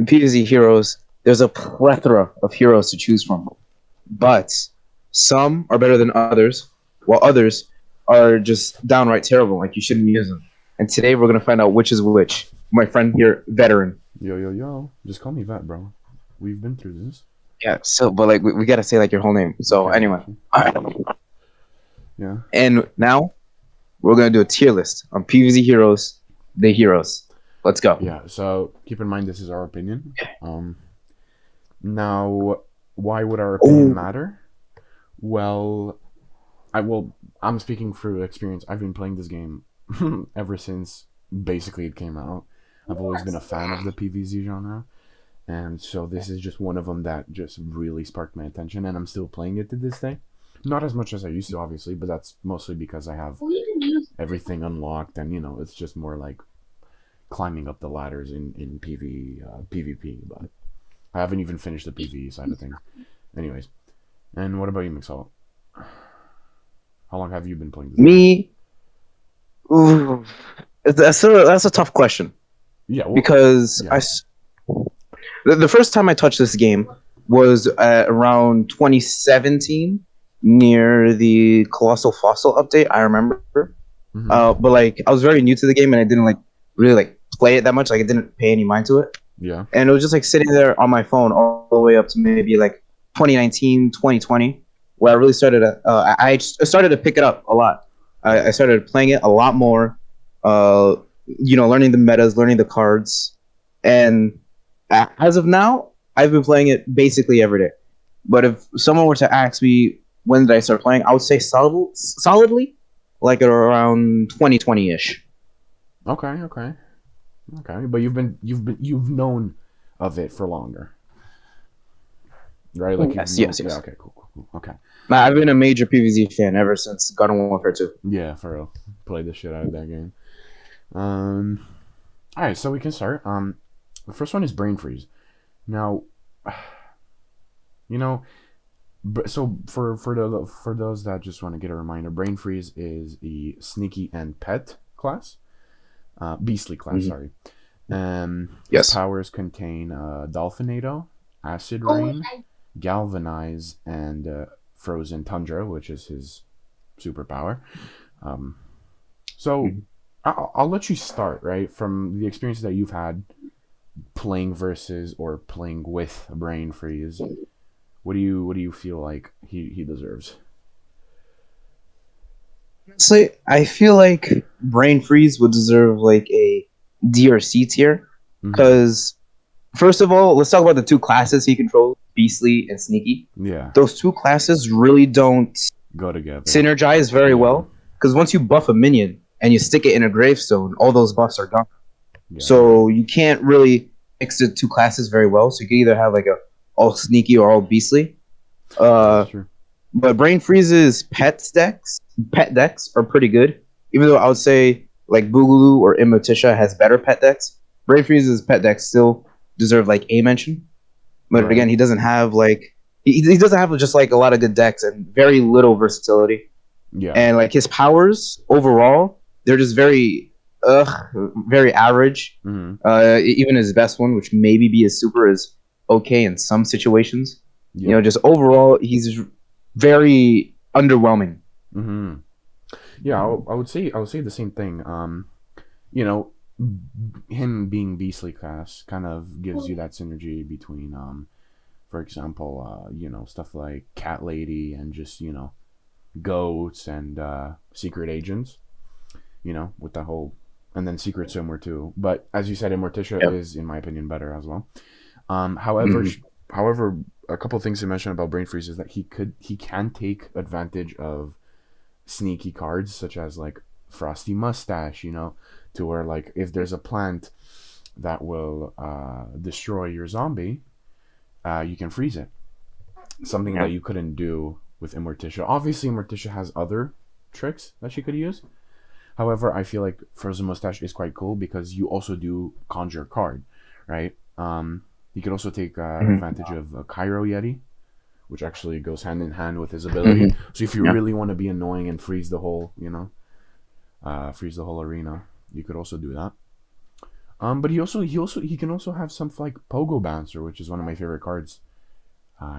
in PvZ Heroes, there's a plethora of heroes to choose from, but some are better than others, while others are just downright terrible. Like you shouldn't use them. And today we're gonna find out which is which. My friend here, veteran. Yo, yo, yo. Just call me Vet, bro. We've been through this. Yeah. So, but like we gotta say like your whole name. So Okay. anyway, Yeah. and now we're gonna do a tier list on PvZ Heroes, the heroes. Let's go. Yeah, so keep in mind this is our opinion. Now, why would our opinion matter? Well, I'm speaking through experience. I've been playing this game ever since basically it came out. I've always been a fan of the PvZ genre, and so this is just one of them that just really sparked my attention, and I'm still playing it to this day. Not as much as I used to, obviously, but that's mostly because I have everything unlocked, and it's just more like climbing up the ladders in PvP, but I haven't even finished the PvE side of things. Anyways, and what about you, McSalt? How long have you been playing this game? Me, ooh, that's a tough question. Yeah, well, because the first time I touched this game was around 2017 near the Colossal Fossil update. I remember, but like I was very new to the game and I didn't like really like play it that much. Like I didn't pay any mind to it. Yeah. And it was just like sitting there on my phone all the way up to maybe like 2019, 2020, where I really started to I started to pick it up a lot. I started playing it a lot more. Learning the metas, learning the cards, and as of now, I've been playing it basically every day. But if someone were to ask me when did I start playing, I would say solidly, like around 2020-ish. Okay. But you've known of it for longer, right? Like yes. Yeah. Okay. Cool. Okay. I've been a major PvZ fan ever since Garden Warfare 2. Yeah, for real. Played the shit out of that game. All right, so we can start. The first one is Brain Freeze. Now, so for those that just want to get a reminder, Brain Freeze is the sneaky and pet class, beastly class. Sorry. His powers contain Dolphinado, Acid Rain, Galvanize, and Frozen Tundra, which is his superpower. So I'll let you start, right, from the experience that you've had playing versus or playing with Brain Freeze. What do you feel like he deserves? Honestly, I feel like Brain Freeze would deserve like a D or C tier because first of all, let's talk about the two classes he controls, Beastly and Sneaky. Yeah. Those two classes really don't go together. Synergize very well because once you buff a minion and you stick it in a gravestone, all those buffs are gone. Yeah. So you can't really mix the two classes very well. So you can either have like a all Sneaky or all Beastly. That's true. But Brain Freeze's pet decks are pretty good. Even though I would say like Boogaloo or Immorticia has better pet decks, Brain Freeze's pet decks still deserve like a mention. But again, he doesn't have like he doesn't have just like a lot of good decks and very little versatility. Yeah. And like his powers overall, they're just very average. Even his best one, which maybe be his super, is okay in some situations. Yeah. Just overall, he's very underwhelming. Yeah, I would say the same thing. Him being Beastly class kind of gives you that synergy between, for example, stuff like Cat Lady and just goats and secret agents. With the whole, and then Secret Swimmer too. But as you said, Immorticia is, in my opinion, better as well. However, a couple of things to mention about Brain Freeze is that he can take advantage of sneaky cards such as like Frosty Mustache, to where like if there's a plant that will destroy your zombie, you can freeze it. Something that you couldn't do with Immorticia. Obviously, Immorticia has other tricks that she could use. However, I feel like Frozen Mustache is quite cool because you also do conjure card, right? You could also take advantage of Cairo Yeti, which actually goes hand in hand with his ability. So if you really want to be annoying and freeze the whole, arena, you could also do that. But he can also have something like Pogo Bouncer, which is one of my favorite cards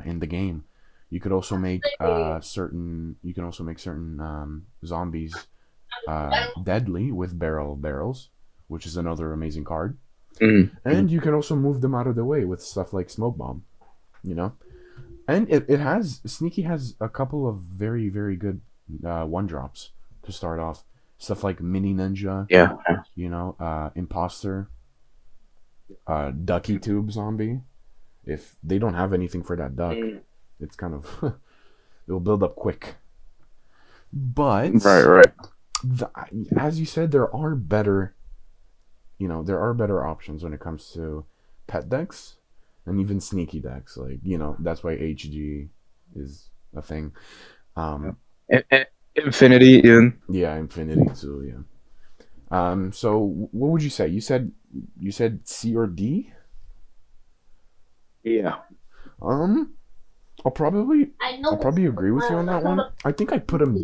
in the game. You could also make certain zombies deadly with barrels, which is another amazing card. Mm-hmm. And you can also move them out of the way with stuff like Smoke Bomb, you know. And it has Sneaky has a couple of very very good one drops to start off. Stuff like Mini Ninja, Yeah. Imposter, Ducky Tube Zombie. If they don't have anything for that duck, it's kind of it'll build up quick. But Right. as you said, there are better options when it comes to pet decks and even sneaky decks. Like that's why HG is a thing. Infinity, even. Yeah, Infinity too. Yeah. So what would you say? You said C or D? Yeah. I'll probably agree with you on that one. I think I put him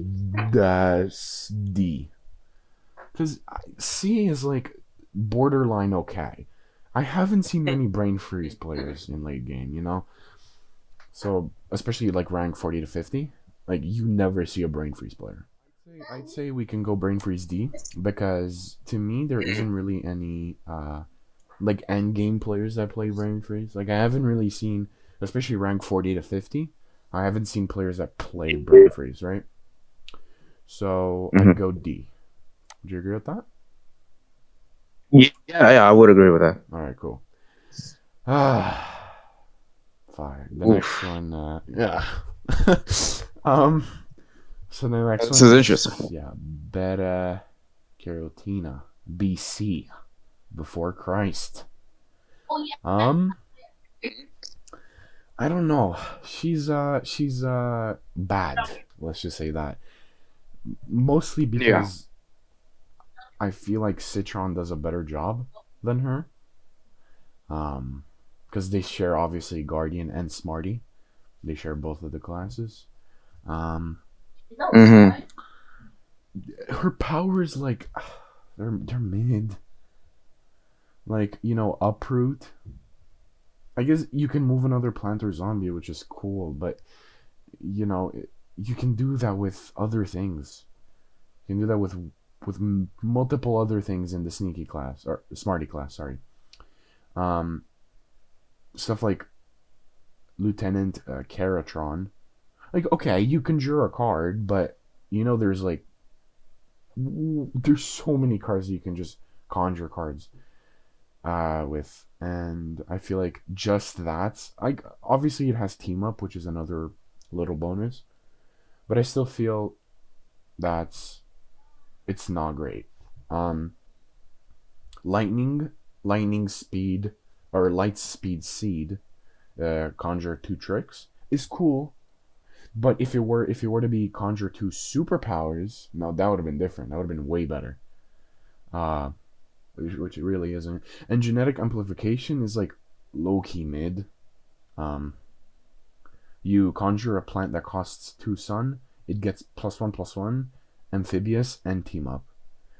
D because C is like borderline okay. I haven't seen many brain freeze players in late game, so especially like rank 40 to 50, like you never see a brain freeze player. I'd say we can go brain freeze D because to me there isn't really any like end game players that play brain freeze. Like I haven't really seen, especially rank 40 to 50. I haven't seen players that play brain freeze, right? So I'd go D. Do you agree with that? Yeah, I would agree with that. All right, cool. Fire. The next one, yeah. So the next one. This is interesting. Yeah, Beta Carrotina, BC, before Christ. I don't know. She's bad. Let's just say that. Mostly because I feel like Citron does a better job than her. Because they share obviously Guardian and Smarty. They share both of the classes. Her power is like they're mid. Like uproot. I guess you can move another plant or zombie, which is cool, but you can do that with other things. You can do that with multiple other things in the sneaky class or smarty class. Sorry. Stuff like Lieutenant Carrotina. Like, okay, you conjure a card, but there's so many cards that you can just conjure cards with, and I feel like just that. Like, obviously, it has team up, which is another little bonus, but I still feel that it's not great. Lightning speed or light speed seed, conjure 2 tricks is cool. But if it were to be conjure 2 superpowers, now that would have been different. That would have been way better. Which it really isn't. And genetic amplification is like low key mid. You conjure a plant that costs 2 sun, it gets +1/+1, amphibious, and team up,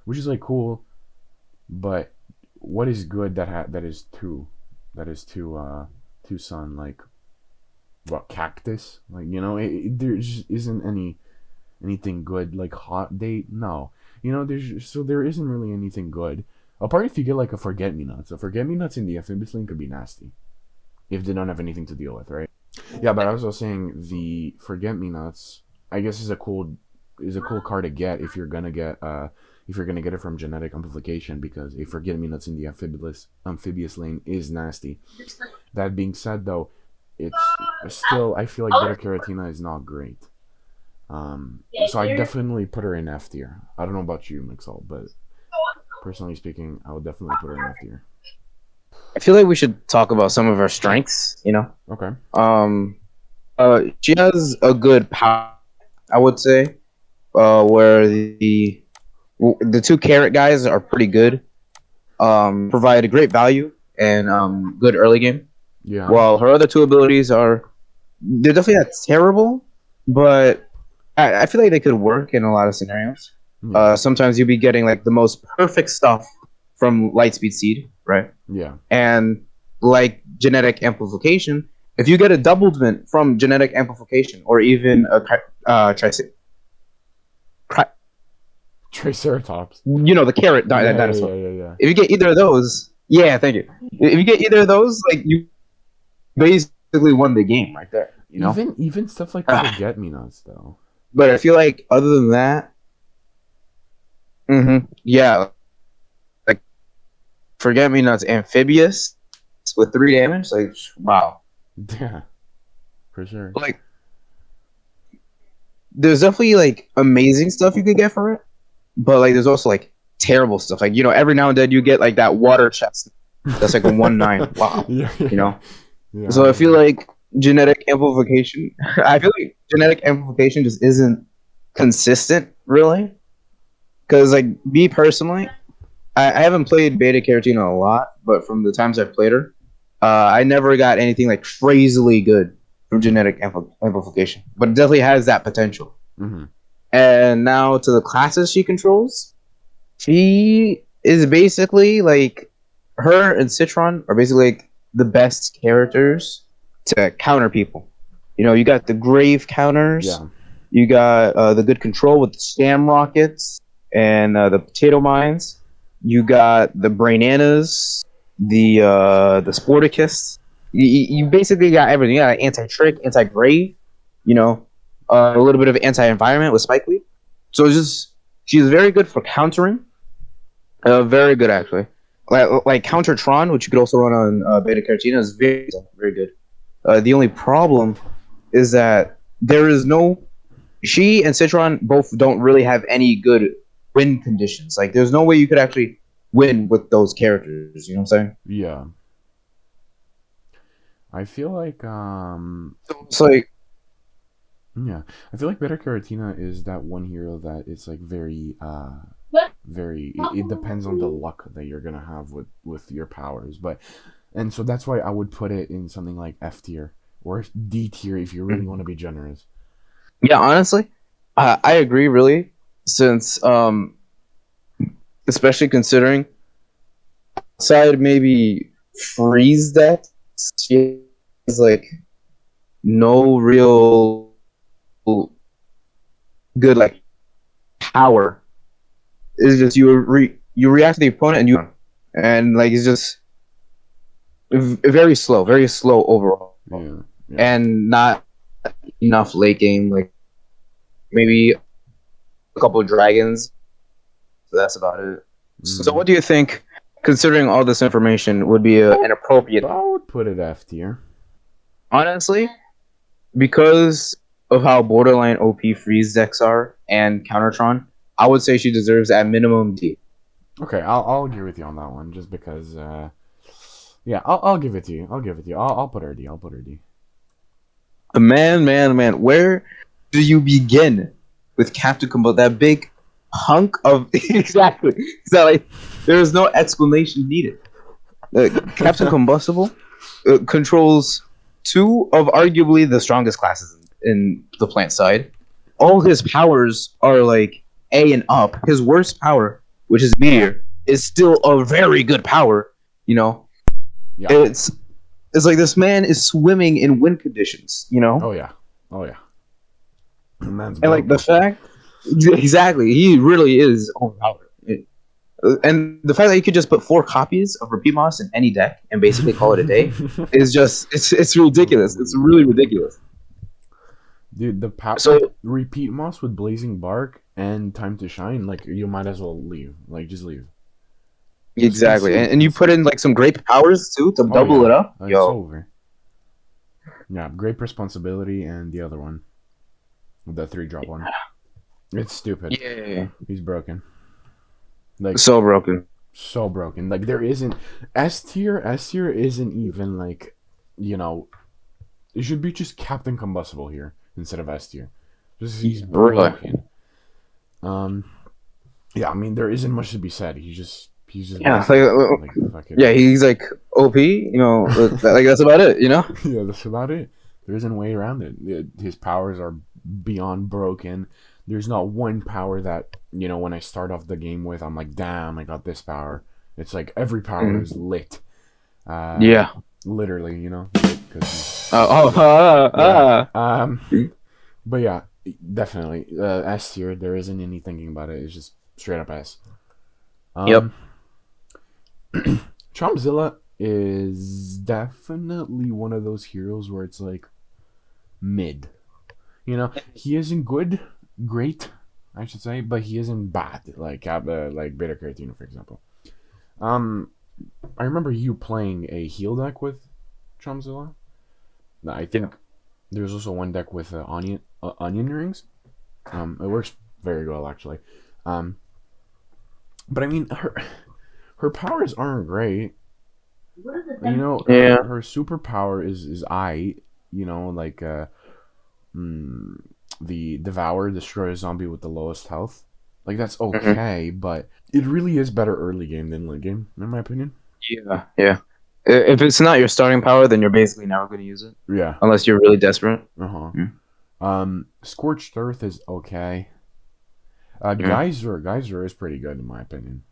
which is like cool. But what is good that is 2 sun, like what, cactus? Like there just isn't anything good. Like hot date, no. There isn't really anything good. Apart if you get like a forget-me-nots. A forget-me-nots in the amphibious lane could be nasty if they don't have anything to deal with, right? Yeah, but I was also saying the forget-me-nots, I guess, is a cool card to get if you're gonna get it from genetic amplification, because a forget-me-nots in the amphibious lane is nasty. That being said, though, it's still, I feel like Beta Carrotina is not great. So I definitely put her in F tier. I don't know about you, McSalt, but personally speaking, I would definitely put her in F tier. I feel like we should talk about some of her strengths. Okay. She has a good power, I would say. Where the 2 carrot guys are pretty good. Provide a great value and good early game. Yeah. While her other 2 abilities they're definitely not terrible, but I feel like they could work in a lot of scenarios. Sometimes you'll be getting like the most perfect stuff from Lightspeed Seed, right? Yeah. And like genetic amplification, if you get a doubled mint from genetic amplification, or even a Triceratops. the carrot Yeah, yeah, dinosaur. yeah, yeah, yeah. If you get either of those, yeah, thank you. If you get either of those, like you basically won the game right there. Even stuff like Forget Me Nots though. But I feel like other than that, yeah, like Forget Me Nots amphibious with 3 damage, like wow. Yeah, for sure. Like there's definitely like amazing stuff you could get for it, but like there's also like terrible stuff. Like every now and then you get like that water chest that's like a 1/9. Wow, Yeah. Yeah. So I feel like genetic amplification. I feel like genetic amplification just isn't consistent, really. Because like me personally, I haven't played Beta Carrotina a lot, but from the times I've played her, I never got anything like crazily good from genetic amplification. But it definitely has that potential. Mm-hmm. And now to the classes she controls, she is basically like her and Citron are basically like the best characters to counter people. You got the grave counters. Yeah. You got the good control with the stam rockets and the potato mines. You got the Brainanas, the Sporticus. You basically got everything. You got anti-trick, anti-grave. A little bit of anti-environment with Spike Leaf. So it's just she's very good for countering. Very good actually. Like Counter-Tron, which you could also run on Beta Carrotina, is very very good. The only problem is that there is no. She and Citron both don't really have any good win conditions. Like, there's no way you could actually win with those characters. You know what I'm saying? Yeah. I feel like So it's like, yeah, I feel like Beta Carrotina is that one hero that it's like very it depends on the luck that you're gonna have with your powers, and so that's why I would put it in something like F tier or D tier if you really want to be generous. yeah, honestly, I agree. Really, since especially considering outside maybe freeze that she has like no real good like power. It's just you react to the opponent and like it's just very slow overall, Yeah. and not enough late game. Like maybe a couple of dragons. So that's about it. So what do you think, considering all this information, would be an appropriate? I would put it F tier. Honestly, because of how borderline OP freeze decks are and Countertron, I would say she deserves at minimum D. Okay, I'll agree with you on that one, just because. Yeah, I'll give it to you. I'll put her D. Man, where do you begin with Captain Combo? That big hunk of exactly. So like, there is no explanation needed. Captain Combustible controls 2 of arguably the strongest classes in the plant side. All his powers are like A and up. His worst power, which is Meteor, is still a very good power. Yeah. It's like this man is swimming in wind conditions. Oh yeah. Man's and like the fact, exactly, he really is overpowered. And the fact that you could just put 4 copies of Repeat Moss in any deck and basically call it a day is just it's ridiculous. It's really ridiculous. Dude, the power Repeat Moss with Blazing Bark and Time to Shine, like you might as well leave. Like just leave. Exactly. And you put in like some great powers too to double it up. It's over. Yeah, Great Responsibility and the other one. The 3-drop one. It's stupid. Yeah. He's broken. Like so broken. Like there isn't S tier isn't even like, it should be just Captain Combustible here instead of S tier. Just he's broken. Yeah, I mean there isn't much to be said. He's just yeah, he's like OP, like that's about it, Yeah, that's about it. There isn't a way around it. His powers are beyond broken. There's not one power that, when I start off the game with, I'm like, damn, I got this power. It's like every power is lit. Yeah. Literally, you know. Cause Oh. yeah. But yeah, definitely S tier. There isn't any thinking about it. It's just straight up S. Yep. Chompzilla is definitely one of those heroes where it's like mid. You know, he isn't good, great, I should say, but he isn't bad. Like Beta Carrotina, for example. I remember you playing a heal deck with Chompzilla. I think there's also one deck with onion rings. It works very well actually. But I mean her powers aren't great. You know, her superpower is you know, like the Devour, destroy a zombie with the lowest health. Like that's okay, but it really is better early game than late game, in my opinion. Yeah. If it's not your starting power, then you're basically never going to use it. Yeah. Unless you're really desperate. Scorched Earth is okay. Geyser is pretty good in my opinion.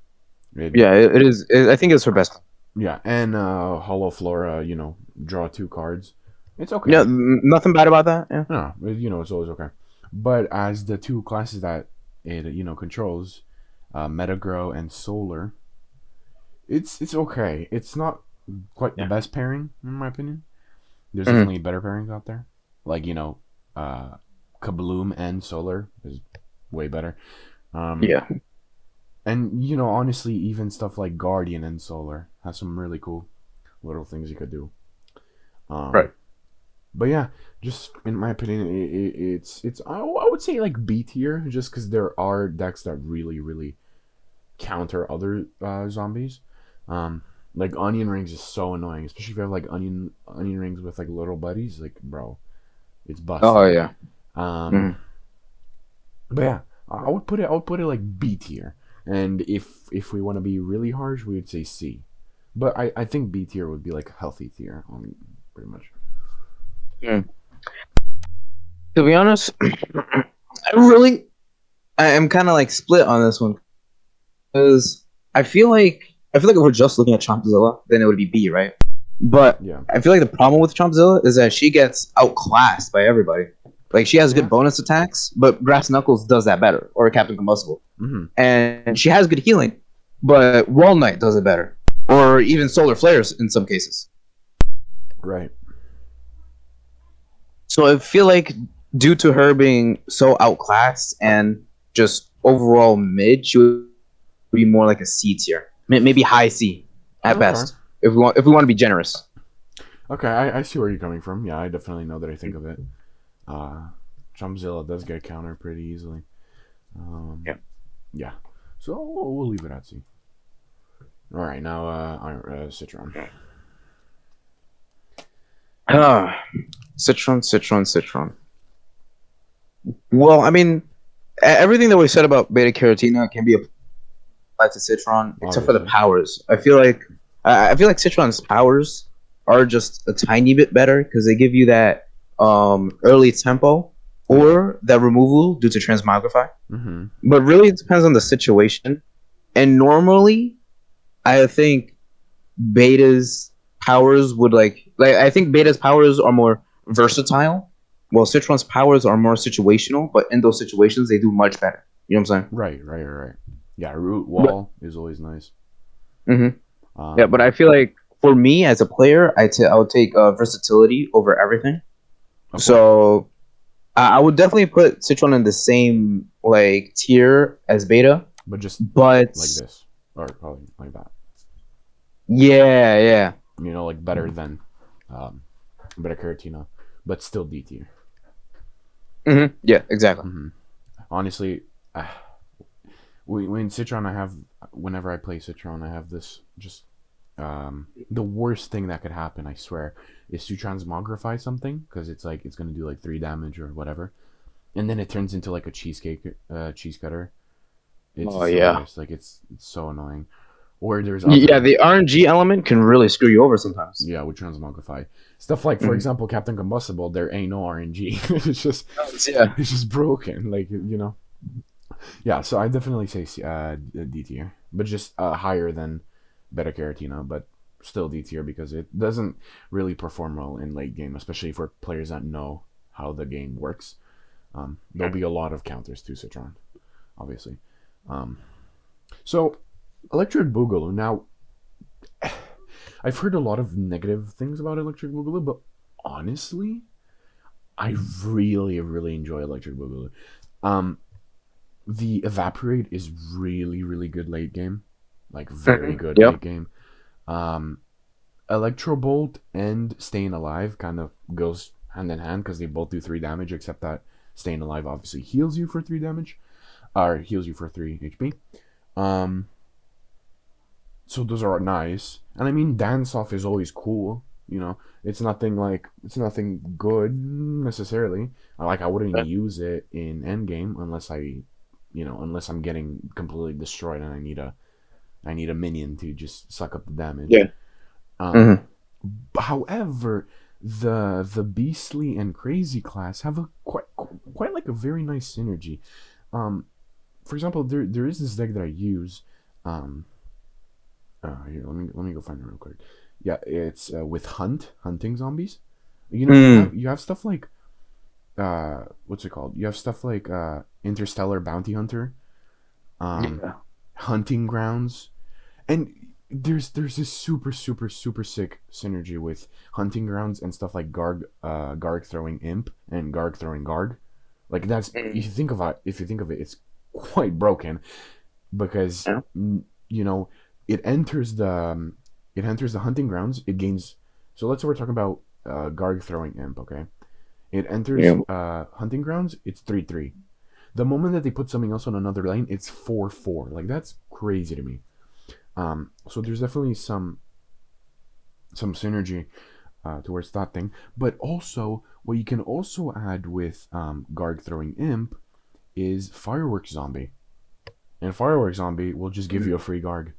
It is. I think it's her best. Yeah, and Hollow Flora, you know, draw 2 cards. It's okay. Yeah, nothing bad about that. Yeah. No, you know, it's always okay. But as the 2 classes that it, you know, controls, Metagrow and Solar, it's okay. It's not quite the best pairing in my opinion. There's definitely better pairings out there. Like, you know, Kabloom and Solar is way better. Yeah. And, you know, honestly, even stuff like Guardian and Solar has some really cool little things you could do. Right. But yeah, just in my opinion, it's I would say like B tier, just because there are decks that really counter other zombies. Like Onion Rings is so annoying, especially if you have like onion rings with like little buddies. Like, bro, it's busted. Oh yeah. But yeah, I would put it like B tier. And if we want to be really harsh, we would say C. But I think B tier would be like a healthy tier, pretty much. To be honest, I am kind of like split on this one because I feel like if we're just looking at Chompzilla, then it would be B, right? But yeah, I feel like the problem with Chompzilla is that she gets outclassed by everybody. Like she has good bonus attacks, but Brass Knuckles does that better, or Captain Combustible, and she has good healing, but WallKnight does it better, or even Solar Flares in some cases. Right. So I feel like due to her being so outclassed and just overall mid, she would be more like a C tier, maybe high C at best. If we want to be generous. Okay, I see where you're coming from. Yeah, I definitely know that I think of it. Chompzilla does get countered pretty easily. Yeah. So we'll leave it at C. All right, now Citron. Citron. Well, I mean, everything that we said about Beta Carrotina can be applied to Citron, except for the powers. I feel like Citron's powers are just a tiny bit better because they give you that early tempo or that removal due to transmogrify. But really, it depends on the situation. And normally, I think Beta's powers would I think Beta's powers are more versatile, while Citron's powers are more situational. But in those situations, they do much better. You know what I'm saying? Right. Yeah, root wall is always nice. Yeah, but I feel like for me as a player, I would take versatility over everything. Okay. So I would definitely put Citron in the same like tier as Beta, but like this or probably like that. Yeah. You know, like better than Beta Carrotina, but still D tier. Yeah, exactly. Honestly, when Citron, whenever I play Citron, I have this just the worst thing that could happen, I swear, is to transmogrify something because it's like it's gonna do like 3 damage or whatever, and then it turns into like a cheese cutter. It's like it's so annoying. Or there's the RNG element can really screw you over sometimes. Yeah, with transmogrify stuff like, for example, Captain Combustible, there ain't no RNG. It's just broken, like, you know. Yeah, so I definitely say D tier, but just higher than better Carrotina, but still D tier because it doesn't really perform well in late game, especially for players that know how the game works. There'll be a lot of counters to Citron, obviously. So, Electric Boogaloo. Now, I've heard a lot of negative things about Electric Boogaloo, but honestly, I really, really enjoy Electric Boogaloo. The Evaporate is really, really good late game. Like, very good Yep. late game. Electrobolt and Staying Alive kind of goes hand in hand because they both do 3 damage, except that Staying Alive obviously heals you for 3 damage. Or heals you for 3 HP. So those are nice. And I mean, Dance Off is always cool. You know, it's nothing good necessarily. Like, I wouldn't use it in endgame unless unless I'm getting completely destroyed and I need a minion to just suck up the damage. Yeah. However, the Beastly and Crazy class have a quite like a very nice synergy. For example, there is this deck that I use. Here, let me go find it real quick. Yeah, it's with hunting zombies. You know, you have stuff like what's it called? You have stuff like Interstellar Bounty Hunter, Hunting Grounds, and there's this super sick synergy with Hunting Grounds and stuff like Garg throwing Imp and Garg throwing Garg. Like, that's, if you think of it, it's quite broken because you know, it enters the Hunting Grounds. It gains. So let's say we're talking about Garg throwing Imp. Okay, it enters Hunting Grounds. It's 3/3. The moment that they put something else on another lane, it's 4/4. Like, that's crazy to me. So there's definitely some synergy towards that thing. But also, what you can also add with Garg throwing Imp is Firework Zombie. And Firework Zombie will just give you a free Garg.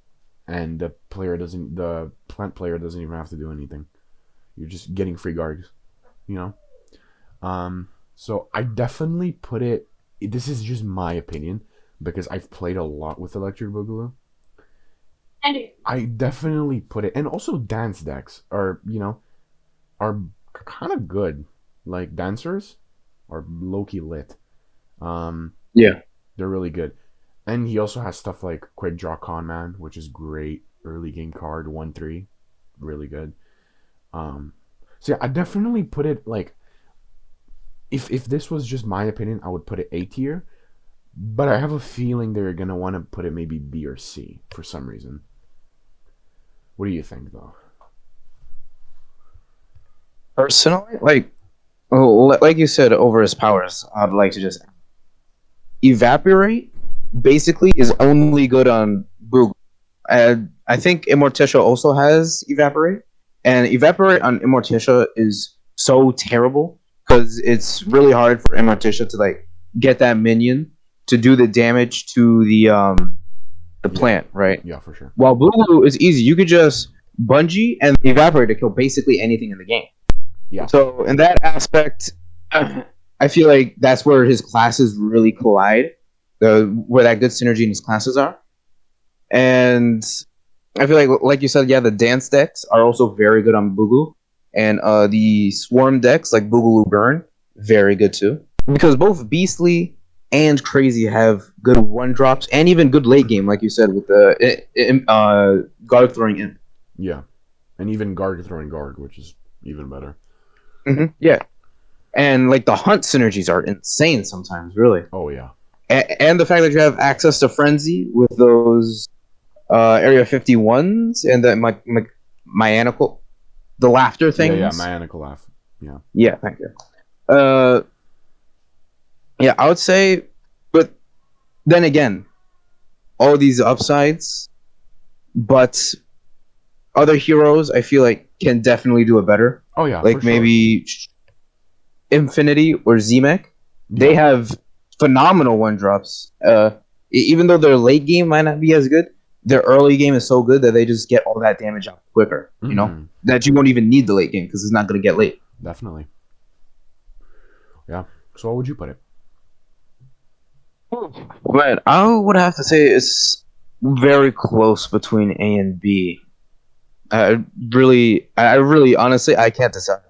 And the plant player doesn't even have to do anything. You're just getting free Gargs, you know? So I definitely put it, this is just my opinion, because I've played a lot with Electric Boogaloo. I definitely put it, and also dance decks are kind of good. Like, dancers are low-key lit. Yeah. They're really good. And he also has stuff like Quick Draw Con Man, which is great. Early game card, 1/3. Really good. So yeah, I definitely put it, like, if this was just my opinion, I would put it A tier. But I have a feeling they're going to want to put it maybe B or C for some reason. What do you think, though? Personally, like you said, over his powers, I'd like to just Evaporate basically is only good on Boogaloo. I think Immorticia also has Evaporate, and Evaporate on Immorticia is so terrible because it's really hard for Immorticia to, like, get that minion to do the damage to the plant, right? Yeah, for sure. While Boogaloo is easy, you could just bungee and Evaporate to kill basically anything in the game. Yeah. So in that aspect, I feel like that's where his classes really collide, where that good synergy in his classes are. And I feel like you said, yeah, the dance decks are also very good on Boogaloo, and the swarm decks like Boogaloo Burn, very good too, because both Beastly and Crazy have good 1-drops and even good late game, like you said, with the Garg throwing Imp. Yeah, and even Garg throwing Garg, which is even better. Yeah. And, like, the hunt synergies are insane sometimes, really. Oh, yeah. And the fact that you have access to Frenzy with those Area 51s and the Myanical, the laughter things. Yeah, Myanical laugh. Yeah. Yeah, thank you. Yeah, I would say, but then again, all these upsides, but other heroes, I feel like, can definitely do it better. Oh, yeah, like maybe Impfinity or Z-Mech. They have phenomenal 1-drops. Even though their late game might not be as good, their early game is so good that they just get all that damage out quicker. You know, that you won't even need the late game because it's not going to get late. Definitely. Yeah. So what would you put it? Man, I would have to say it's very close between A and B. I really, honestly, I can't decide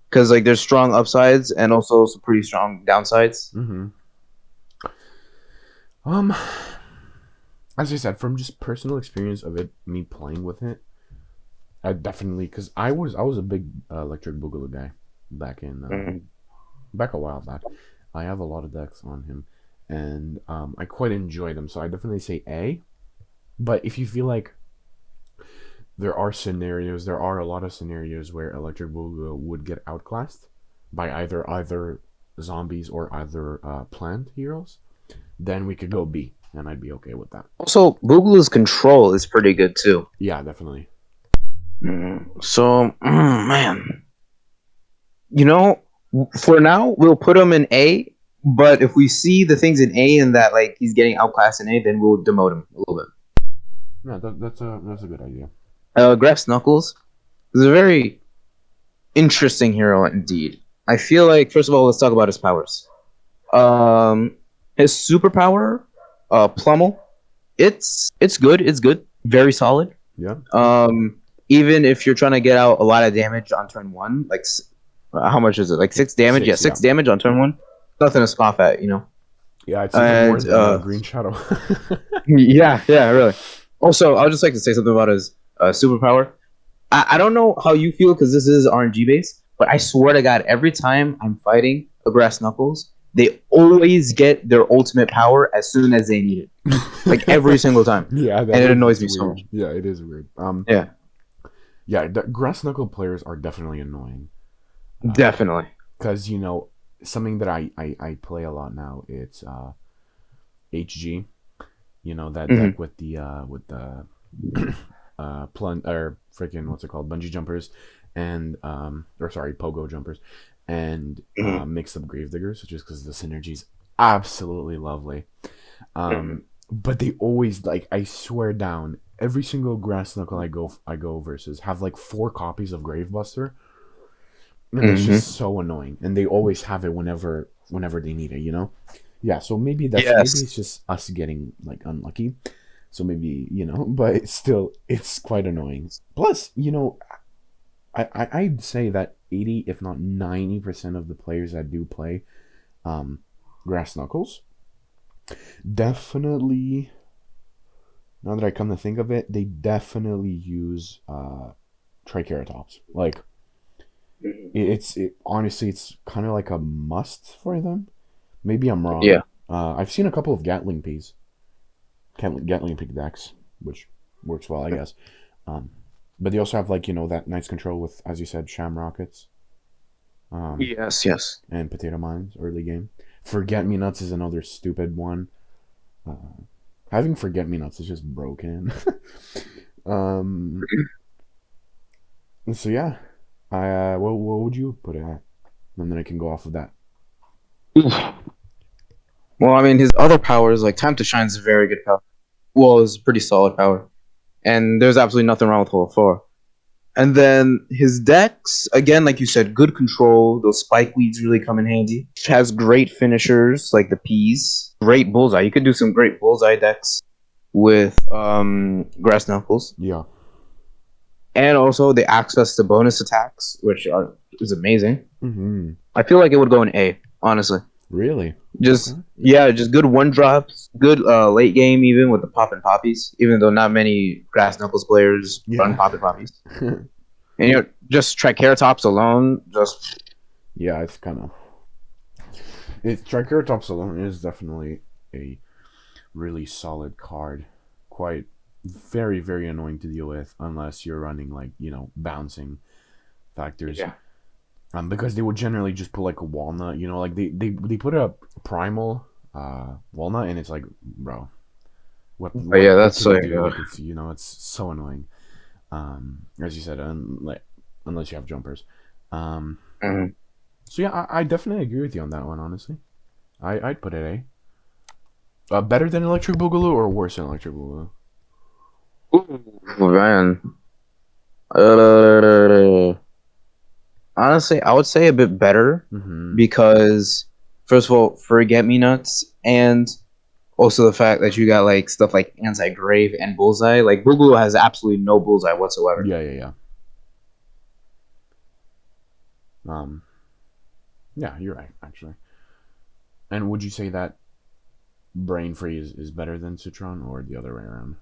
because like there's strong upsides and also some pretty strong downsides. Mm-hmm. Um, as I said, from just personal experience of it, me playing with it, I definitely because I was a big Electric Boogaloo guy back in Mhm. back a while back. I have a lot of decks on him, and I quite enjoy them. So I definitely say A. But if you feel like there are a lot of scenarios where Electric Boogaloo would get outclassed by either zombies or either plant heroes, then we could go B, and I'd be okay with that. Also, Boogaloo's control is pretty good too. Yeah, definitely. So, man, you know, for now we'll put him in A. But if we see the things in A and that like he's getting outclassed in A, then we'll demote him a little bit. Yeah, that's a good idea. Grass Knuckles is a very interesting hero indeed. I feel like first of all, let's talk about his powers. Um, his superpower, Plummel. It's good. It's good. Very solid. Yeah. Um, even if you're trying to get out a lot of damage on turn one, like how much is it? Like 6 damage? Yeah, Six. Yeah. 6 damage on turn one. Nothing to scoff at, you know. Yeah, it's even more And than Green Shadow. yeah, really. Also, I would just like to say something about his superpower. I don't know how you feel because this is RNG based, but I swear to God, every time I'm fighting a Grass Knuckles, they always get their ultimate power as soon as they need it, like every single time, Yeah, and it annoys me so weird. much. Yeah, it is weird. Yeah, Yeah, Grass Knuckle players are definitely annoying. definitely. Because something that I play a lot now. It's HG. That deck Hmm. with the or freaking what's it called, bungee jumpers, and or sorry, pogo jumpers, and Hmm. mixed up gravediggers, just because the synergy's absolutely lovely. Hmm. But they always, like, I swear down, every single Grass Knuckle I go versus have like 4 copies of Gravebuster, and it's just Hmm. so annoying. And they always have it whenever they need it. Yeah, so maybe Yes. it's just us getting like unlucky. So maybe, but it's still, it's quite annoying. Plus, I'd say that 80, if not 90% of the players that do play um, Grass Knuckles definitely, now that I come to think of it, they definitely use Triceratops. Like, honestly, it's kind of like a must for them. Maybe I'm wrong. Yeah. I've seen a couple of Gatling Pig decks, which works well, I guess. Um, but they also have, like, that Knight's Control with, as you said, Sham Rockets, Yes. Yes. and Potato Mines early game. Forget Me Nuts is another stupid one. Having Forget Me Nuts is just broken. um, so yeah, what would you put it at? And then I can go off of that. Well, I mean, his other powers, like Time to Shine, is a very good power. Well, it's a pretty solid power, and there's absolutely nothing wrong with Hole 4. And then his decks, again, like you said, good control. Those spike weeds really come in handy. Has great finishers like the peas. Great bullseye. You could do some great bullseye decks with Grass Knuckles. Yeah. And also the access to bonus attacks, is amazing. Mm-hmm. I feel like it would go in A, honestly. Really? Just Okay. yeah, just good one drops, good late game even with the pop and poppies. Even though not many Grass Knuckles players run Yeah. pop and poppies. And just Triceratops alone, just Yeah, it's Triceratops alone is definitely a really solid card. Quite very, very annoying to deal with unless you're running, like, bouncing factors. yeah. Because they would generally just put like a walnut, like they put a primal walnut, and it's like, bro, what But yeah, what that's can you like do with it? It's so annoying. As you said, unless you have jumpers. Um, mhm. so yeah, I definitely agree with you on that one. Honestly, I'd put it A. Better than Electric Boogaloo or worse than Electric Boogaloo? Ooh, man. Uh, Honestly, I would say a bit better Mm-hmm. because first of all, Forget Me Nuts and Also, the fact that you got like stuff like anti-grave and bullseye. Like Boogaloo has absolutely no bullseye whatsoever. Yeah. Um, yeah, you're right, actually. And would you say that Brain Freeze is better than Citron, or the other way around?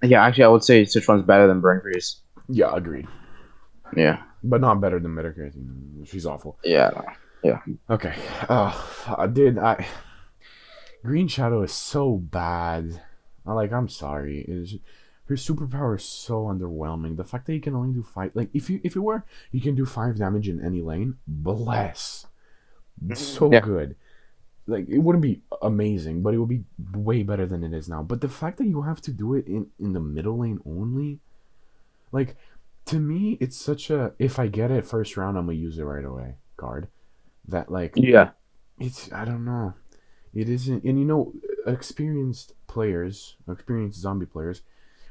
Yeah, actually, I would say Citron's better than Brain Freeze. Yeah, agreed. Yeah. But not better than Metacritic. She's awful. Yeah. Yeah. Okay. Dude, Green Shadow is so bad. I'm sorry. Her superpower is so underwhelming. The fact that you can only do 5, like if it were you can do 5 damage in any lane, bless. It's so Yeah. good. Like it wouldn't be amazing, but it would be way better than it is now. But the fact that you have to do it in the middle lane only, like to me, it's such a if I get it first round, I'm gonna use it right away card. That like Yeah. it's I don't know. It isn't, and experienced players, experienced zombie players,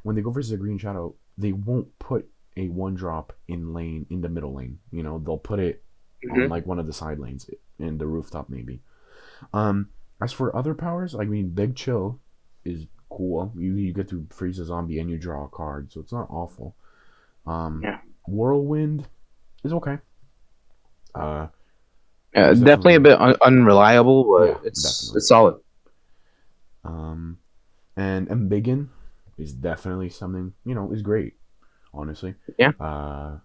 when they go versus a Green Shadow, they won't put a 1-drop in the middle lane. They'll put it on like one of the side lanes in the rooftop maybe. As for other powers, I mean, Big Chill is cool. You get to freeze a zombie and you draw a card, so it's not awful. Yeah. Whirlwind is okay. Definitely a bit unreliable, but it's solid. And Embiggen is definitely something is great. Honestly, Yeah.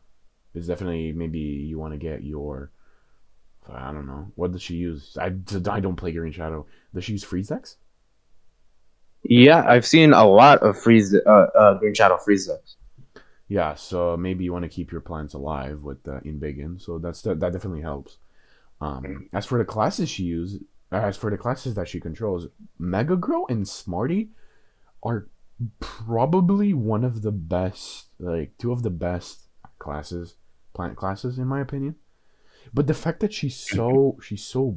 It's definitely maybe you want to get your. I don't know. What does she use? I don't play Green Shadow. Does she use freeze decks? Yeah, I've seen a lot of Green Shadow freeze decks. Yeah, so maybe you want to keep your plants alive with Embiggen. So that definitely helps. As for the classes she uses, as for the classes that she controls, Mega Grow and Smarty are probably one of the best, like two of the best plant classes in my opinion. But the fact that she's so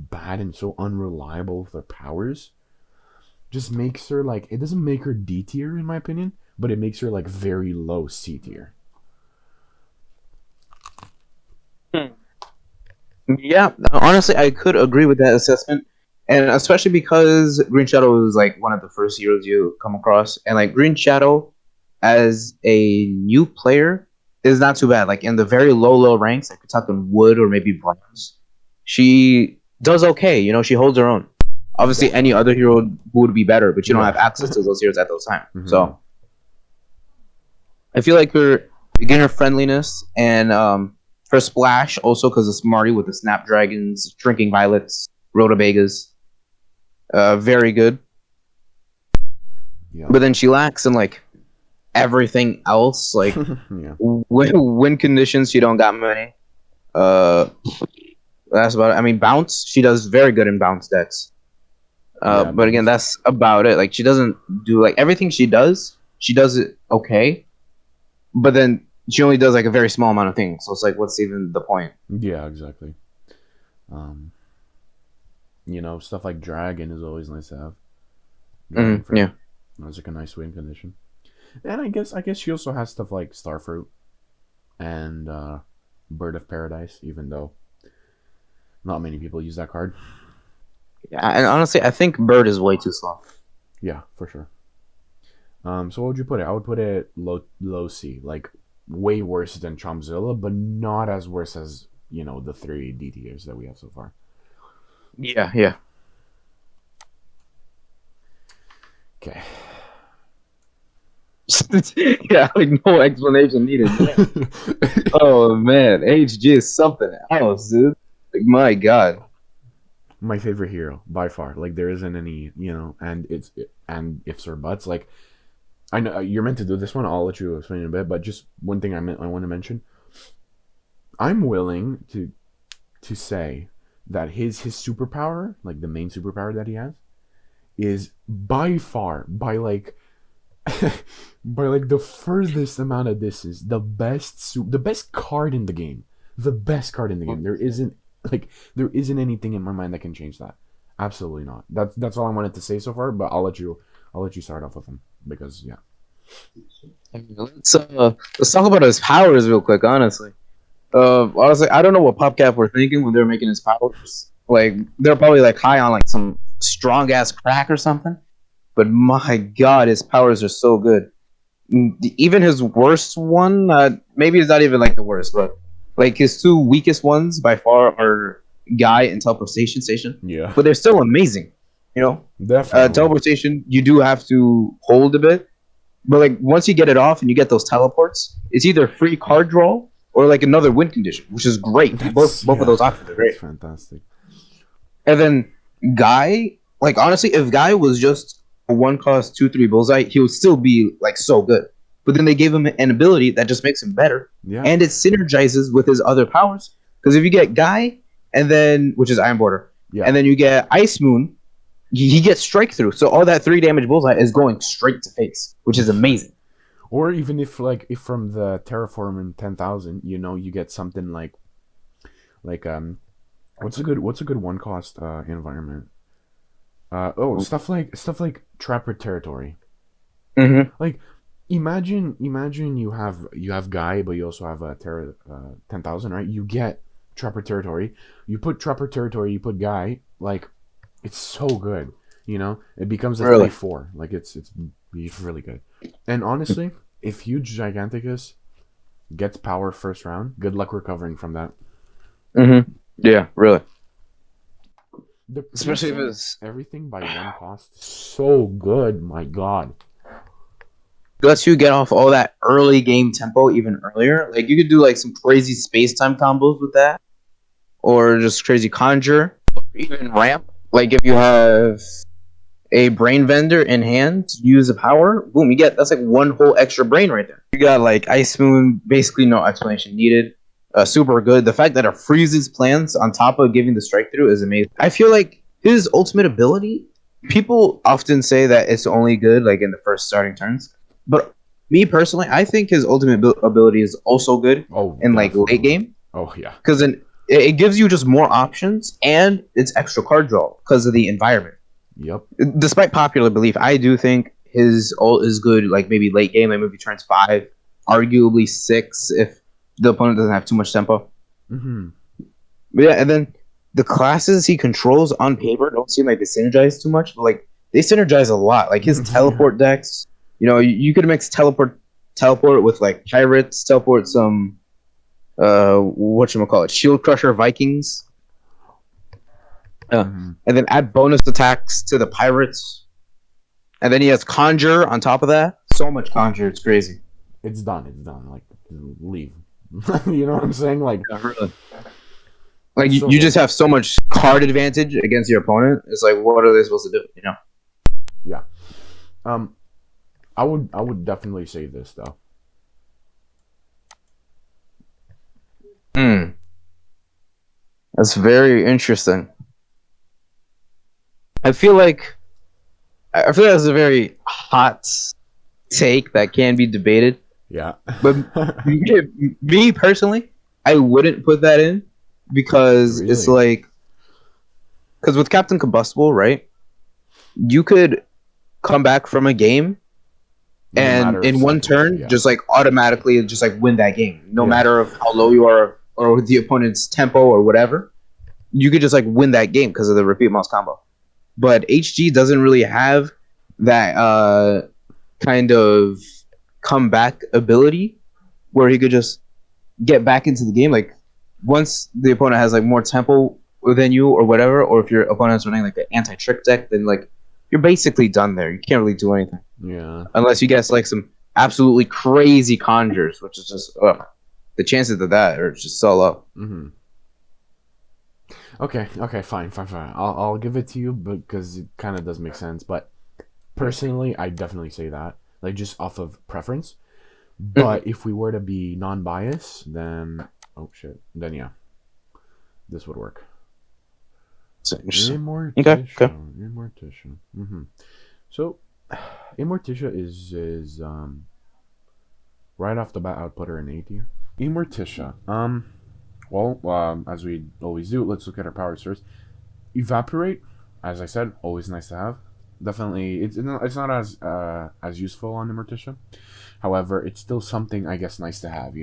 bad and so unreliable with her powers just makes her like it doesn't make her D tier in my opinion, but it makes her like very low C tier. Yeah, honestly, I could agree with that assessment, and especially because Green Shadow is like one of the first heroes you come across, and like Green Shadow as a new player is not too bad. Like in the very low ranks, like we're talking wood or maybe bronze, she does okay. She holds her own. Obviously, any other hero would be better, but you don't have access to those heroes at those times. Mhm. So I feel like her beginner friendliness and her splash also because of Smarty with the Snapdragons, Shrinking Violets, Rotobagas, very good. Yeah. But then she lacks in like everything else. Like Yeah. win conditions, she don't got many. That's about it. I mean, bounce, she does very good in bounce decks. But again, that's about it. Like she doesn't do like everything she does it okay, but then she only does like a very small amount of things. So it's like, what's even the point? Yeah, exactly. Stuff like Dragon is always nice to have. Yeah. That's like a nice win condition. And I guess she also has stuff like Starfruit and Bird of Paradise, even though not many people use that card. Yeah, and honestly, I think Bird is way too slow. Yeah, for sure. So what would you put it? I would put it low C, like way worse than Chompzilla, but not as worse as the 3 D tiers that we have so far. Yeah. Okay. Yeah, like no explanation needed. Oh man, HG is something else, dude. Like my god. My favorite hero by far. Like there isn't any, and ifs or buts. Like I know you're meant to do this one. I'll let you explain in a bit. But just one thing I want to mention. I'm willing to say that his superpower, like the main superpower that he has, is by far by like the furthest amount of distance the best card in the game. The best card in the game. There isn't anything in my mind that can change that. Absolutely not. That's all I wanted to say so far. But I'll let you start off with him because yeah. Let's talk about his powers real quick. Honestly, I don't know what PopCap were thinking when they were making his powers. Like they're probably like high on like some strong ass crack or something. But my god, his powers are so good. Even his worst one, maybe it's not even like the worst, but like his two weakest ones by far are Guy and Teleportation Station. Yeah, But they're still amazing. You know, definitely. Teleportation you do have to hold a bit, but like once you get it off and you get those teleports, it's either free card draw or like another win condition, which is great. That's Both of yeah, those options are that's great. fantastic. And then Guy, like honestly, if Guy was just a one cost 2/3 bullseye, he would still be like so good. But then they gave him an ability that just makes him better, Yeah, and it synergizes with his other powers. Because if you get Guy, and then which is Iron Border, yeah. and then you get Ice Moon, he gets strike through. So all that 3 damage bullseye is going straight to face, which is amazing. Or even if like if from the Terraform in 10,000, you get something like what's a good one cost environment? Stuff like Trapper Territory. Mm-hmm. Like imagine you have Guy, but you also have a Terra 10,000, right? You get Trapper Territory. You put Trapper Territory. You put Guy. Like it's so good. It becomes a Really? 3/4. Like it's really good. And honestly, if Huge-Gigantacus gets power first round, good luck recovering from that. Mm-hmm. Yeah, really. The Especially if pacing, it's everything by one cost, so good. My God. lets you get off all that early game tempo even earlier. Like you could do like some crazy space time combos with that, or just crazy conjure, or even ramp. Like if you have a brain vendor in hand, use a power, boom, you get that's like one whole extra brain right there. You got like Ice Moon, basically no explanation needed. Super good. The fact that it freezes plants on top of giving the strike through is amazing. I feel like his ultimate ability, people often say that it's only good like in the first starting turns, but me personally, I think his ultimate ability is also good Oh, in like late definitely. game Oh yeah. because then it gives you just more options and it's extra card draw because of the environment. Yep. Despite popular belief, I do think his ult is good. Like maybe late game, like maybe turns 5, arguably 6 if the opponent doesn't have too much tempo. Mm-hmm. But yeah, and then the classes he controls on paper don't seem like they synergize too much, but like they synergize a lot. Like his Yeah. teleport decks, you could mix teleport with like pirates, teleport some whatchamacallit, Shield Crusher Vikings. Mm-hmm. And then add bonus attacks to the pirates. And then he has Conjure on top of that. So much Conjure, it's crazy. It's done. It's done. Like leave. You know what I'm saying? Like Yeah, really. Like so you good. just have so much card advantage against your opponent. It's like, what are they supposed to do? Yeah. Um, I would definitely say this though. Hmm. That's very interesting. I feel like that's a very hot take that can be debated. Yeah. But me personally, I wouldn't put that in because it's Really. like because with Captain Combustible, right? You could come back from a game In a and matter of in one seconds. turn Yeah. just like automatically just like win that game, no Yeah. matter of how low you are or the opponent's tempo or whatever. You could just like win that game because of the repeat mouse combo. But HG doesn't really have that kind of comeback ability where he could just get back into the game. Like once the opponent has like more tempo than you or whatever, or if your opponent's running like an anti-trick deck, then like you're basically done there. You can't really do anything Yeah. unless you get like some absolutely crazy conjures, which is just the chances of that are just so low. Mm-hmm. Okay. Okay. Fine. Fine. Fine. I'll give it to you because it kind of does make sense. But personally, I definitely say that, like just off of preference. But if we were to be non-biased, then oh shit, then yeah, this would work. So interesting. Okay. Immorticia, Okay. Immorticia. So, Immorticia is right off the bat, I'd put her in A tier. Immorticia. Well, as we always do, let's look at our powers first. Evaporate, as I said, always nice to have. Definitely, it's not as useful on Immorticia. However, it's still something I guess nice to have.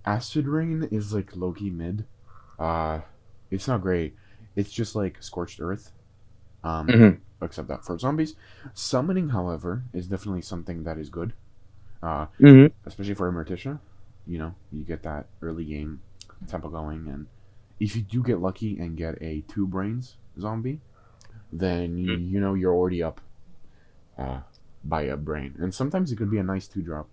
Acid Rain is like low key mid. Uh, it's not great. It's just like Scorched Earth. Except that for zombies. Summoning, however, is definitely something that is good. Especially for Immorticia. You get that early game tempo going, and if you do get lucky and get a 2 brains zombie, then you're already up by a brain. And sometimes it could be a nice 2-drop,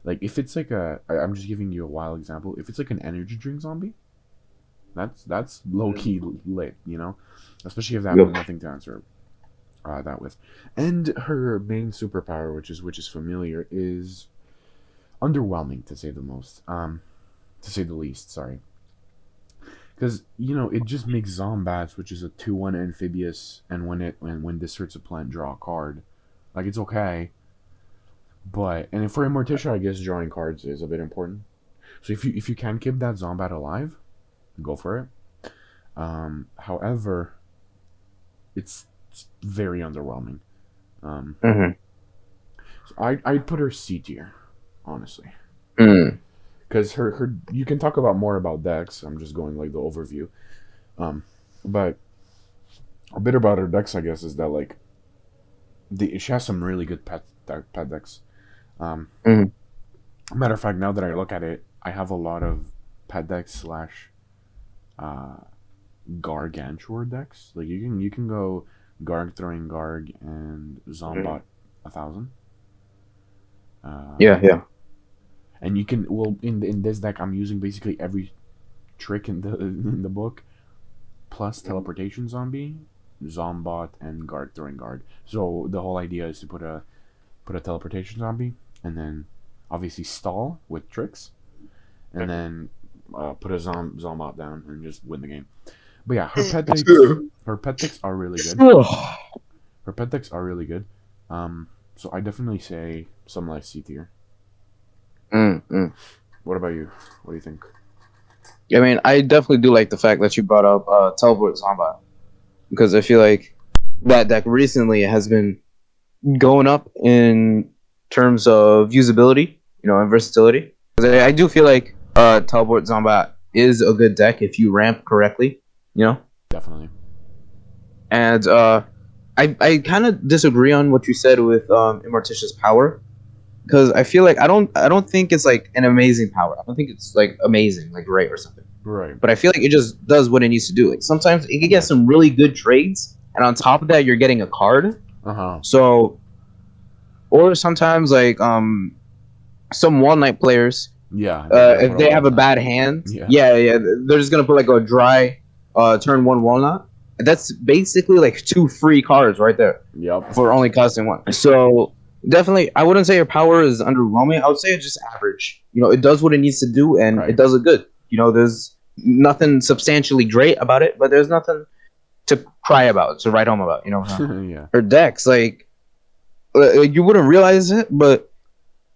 Like, if it's like I'm just giving you a wild example. If it's like an energy drink zombie, that's low-key lit, Especially if they have nothing to answer that with. And her main superpower, which is familiar, is underwhelming, to say the least, sorry. Because, it just makes Zombats, which is a 2/1 amphibious, and when this hurts a plant, draw a card. Like, it's okay. And for Immorticia, I guess drawing cards is a bit important. So if you can keep that Zombat alive, go for it. However, it's very underwhelming. So I'd put her C tier, honestly. Because her you can talk about more about decks. I'm just going like the overview. But a bit about her decks, I guess, is that like she has some really good pet decks. Matter of fact, now that I look at it, I have a lot of pet decks / Gargantuar decks. Like you can go Garg throwing Garg and Zombot 1,000. Yeah. And you can in this deck I'm using basically every trick in the book, plus teleportation zombie, Zombot, and Garg throwing Garg. So the whole idea is to put a teleportation zombie, and then obviously stall with tricks, and then put a Zombot down and just win the game. But yeah, her pet decks are really good. Her pet decks are really good. So I definitely say some life C tier. What about you? What do you think? I mean, I definitely do like the fact that you brought up Teleport Zombat, because I feel like that deck recently has been going up in terms of usability, and versatility. Because I do feel like Teleport Zombat is a good deck if you ramp correctly, Definitely. And I kind of disagree on what you said with Immorticia's power, because I feel like I don't think it's like an amazing power. I don't think it's like amazing, like great or something. Right. But I feel like it just does what it needs to do. Like sometimes it can get some really good trades, and on top of that, you're getting a card. So, or sometimes like some WallKnight players, if they have a bad hand, they're just gonna put like a dry turn 1 walnut. That's basically like 2 free cards right there. Yep. For only costing 1. So definitely, I wouldn't say your power is underwhelming. I would say it's just average. It does what it needs to do, and it does it good. There's nothing substantially great about it, but there's nothing to cry about, to write home about. Yeah. Her decks, like you wouldn't realize it, but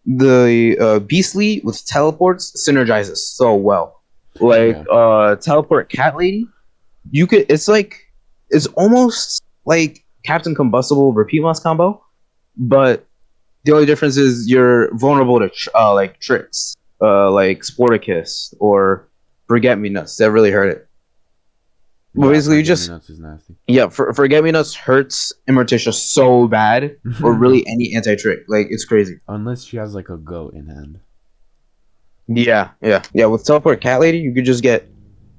the Beastly with teleports synergizes so well. Like teleport Cat Lady, it's almost like Captain Combustible repeat moss combo, but the only difference is you're vulnerable to like tricks, like Sporticus or Forget Me Nuts that really hurt it. But basically, you just is nasty. Forget Me Nuts hurts Immorticia so bad, or really any anti trick, like it's crazy. Unless she has like a goat in hand. Yeah. With Teleport Cat Lady, you could just get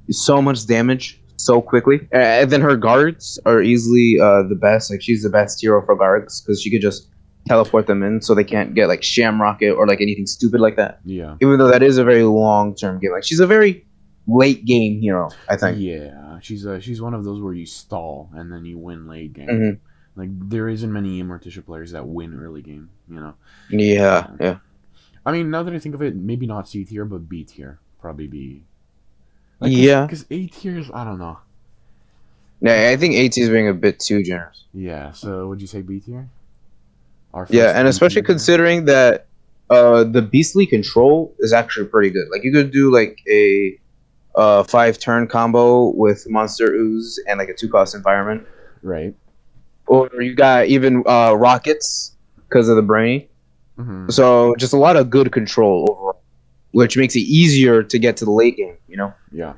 so much damage so quickly, and then her guards are easily the best. Like she's the best hero for guards because she could just teleport them in, so they can't get like Shamrocket or like anything stupid like that. Yeah. Even though that is a very long-term game, like she's a very late game hero, I think. Yeah, she's one of those where you stall and then you win late game. Like there isn't many Immorticia players that win early game. Yeah. I mean, now that I think of it, maybe not C tier, but B tier, probably B. Like, because A tiers, I don't know. Yeah, I think A tier is being a bit too generous. Yeah, so would you say B tier? And especially considering that the Beastly control is actually pretty good. Like you could do like a 5-turn combo with Monster Ooze and like a 2-cost environment. Right. Or you got even rockets because of the brainy. So just a lot of good control overall, which makes it easier to get to the late game, Yeah.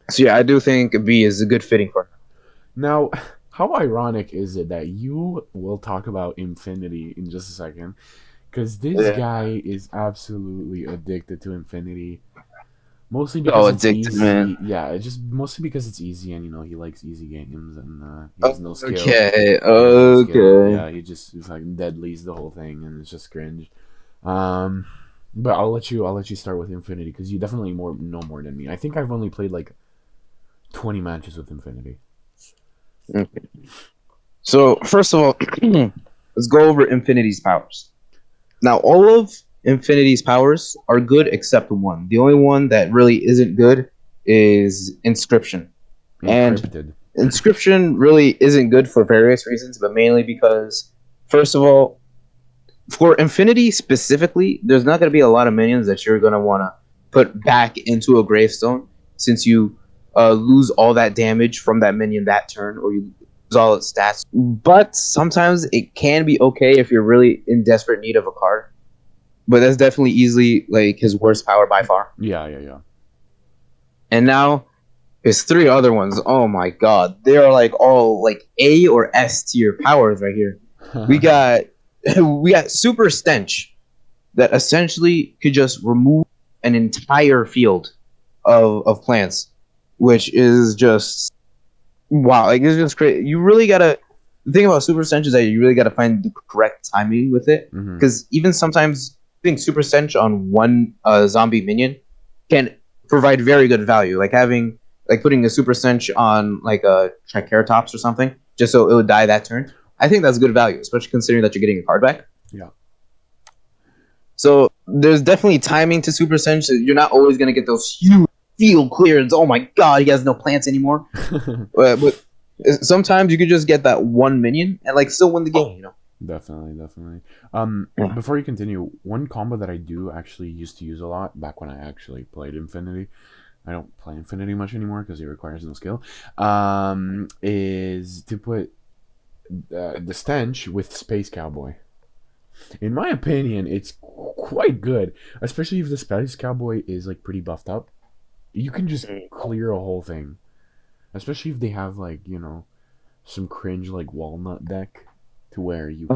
So yeah, I do think B is a good fitting for her. Now, How ironic is it that you will talk about Impfinity in just a second? Because this Yeah. guy is absolutely addicted to Impfinity. Mostly Oh, because it's addicted, man. easy. Yeah, just mostly because it's easy, and he likes easy games, and he has no skill. Okay, He has no skill. okay. Yeah, he just like deadlies the whole thing, and it's just cringe. Um, but I'll let you start with Infinity because you definitely know more than me. I think I've only played like 20 matches with Infinity. Okay. So first of all, let's go over Infinity's powers. Now, all of Infinity's powers are good except one. The only one that really isn't good is Inscription. And Encrypted. Inscription really isn't good for various reasons, but mainly because, first of all, for Infinity specifically, there's not going to be a lot of minions that you're going to want to put back into a gravestone since you lose all that damage from that minion that turn, or you lose all its stats. But sometimes it can be okay if you're really in desperate need of a card. But that's definitely easily like his worst power by far. Yeah. And now his three other ones. Oh my god, they are like all like A or S tier powers right here. We got we got Super Stench that essentially could just remove an entire field of plants, which is just wow. Like it's just great. You really gotta the thing about Super Stench is that you really gotta find the correct timing with it because even sometimes putting Super Stench on one zombie minion can provide very good value. Like putting a Super Stench on like a Triceratops or something just so it would die that turn. I think that's good value, especially considering that you're getting a card back. Yeah. So there's definitely timing to Super Stench. You're not always gonna get those huge field clearance. Oh my god, he has no plants anymore. But sometimes you could just get that one minion and like still win the game. Definitely. Yeah. Before you continue, one combo that I do actually used to use a lot back when I actually played Infinity. I don't play Infinity much anymore because it requires no skill. Is to put the Stench with Space Cowboy. In my opinion, it's quite good, especially if the Space Cowboy is like pretty buffed up. You can just clear a whole thing, especially if they have like some cringe like walnut deck to where you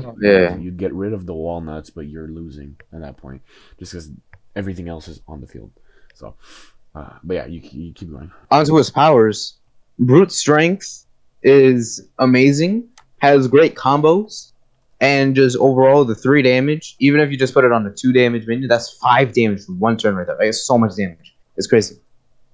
get rid of the walnuts, but you're losing at that point just because everything else is on the field. So, but yeah, you keep going. Onto his powers. Brute Strength is amazing. Has great combos. And just overall, the 3 damage, even if you just put it on a 2 damage minion, that's 5 damage for one turn right there. Like, it's so much damage. It's crazy.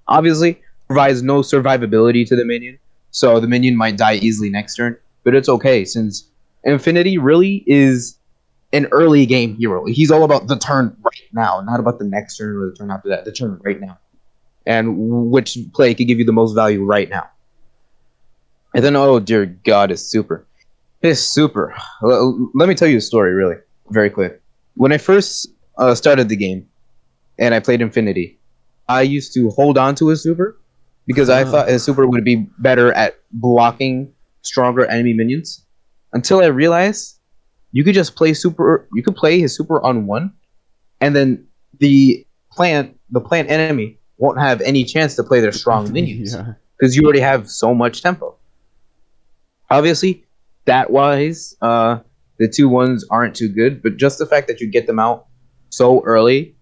Obviously, provides no survivability to the minion, so the minion might die easily next turn. But it's okay, since Infinity really is an early game hero. He's all about the turn right now, not about the next turn or the turn after that. The turn right now. And which play could give you the most value right now. And then, oh dear God, it's super. It's super. Let me tell you a story, really, very quick. When I first started the game and I played Infinity, I used to hold on to his super because I thought his super would be better at blocking stronger enemy minions. Until I realized you could just play super. You could play his super on one, and then the plant enemy won't have any chance to play their strong minions because you already have so much tempo. Obviously, stat wise, the 2-1s aren't too good, but just the fact that you get them out so early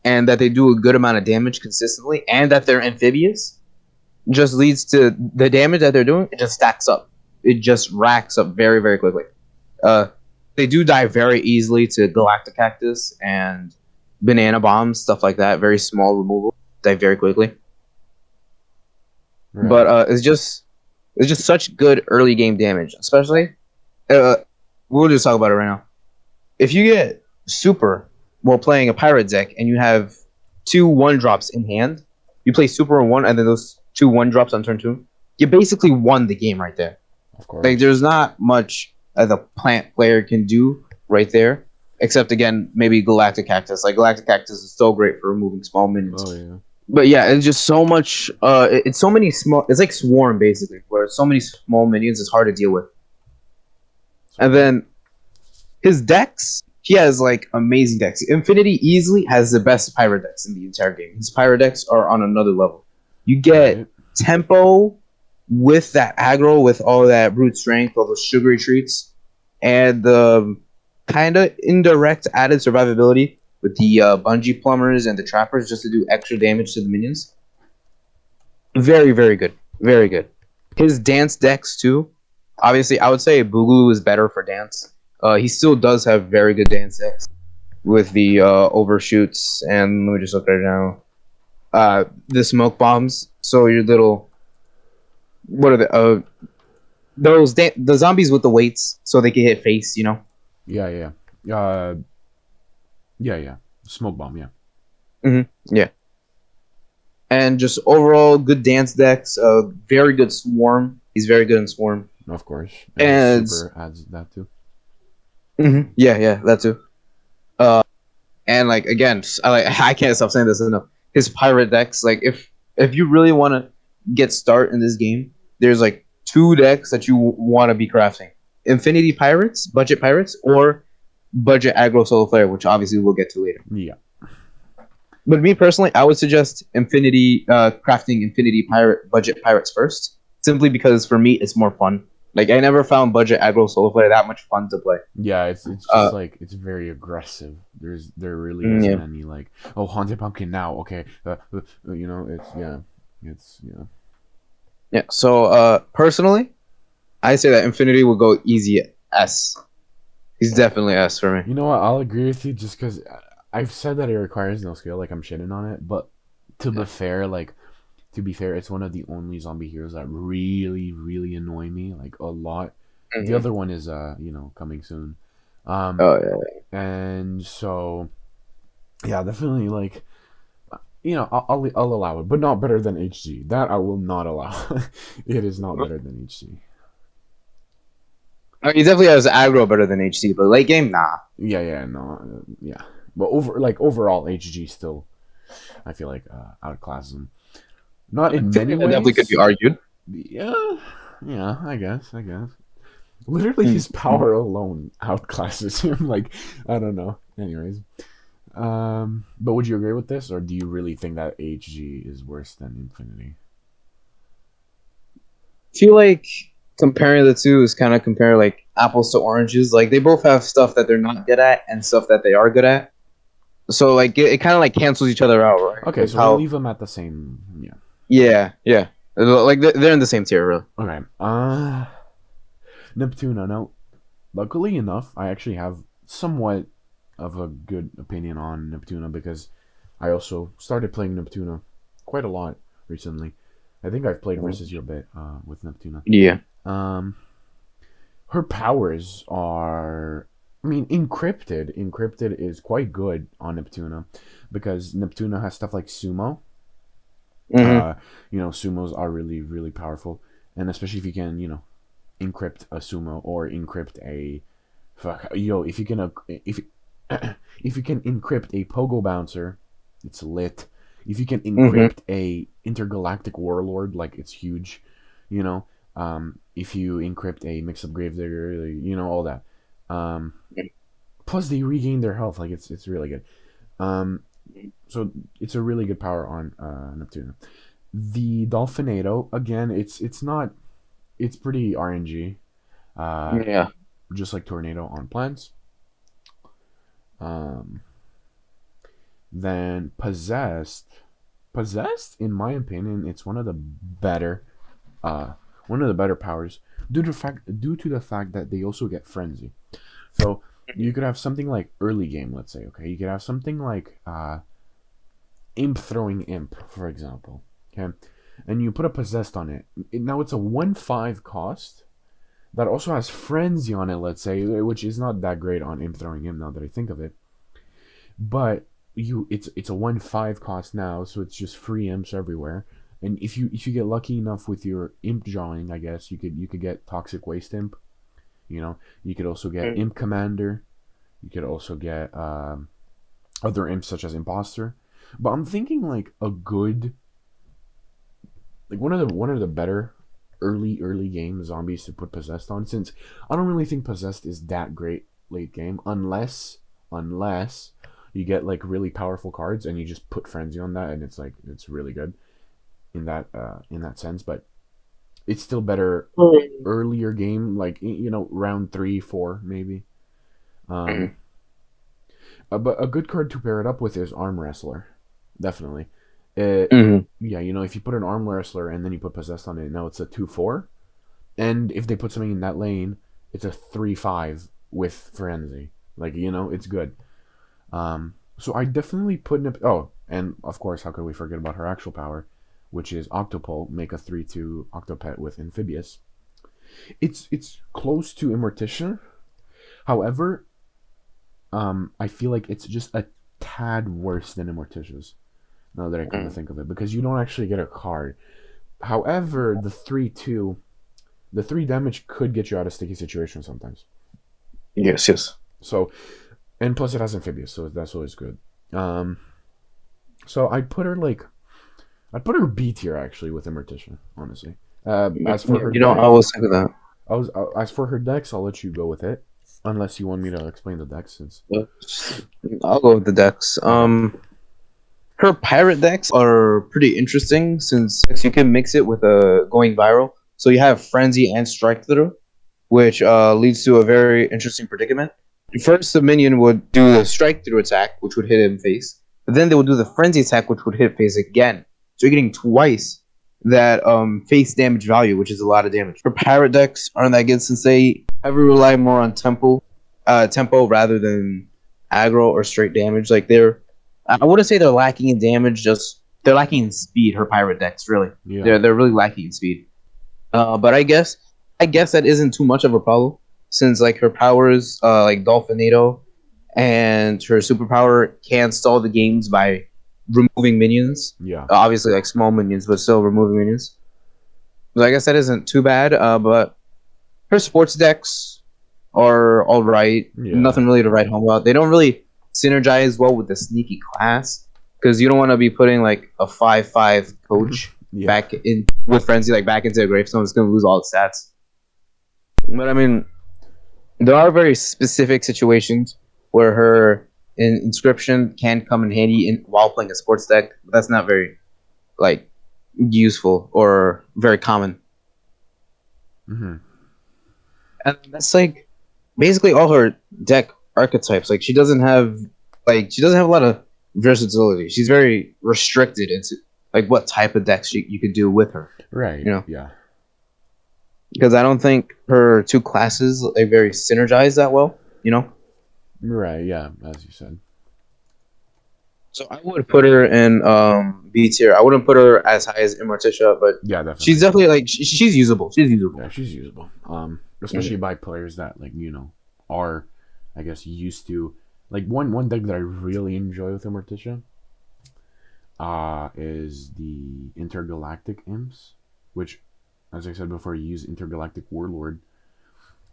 and that they do a good amount of damage consistently and that they're amphibious just leads to the damage that they're doing. It just stacks up. It just racks up very, very quickly. They do die very easily to Galacticactus and banana bombs, stuff like that. Very small removal. Die very quickly. Right. But it's just such good early game damage, especially. We'll just talk about it right now. If you get super while playing a pirate deck and you have 2 1-drops in hand, you play super on 1 and then those 2 1-drops on turn 2, you basically won the game right there. Of course. Like there's not much the plant player can do right there, except again maybe Galacticactus. Like Galacticactus is so great for removing small minions. Oh yeah. But yeah, it's just so much. It's so many small. It's like Swarm basically, where so many small minions is hard to deal with. And then his decks, he has like amazing decks. Infinity easily has the best pirate decks in the entire game. His pirate decks are on another level. You get tempo with that aggro, with all that brute strength, all those sugary treats, and the kind of indirect added survivability with the bungee plumbers and the trappers just to do extra damage to the minions. Very, very good. Very good. His dance decks too. Obviously, I would say Boogaloo is better for dance. He still does have very good dance decks with the overshoots, and let me just look right now. The smoke bombs. So your little, what are the the zombies with the weights, so they can hit face. You know. Yeah, yeah, yeah, yeah. Smoke bomb, yeah. Yeah. And just overall good dance decks. Very good swarm. He's very good in swarm. Of course, and his And super adds that too. yeah, yeah, that too. And like again, I can't stop saying this enough. His pirate decks, like if you really want to get start in this game, there's like two decks that you want to be crafting: Infinity Pirates, Budget Pirates, or Budget Aggro Solo Flare, which obviously we'll get to later. Yeah. But me personally, I would suggest Infinity crafting Infinity Pirate Budget Pirates first, simply because for me it's more fun. Like I never found Budget Aggro Solo Flare that much fun to play. Yeah, it's just like it's very aggressive. There really isn't Yeah. any like, oh, haunted pumpkin now. Okay, you know, it's yeah. Yeah. So personally, I say that Infinity will go easy S. He's definitely S for me. You know what? I'll agree with you just because I've said that it requires no skill. Like I'm shitting on it, but to be fair, it's one of the only zombie heroes that really annoy me like a lot. The other one is coming soon. Oh yeah. And so yeah, definitely like I'll allow it, but not better than HG. That I will not allow. It is not better than HG. I mean, he definitely has aggro better than HC, but late game, nah. Yeah, no, yeah. But overall, HG still, I feel like outclasses him. Not in many That definitely could be ways. argued. Yeah, I guess. Literally, his power alone outclasses him. Like, I don't know. Anyways, but would you agree with this, or do you really think that HG is worse than Infinity? I feel like comparing the two is kind of compare like apples to oranges. Like they both have stuff that they're not good at and stuff that they are good at. So like it kind of like cancels each other out, right? Okay, Like so we'll how? leave them at the same. Yeah. Yeah. Like they're in the same tier, really. Okay. Neptuna. Now, luckily enough, I actually have somewhat of a good opinion on Neptuna because I also started playing Neptuna quite a lot recently. I think I've played versus you a bit with Neptuna. Yeah. Um, her powers are, I mean, encrypted. Encrypted is quite good on Neptuna because Neptuna has stuff like sumo. Mm-hmm. Sumos are really powerful, and especially if you can, encrypt a sumo or encrypt a if you can if if you can encrypt a pogo bouncer, it's lit. If you can encrypt a intergalactic warlord, like it's huge. you know if you encrypt a mix-up gravedigger, all that. Plus they regain their health, like it's really good. So it's a really good power on Neptuna. The Dolphinado, again, it's pretty RNG, Yeah. just like Tornado on plants. Um, then Possessed, in my opinion, it's one of the better powers due to the fact that they also get frenzy. So you could have something like early game, let's say. Okay, you could have something like imp throwing imp, for example. Okay, and you put a possessed on it. Now it's a 1/5 cost that also has frenzy on it, let's say, which is not that great on imp throwing imp now that I think of it. But it's a 1/5 cost now, so it's just free imps everywhere. And if you get lucky enough with your imp drawing, I guess you could get toxic waste imp. You could also get imp commander. You could also get other imps such as imposter. But I'm thinking like a good, like one of the better early game zombies to put possessed on, since I don't really think possessed is that great late game unless you get like really powerful cards and you just put frenzy on that, and it's really good in that sense. But it's still better earlier game, like round 3, 4 maybe. But a good card to pair it up with is Arm Wrestler, definitely. Yeah, if you put an Arm Wrestler and then you put Possessed on it, now it's a 2/4. And if they put something in that lane, it's a 3/5 with Frenzy. Like, it's good. So I definitely put in oh, and of course, how could we forget about her actual power, which is Octopult, make a 3/2 Octopet with Amphibious. It's close to Immorticia. However, I feel like it's just a tad worse than Immorticia's, now that I come to think of it, because you don't actually get a card. However, the 3/2, the 3 damage could get you out of sticky situations sometimes. Yes. So, and plus it has Amphibious, so that's always good. So I'd put her B tier actually with Immorticia, honestly. As for her dex, I was thinking that. As for her decks, I'll let you go with it, unless you want me to explain the decks. Since I'll go with the decks. Her pirate decks are pretty interesting since you can mix it with going viral. So you have Frenzy and Strike Through, which leads to a very interesting predicament. First, the minion would do the Strike Through attack, which would hit him face. But then they would do the Frenzy attack, which would hit face again. So you're getting twice that face damage value, which is a lot of damage. Her pirate decks aren't that good since they heavily rely more on tempo rather than aggro or straight damage. Like I wouldn't say they're lacking in damage, just they're lacking in speed. Her pirate decks really, they're really lacking in speed. But I guess that isn't too much of a problem since like her powers, like Dolphinado, and her superpower can stall the games by removing minions. Yeah. Obviously, like small minions, but still removing minions. So I guess that isn't too bad. But her sports decks are all right. Yeah. Nothing really to write home about. They don't really synergize well with the sneaky class because you don't want to be putting like a 5/5 coach back in with Frenzy, like back into a gravestone. It's going to lose all its stats. But I mean, there are very specific situations where her inscription can come in handy while playing a sports deck. But that's not very like useful or very common. Mm-hmm. And that's like basically all her deck archetypes. Like she doesn't have a lot of versatility. She's very restricted into like what type of decks you could do with her. Right. Yeah. Because I don't think her two classes like very synergize that well. Right. Yeah. As you said. So I would put her in B tier. I wouldn't put her as high as Immorticia, but yeah, definitely. She's definitely like she's usable. She's usable. Yeah, she's usable. Especially by players that are, I guess, used to like one deck that I really enjoy with Immorticia. Is the Intergalactic Imps, which, as I said before, you use Intergalactic Warlord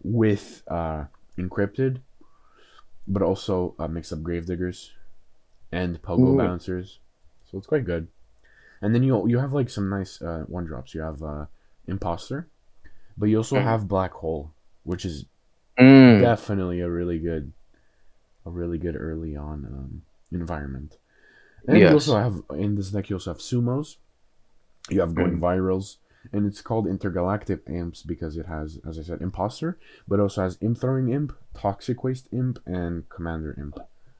with Encrypted, but also mix up Gravediggers and Pogo Bouncers, so it's quite good. And then you have like some nice 1-drops. You have Imposter, but you also have Black Hole, which is definitely a really good early on environment. And you also have in this deck you also have Sumos. You have Going Virals, and it's called Intergalactic Imps because it has, as I said, Imposter, but also has Imp Throwing Imp, Toxic Waste Imp, and Commander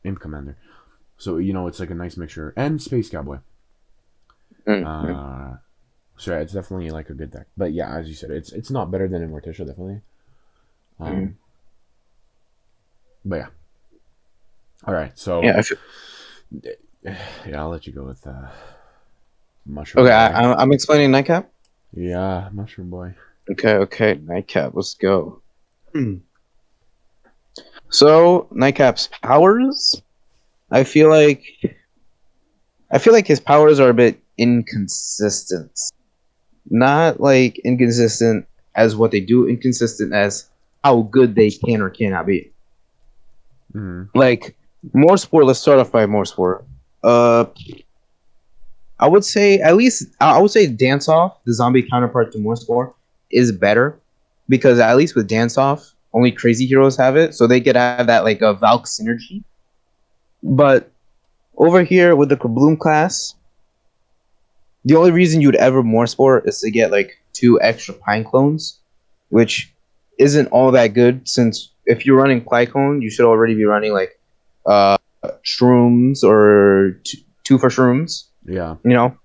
Imp Commander. So it's like a nice mixture, and Space Cowboy. So yeah, it's definitely like a good deck. But yeah, as you said, it's not better than Immorticia, definitely. But yeah. All right, so yeah, I'll let you go with Mushroom. Okay, I'm explaining Nightcap. Yeah, Mushroom Boy. Okay, Nightcap. Let's go. So Nightcap's powers. I feel like his powers are a bit inconsistent. Not like inconsistent as what they do, inconsistent as how good they can or cannot be. Like more sport. Let's start off by more sport. I would say Dance Off, the zombie counterpart to more sport, is better because at least with Dance Off, only crazy heroes have it, so they could have that like a Valk synergy. But over here with the Kabloom class, The only reason you'd ever more sport is to get like 2 extra pine clones, which isn't all that good since if you're running Pycone, you should already be running like uh shrooms or two for shrooms, Yeah. you know?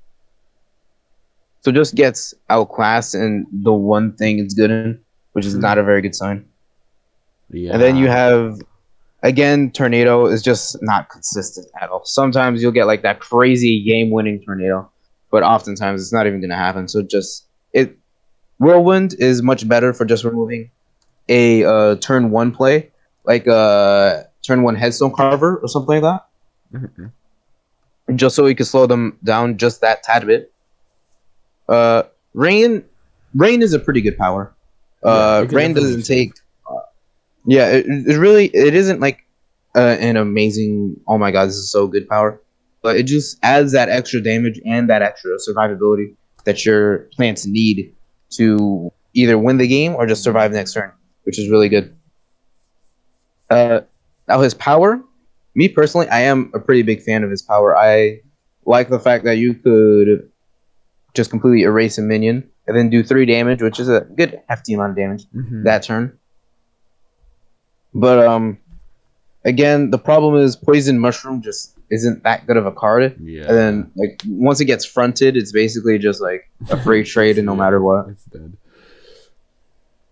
So just gets outclassed in the one thing it's good in, which is not a very good sign. And then you Yeah. have again, Tornado is just not consistent at all. Sometimes you'll get like that crazy game-winning Tornado, but oftentimes it's not even going to happen. So just it Whirlwind is much better for just removing a turn one play, like a turn one Headstone Carver or something like that, Mhm. just so you can slow them down just that tad bit. Uh, Rain, Rain is a pretty good power. Yeah, it can Rain definitely doesn't save. take. Yeah, it really it isn't like an amazing. Oh my god, this is so good power, but it just adds that extra damage and that extra survivability that your plants need to either win the game or just survive next turn, which is really good. Uh, Now his power, me personally, I am a pretty big fan of his power. I like the fact that you could just completely erase a minion and then do 3 damage, which is a good hefty amount of damage Hmm. that turn. But again, the problem is Poison Mushroom just isn't that good of a card. And Yeah. then like once it gets fronted, it's basically just like a free trade and no matter what. It's dead.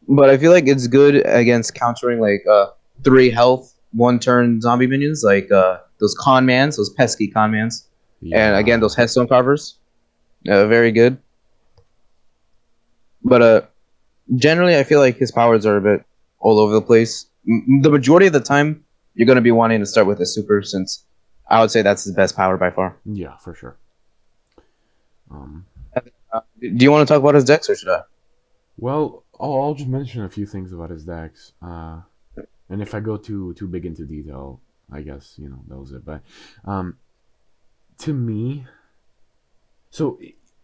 But I feel like it's good against countering like 3 health 1 turn zombie minions, like those con mans, those pesky con mans. And again Yeah. those headstone carvers. Very good. But generally I feel like his powers are a bit all over the place. The majority of the time you're gonna be wanting to start with a super since I would say that's his best power by far. Yeah, for sure. Um, Do you want to talk about his decks or should I? well, I'll just mention a few things about his decks. And if I go too big into detail, I guess that was it. But um, to me, so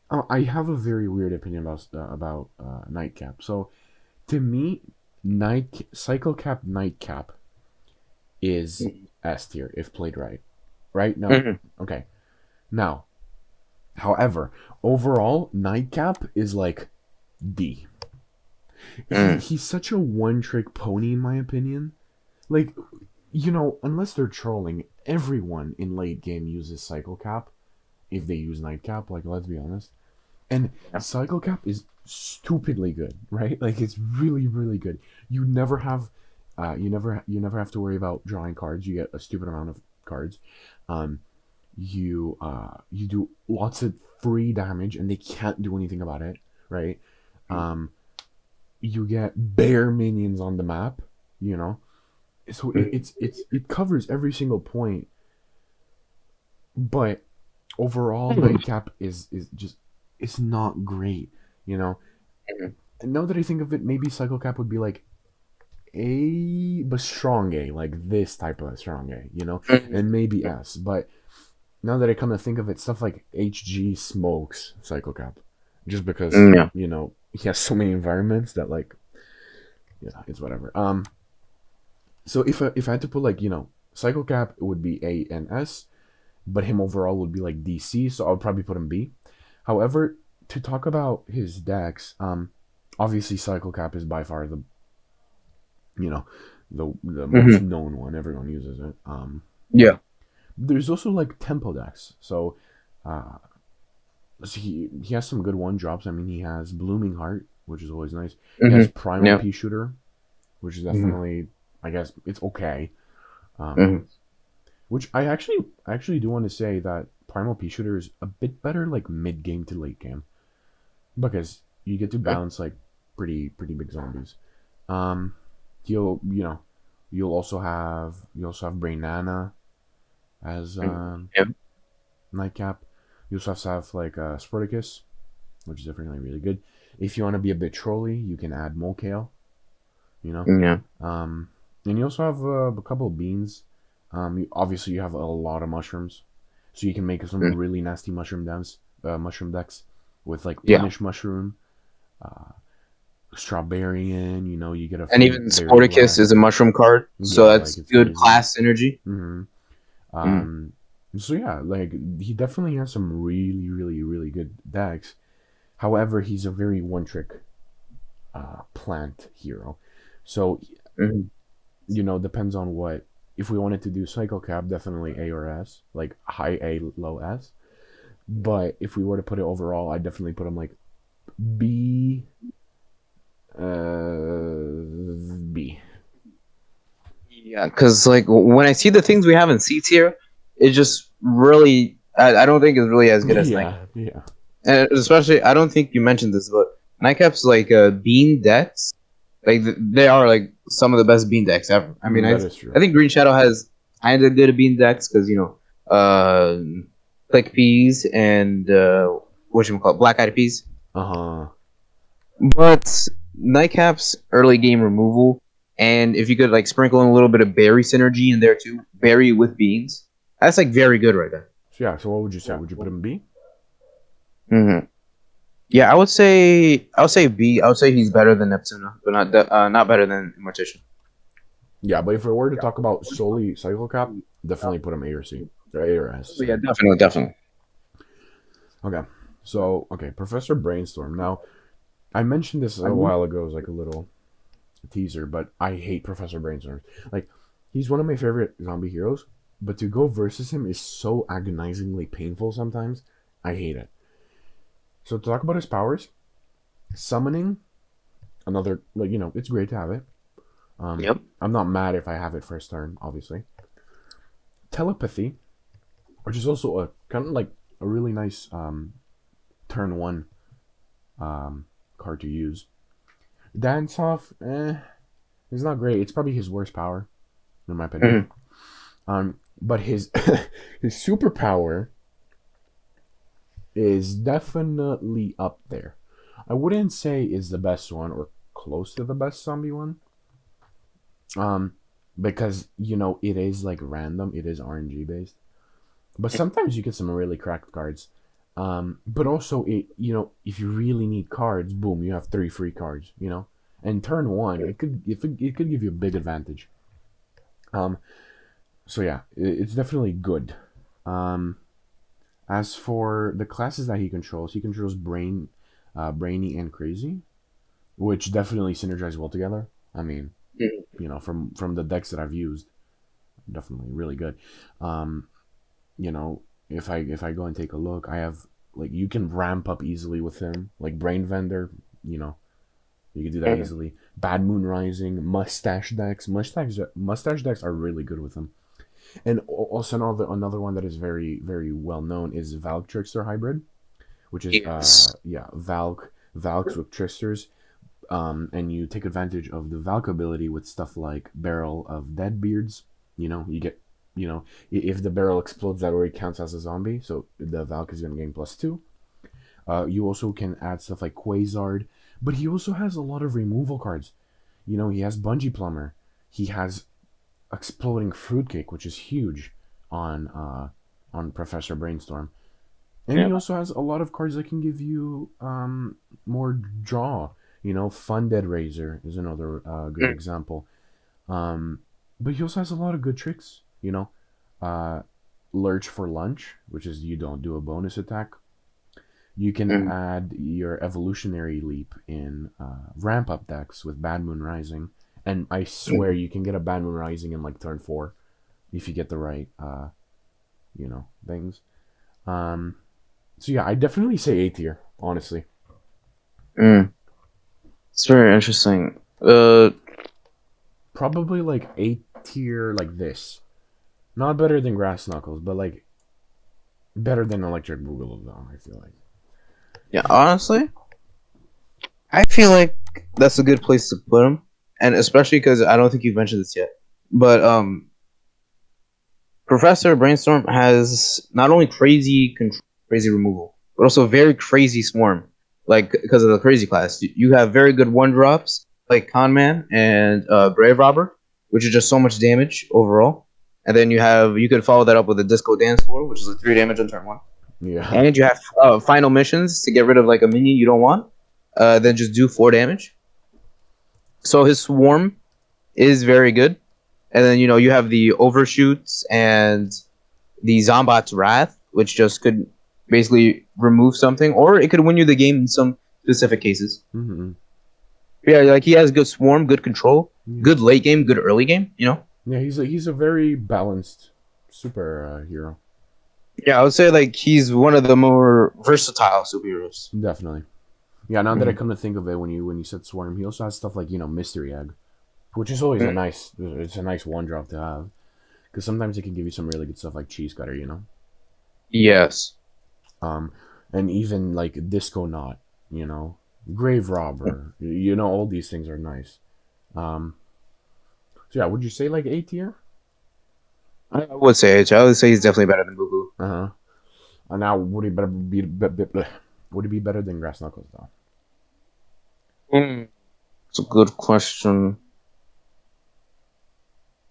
I have a very weird opinion about Nightcap. So to me, Cycle Cap Nightcap is S tier if played right. Right? No. Mm-hmm. Okay. Now, however, overall, Nightcap is like D. He's such a one trick pony in my opinion. Like, unless they're trolling, everyone in late game uses Cycle Cap if they use Nightcap. Like, let's be honest. And Cycle Cap is stupidly good, right? Like, it's really, really good. You never have, you never have to worry about drawing cards. You get a stupid amount of cards. Um, you do lots of free damage, and they can't do anything about it, right? Um, you get bare minions on the map, you know. So it covers every single point, but overall Nightcap is just it's not great, you know. And now that I think of it, maybe Cycle Cap would be like A, but strong A, like this type of strong A, and maybe S. But now that I come to think of it, stuff like HG smokes Cycle Cap, just because Yeah. he has so many environments that like yeah, it's whatever. So if I had to put like Cycle Cap, it would be A and S, but him overall would be like DC. So I would probably put him B. However, to talk about his decks, obviously Cycle Cap is by far the you know the most Mm-hmm. known one. Everyone uses it. Yeah. There's also like tempo decks. So, he has some good one drops. I mean, he has Blooming Heart, which is always nice. He has Mm-hmm. Primal Yeah. Pea Shooter, which is Mm-hmm. definitely, I guess, it's okay. Um, Mm-hmm. which I actually do want to say that Primal Pea Shooter is a bit better like mid game to late game because you get to bounce like pretty big zombies. Um, you'll also have Brain Nana as Yeah. Nightcap. You also have like Sporticus, which is definitely really good. If you want to be a bit trolly, you can add Molekale. You know, Yeah. um, and you also have a couple of beans. Obviously, you have a lot of mushrooms, so you can make some really nasty mushroom decks with like Yeah. Punish Mushroom, uh, Strawberryan. You get a And free even Berry Sporticus is a Blast. mushroom card, so Yeah, like that's it's good crazy. class synergy. Hmm. Mm. So yeah, like he definitely has some really, really, really good decks. However, he's a very one-trick plant hero. So Mhm. depends on what. If we wanted to do Cycle Cap, definitely A or S, like high A, low S. But if we were to put it overall, I'd definitely put him like B, B. Yeah, because like when I see the things we have in C tier, it just really I don't think it's really as good as Nightcap. Yeah, yeah, And especially I don't think you mentioned this, but Nightcap's like bean decks, like they are like some of the best bean decks ever. I mean, that is I true. think Green Shadow has kind of good bean decks because click peas and what you call it, black eyed peas. Uh huh. But Nightcap's early game removal, and if you could like sprinkle in a little bit of berry synergy in there too, berry with beans, that's like very good right there. So yeah, so what would you say? Would you put him B? hmm Yeah, I would say B. I would say he's better than Neptuna, but not better than Immorticia. Yeah, but if we were to talk about solely Cycle Cap, definitely put him A or C. Or A or S, Yeah, sorry. definitely, definitely. Okay. So, okay, Professor Brainstorm. Now, I mentioned this a while ago as like a little teaser, but I hate Professor Brainstorm. Like, he's one of my favorite zombie heroes, but to go versus him is so agonizingly painful sometimes. I hate it. So, to talk about his powers, summoning, another, like, it's great to have it. Um, Yep. I'm not mad if I have it first turn, obviously. Telepathy, which is also a kind of like a really nice turn one um, card to use. Dance off, it's not great. It's probably his worst power, in my opinion. hmm But his his superpower is definitely up there. I wouldn't say is the best one or close to the best zombie one. Um, because it is like random. It is RNG based. But sometimes you get some really cracked cards. But also if you really need cards, boom, you have 3 free cards. And turn one, it could give you a big advantage. Um, so yeah, it's definitely good. Um, as for the classes that he controls brainy and crazy, which definitely synergize well together. I mean, from the decks that I've used, definitely really good. Um, you know, if I go and take a look, I have like you can ramp up easily with him, like Brain Vendor. You know, you can do that hmm easily. Bad Moon Rising, mustache decks are really good with him. And also another one that is very very well known is Valk Trickster Hybrid, which is Yes. Valks with Tricksters. And you take advantage of the Valk ability with stuff like Barrel of Deadbeards. You get, if the barrel explodes, that already counts as a zombie, so the Valk is going to gain +2. You also can add stuff like Quasar, but he also has a lot of removal cards. He has Bungee Plumber. He has Exploding Fruitcake, which is huge on Professor Brainstorm. And Yeah. he also has a lot of cards that can give you more draw. Fun Dead Razor is another good example. Um, but he also has a lot of good tricks. Uh, Lurch for Lunch, which is you don't do a bonus attack. You can Mm-hmm. add your Evolutionary Leap in ramp up decks with Bad Moon Rising. And I swear you can get a Bad Moon Rising in like turn 4 if you get the right, things. Um, so yeah, I definitely say A tier, honestly. Mm. It's very interesting. Probably like A tier like this. Not better than Grass Knuckles, but like better than Electric Boogaloo though, I feel like. Yeah, honestly, I feel like that's a good place to put him, and especially because I don't think you've mentioned this yet, but Professor Brainstorm has not only crazy control, crazy removal, but also very crazy swarm. Like because of the crazy class, you have very good one drops like Conman and Grave Robber, which is just so much damage overall. And then you could follow that up with a Disco Dance Floor, which is like 3 damage on turn one. Yeah. And you have final missions to get rid of like a minion you don't want. Then just do 4 damage. So his swarm is very good. And then you have the overshoots and the Zombat's Wrath, which just could basically remove something, or it could win you the game in some specific cases. Mm-hmm. Yeah, like he has good swarm, good control, good late game, good early game. You know. Yeah, he's a very balanced super hero. Yeah, I would say like he's one of the more versatile superheroes. Definitely. Yeah, now that I come to think of it, when you said swarm, he also has stuff like mystery egg, which is always a nice one drop to have, because sometimes it can give you some really good stuff like cheese cutter, Yes. And even like disco knot, grave robber, all these things are nice. So yeah, would you say like A tier? I would say it. I would say he's definitely better than Boogaloo. Now would he be better than Grass Knuckles though? It's a good question.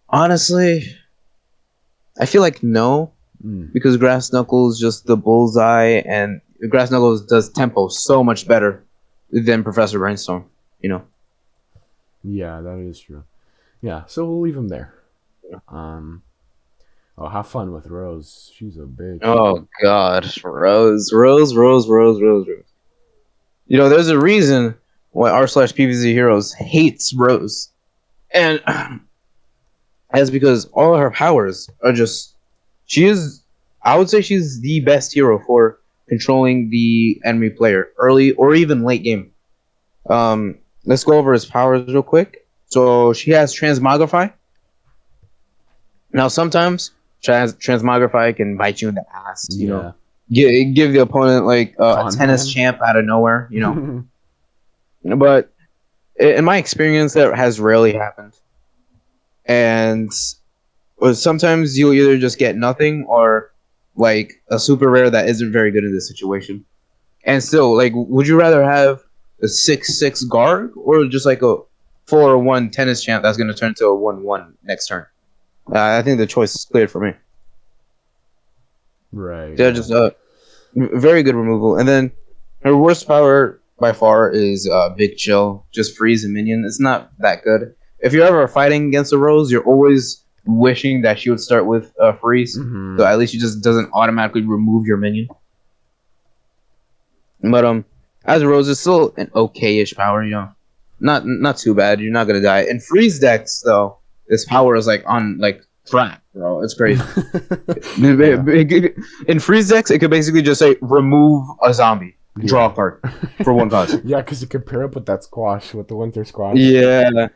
Honestly, I feel like no, because Grass Knuckles just the bullseye, and Grass Knuckles does tempo so much better than Professor Brainstorm. Yeah, that is true. Yeah, so we'll leave him there. Oh, have fun with Rose. She's a bitch. Oh God, Rose. There's a reason why r/PvZ Heroes hates Rose, and that's because all of her powers are just. I would say she's the best hero for controlling the enemy player early or even late game. Let's go over his powers real quick. So she has Transmogrify. Now sometimes Transmogrify can bite you in the ass. Give the opponent like a tennis champ out of nowhere. But in my experience, that has rarely happened. And sometimes you'll either just get nothing or like a super rare that isn't very good in this situation. And still, like, would you rather have a 6/6 guard or just like a 4/1 tennis champ that's going to turn to a 1/1 next turn? I think the choice is clear for me. Right. They're just very good removal. And then her worst power by far is Big Chill. Just freeze a minion. It's not that good. If you're ever fighting against a Rose, you're always wishing that she would start with freeze. So at least she just doesn't automatically remove your minion. But as a Rose, it's still an okay-ish power. Not too bad. You're not gonna die. In freeze decks though, this power is like on like crack, bro. It's crazy. In freeze decks, it could basically just say remove a zombie, draw a card for 1 cost. Yeah, because you could pair up with that squash, with the winter squash. Yeah.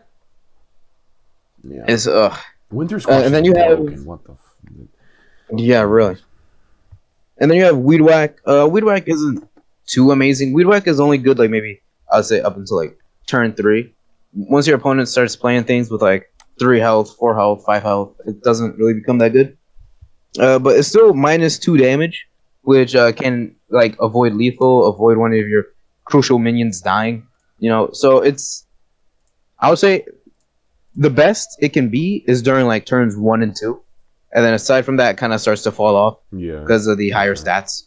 It's winter squash. And then you have what the. Yeah, really. And then you have Weed Whack. Weed Whack isn't too amazing. Weed Whack is only good like maybe I'd say up until like turn 3. Once your opponent starts playing things with like 3 health, 4 health, 5 health, it doesn't really become that good. But it's still -2 damage, which can like avoid lethal, avoid one of your crucial minions dying. So it's, I would say, the best it can be is during like turns 1 and 2, and then aside from that, it kind of starts to fall off because of the higher stats.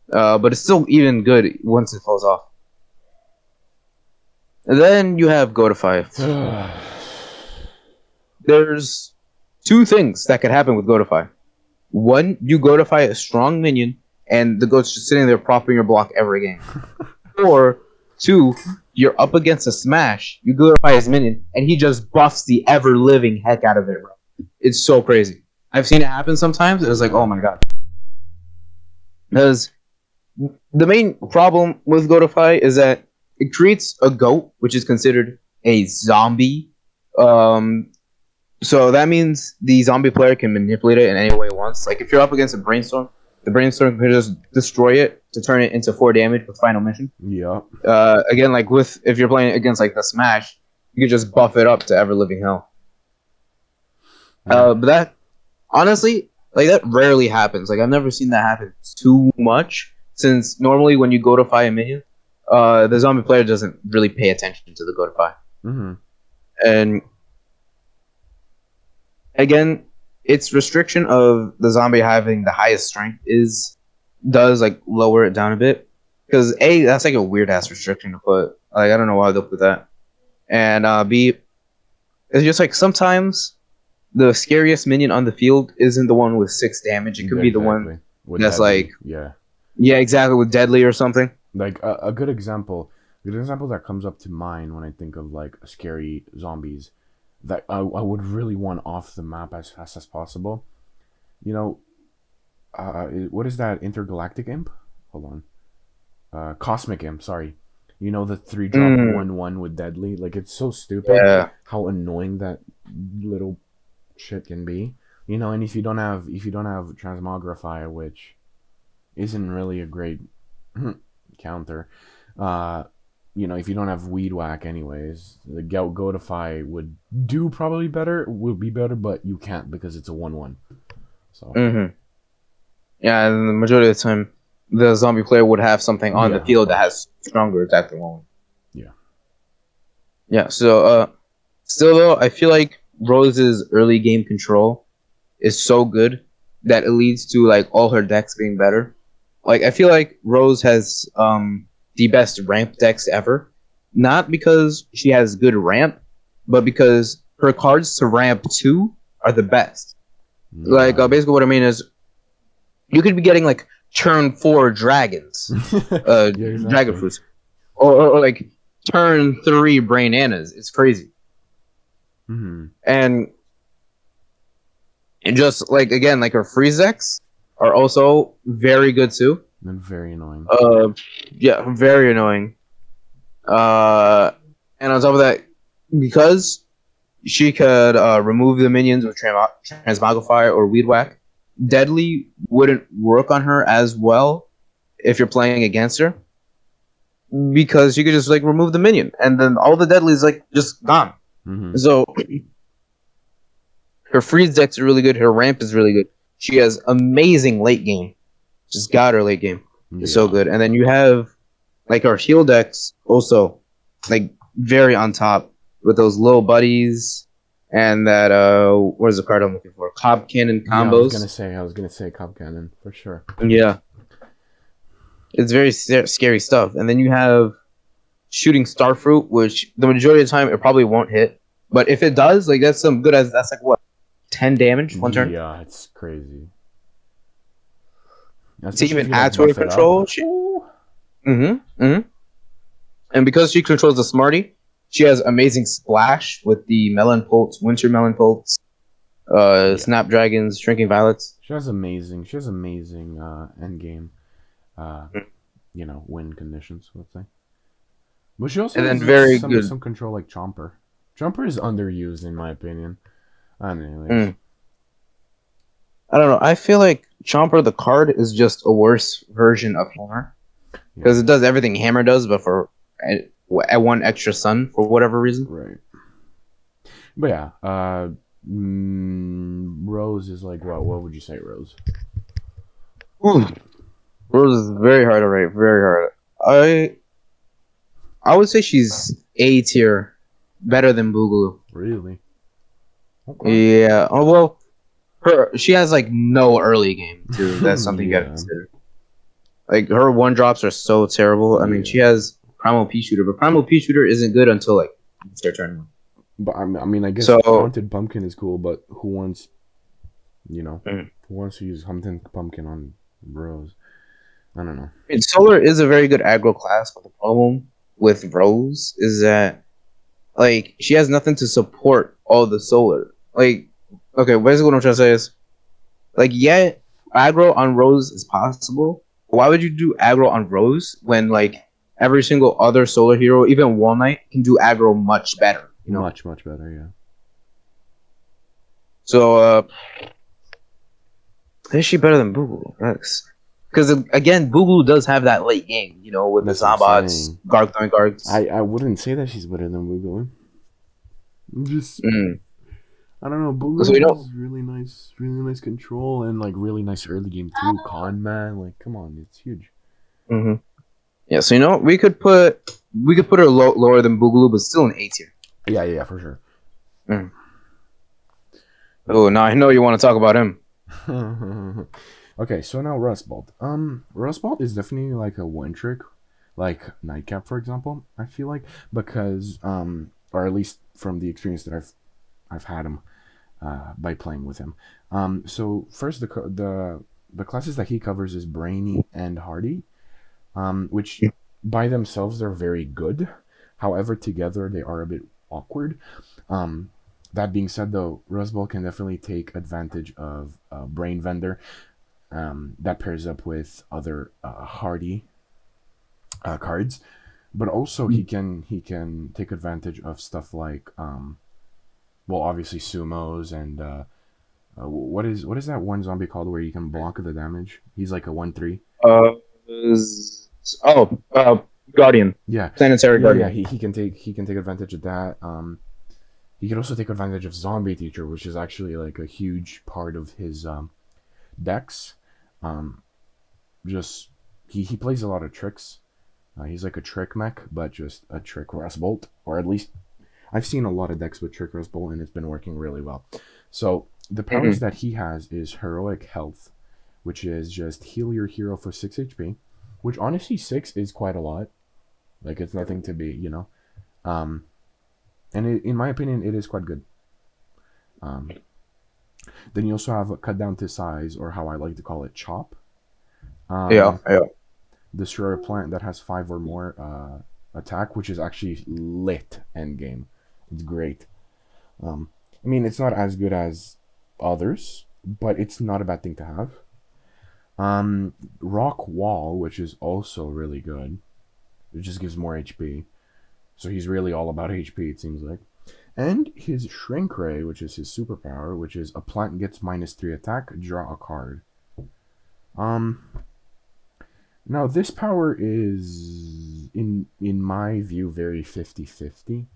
But it's still even good once it falls off. And then you have Godify. There's 2 things that could happen with Godify. 1, you Godify a strong minion, and the goat's just sitting there propping your block every game. Or 2, you're up against a smash, you Godify his minion, and he just buffs the ever-living heck out of it, bro. It's so crazy. I've seen it happen sometimes, it's like, oh my god. Because the main problem with Godify is that it creates a goat, which is considered a zombie. So that means the zombie player can manipulate it in any way it wants. Like if you're up against a Brainstorm, the Brainstorm can just destroy it to turn it into 4 damage with Final Mission. Yeah. Again, like if you're playing against like the Smash, you can just buff it up to ever living hell. But that honestly, like that rarely happens. Like I've never seen that happen too much, since normally when you Godify a minion, the zombie player doesn't really pay attention to the Godify. And again, its restriction of the zombie having the highest strength does like lower it down a bit, because A, that's like a weird ass restriction to put. Like I don't know why they'll put that, and B, it's just like sometimes the scariest minion on the field isn't the one with 6 damage. It could be the one Exactly. With that's deadly, like, yeah. yeah, exactly, with deadly or something. Like a good example, that comes up to mind when I think of like scary zombies that I would really want off the map as fast as possible. You know, what is that intergalactic imp? Hold on. Cosmic imp. Sorry. You know the 3-drop Mm, 1/1 with deadly. Like it's so stupid yeah. how annoying that little shit can be. You know, and if you don't have transmogrify, which isn't really a great counter, uh, you know, if you don't have weed whack, anyways, the Gotify would do probably better, will be better, but you can't because it's a 1/1. So Mm-hmm. Yeah, and the majority of the time, the zombie player would have something on yeah, the of field that course. has stronger attack than one. Yeah. Yeah, so still though, I feel like Rose's early game control is so good that it leads to like all her decks being better. Like I feel like Rose has the best ramp decks ever, not because she has good ramp, but because her cards to ramp 2 are the best. Like Yeah. basically what I mean is you could be getting like turn 4 dragons, Yeah, dragon exactly. fruits, or like turn 3 brainanas. It's crazy. Hmm. And just like again, like her freeze decks are also very good too. And very annoying. Uh, yeah, very annoying. Uh, and on top of that, because she could remove the minions with Transmogrify or Weed Whack, Deadly wouldn't work on her as well if you're playing against her, because you could just like remove the minion and then all the Deadly is like just gone. Hmm. So her freeze decks are really good. Her ramp is really good. She has amazing late game. Just got her late game. It's so Yeah. good. And then you have like our heal decks also like very on top with those little buddies and that what is the card I'm looking for? Cob Cannon Yeah, combos. I was gonna say Cop Cannon for sure. Yeah, it's very scary stuff. And then you have shooting Starfruit, which the majority of the time it probably won't hit, but if it does, like that's some good as that's like what 10 damage one turn. Yeah, it's crazy. To Especially if even you add like to her buff it up. control, and because she controls the Smarty, she has amazing splash with the Melon Pulse, Winter Melon Pulse, Yeah. Snapdragons, Shrinking Violets. She has amazing end game uh you know, win conditions, let's say. But she also And then has very good. some control like Chomper. Chomper is underused in my opinion. Anyways. Mm, I don't know. I feel like Chomper the card is just a worse version of Hammer Yeah. because it does everything Hammer does, but for at one extra sun for whatever reason. Right. But yeah, Rose is like what would you say, Rose? Ooh, Rose is very hard to rate. Very hard. I would say she's A tier, better than Boogaloo. Really? Okay. Yeah. Oh well, she has like no early game too. That's something you gotta Yeah. consider. Like her 1-drops are so terrible. I mean, she Yeah. has Primal Pea Shooter, but Primal Pea Shooter isn't good until like it's their turn. But I mean, I guess So Haunted Pumpkin is cool, but who wants, you know, mm, who wants to use Haunted Pumpkin on Rose? I don't know. I mean, Solar is a very good aggro class, but the problem with Rose is that like she has nothing to support all the Solar. Like, okay, basically what I'm trying to say is like yeah, aggro on Rose is possible. Why would you do aggro on Rose when like every single other Solar hero, even WallKnight, can do aggro much better? You know. Much better, yeah. So is she better than Boogaloo? Because again, Boogaloo does have that late game, you know, with the That's what I'm Zombots, saying. Garg throwing Gargs. I wouldn't say that she's better than Boogaloo. Just Mm. I don't know. So you Boogaloo know, has really nice control and like really nice early game too. Con man, like come on, it's huge. hmm yeah. So you know, we could put her lower than Boogaloo, but still an A tier. Yeah, for sure. Mm. Oh, now I know you want to talk about him. Okay, so now Rustbolt. Rustbolt is definitely like a one trick, like Nightcap, for example. I feel like because or at least from the experience that I've had him, by playing with him. So first, the classes that he covers is Brainy and Hardy, which by themselves they're very good. However, together they are a bit awkward. That being said, though, Rustbolt can definitely take advantage of Brain Vendor that pairs up with other Hardy cards, but also he can take advantage of stuff like well, obviously sumos and what is that one zombie called where you can block the damage? He's like a 1/3. Guardian. Yeah, Planetary Guardian. Yeah. He can take advantage of that. He can also take advantage of Zombie Teacher, which is actually like a huge part of his decks. Just he plays a lot of tricks. He's like a trick mech, but just a trick Rustbolt, or at least I've seen a lot of decks with trick Rustbolt, and it's been working really well. So the powers that he has is Heroic Health, which is just heal your hero for 6 HP, which honestly 6 is quite a lot. Like it's nothing to be, you know. And in my opinion, it is quite good. Then you also have a cut down to size, or how I like to call it, chop. Yeah. Destroy a plant that has 5 or more attack, which is actually lit endgame. It's great. I mean, it's not as good as others, but it's not a bad thing to have. Rock Wall, which is also really good. It just gives more HP. So he's really all about HP, it seems like. And his Shrink Ray, which is his superpower, which is a plant gets -3 attack, draw a card. Now this power is, in my view, very 50-50.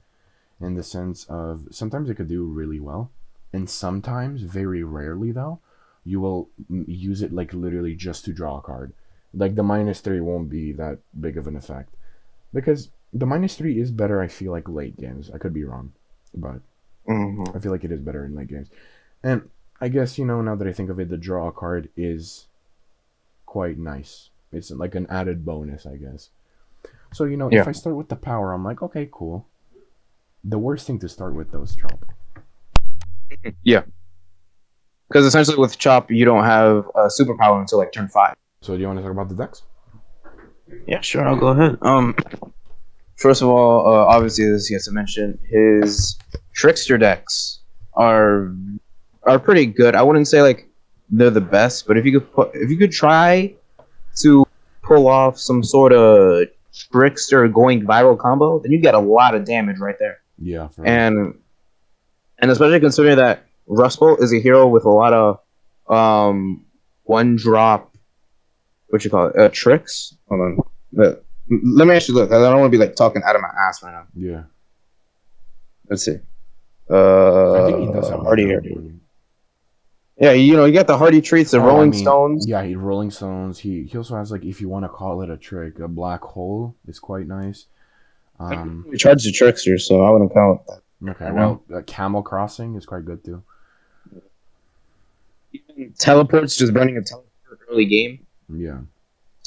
In the sense of, sometimes it could do really well. And sometimes, very rarely though, you will use it like literally just to draw a card. Like the -3 won't be that big of an effect. Because the -3 is better, I feel like, late games. I could be wrong, but I feel like it is better in late games. And I guess, you know, now that I think of it, the draw a card is quite nice. It's like an added bonus, I guess. So, you know, if I start with the power, I'm like, okay, cool. The worst thing to start with, though, is Chop. Yeah. Because essentially with Chop, you don't have a superpower until like turn 5. So do you want to talk about the decks? Yeah, sure. I'll go ahead. First of all, obviously, as you guys mentioned, his trickster decks are pretty good. I wouldn't say like they're the best, but if you could try to pull off some sort of trickster going viral combo, then you get a lot of damage right there. Yeah. And especially considering that Rustbolt is a hero with a lot of one drop, what you call it, tricks. Hold on. Let me actually look. I don't want to be like talking out of my ass right now. Yeah. Let's see. I think he does have Hardy. Yeah, you know, you got the Hardy treats, the Rolling Stones. Yeah, Rolling Stones. He also has, like, if you want to call it a trick, a Black Hole is quite nice. We charge the trickster, so I wouldn't count that. Okay, well, Camel Crossing is quite good too. Even teleports, just running a teleport early game. Yeah.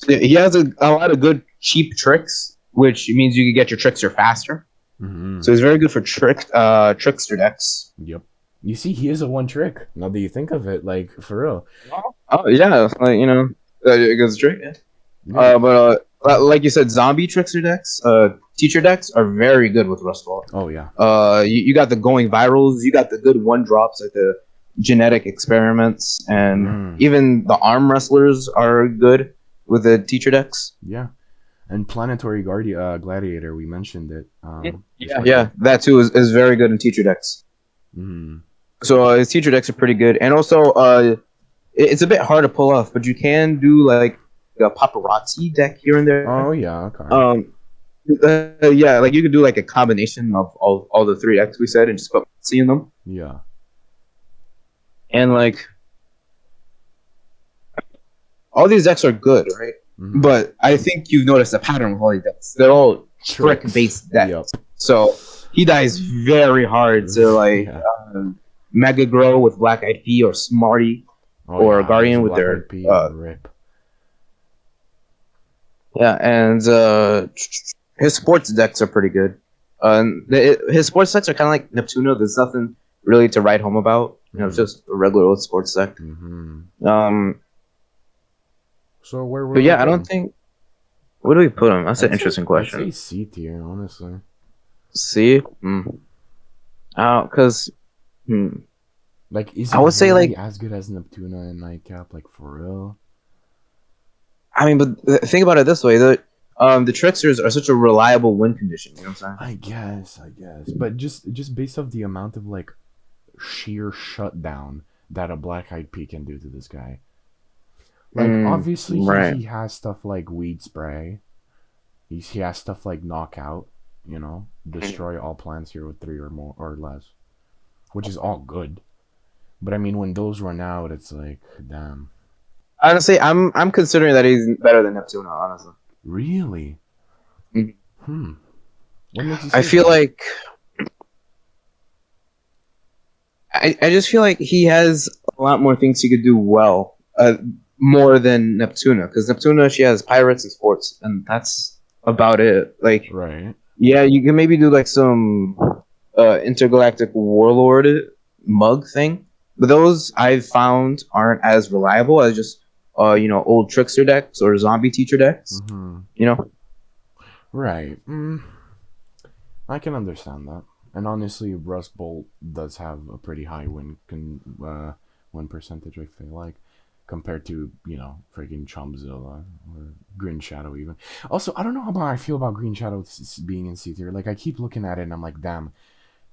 He has a lot of good cheap tricks, which means you can get your trickster faster. So he's very good for trickster decks. Yep. You see, he is a one trick. Now that you think of it, like, for real. Oh yeah, like, you know, it's a trick. Yeah. But like you said, zombie trickster decks, teacher decks are very good with Rustbolt. Oh yeah. You got the going virals, you got the good one drops like the genetic experiments, and even the arm wrestlers are good with the teacher decks. Yeah. And Planetary Gladiator, we mentioned it. Yeah, that too is very good in teacher decks. So his teacher decks are pretty good, and also it's a bit hard to pull off, but you can do like a paparazzi deck here and there. Oh yeah, okay. Yeah, like you could do like a combination of all the 3 decks we said, and just put paparazzi in them. Yeah. And like all these decks are good, right? But I think you've noticed a pattern with all these decks. They're all trick-based decks. Yep. So he dies very hard to like Mega Grow with Black Eyed Pea or Smarty or Guardian with their rip. Yeah, and his sports decks are pretty good. His sports decks are kind of like Neptuna. There's nothing really to write home about. It's just a regular old sports deck. Um, So where but would we yeah, I put don't him? think. Where do we put him? That's an interesting I'd say question. C tier, honestly. C. Because Like, is I he would say really like as good as Neptuna and Nightcap? Like, for real? I mean, but think about it this way: the tricksters are such a reliable win condition. You know what I'm saying? I guess. But just based off the amount of like sheer shutdown that a Black Eyed Pea can do to this guy. Like, obviously Right. he has stuff like Weed Spray. He has stuff like Knockout, you know, destroy all plants here with 3 or more or less, which is all good. But I mean, when those run out, it's like, damn. Honestly, I'm considering that he's better than Neptuna. Honestly. Really? Mhm. What makes you I say feel that? like I just feel like he has a lot more things he could do well, more than Neptuna. Because Neptuna, she has pirates and sports, and that's about it. Like, Right. yeah, you can maybe do like some intergalactic warlord mug thing, but those I've found aren't as reliable as just old trickster decks or zombie teacher decks. You know. Right. I can understand that. And honestly, Rustbolt does have a pretty high win percentage, I feel like, compared to, freaking Chompzilla or Green Shadow even. Also, I don't know how I feel about Green Shadow being in C tier. Like, I keep looking at it and I'm like, damn,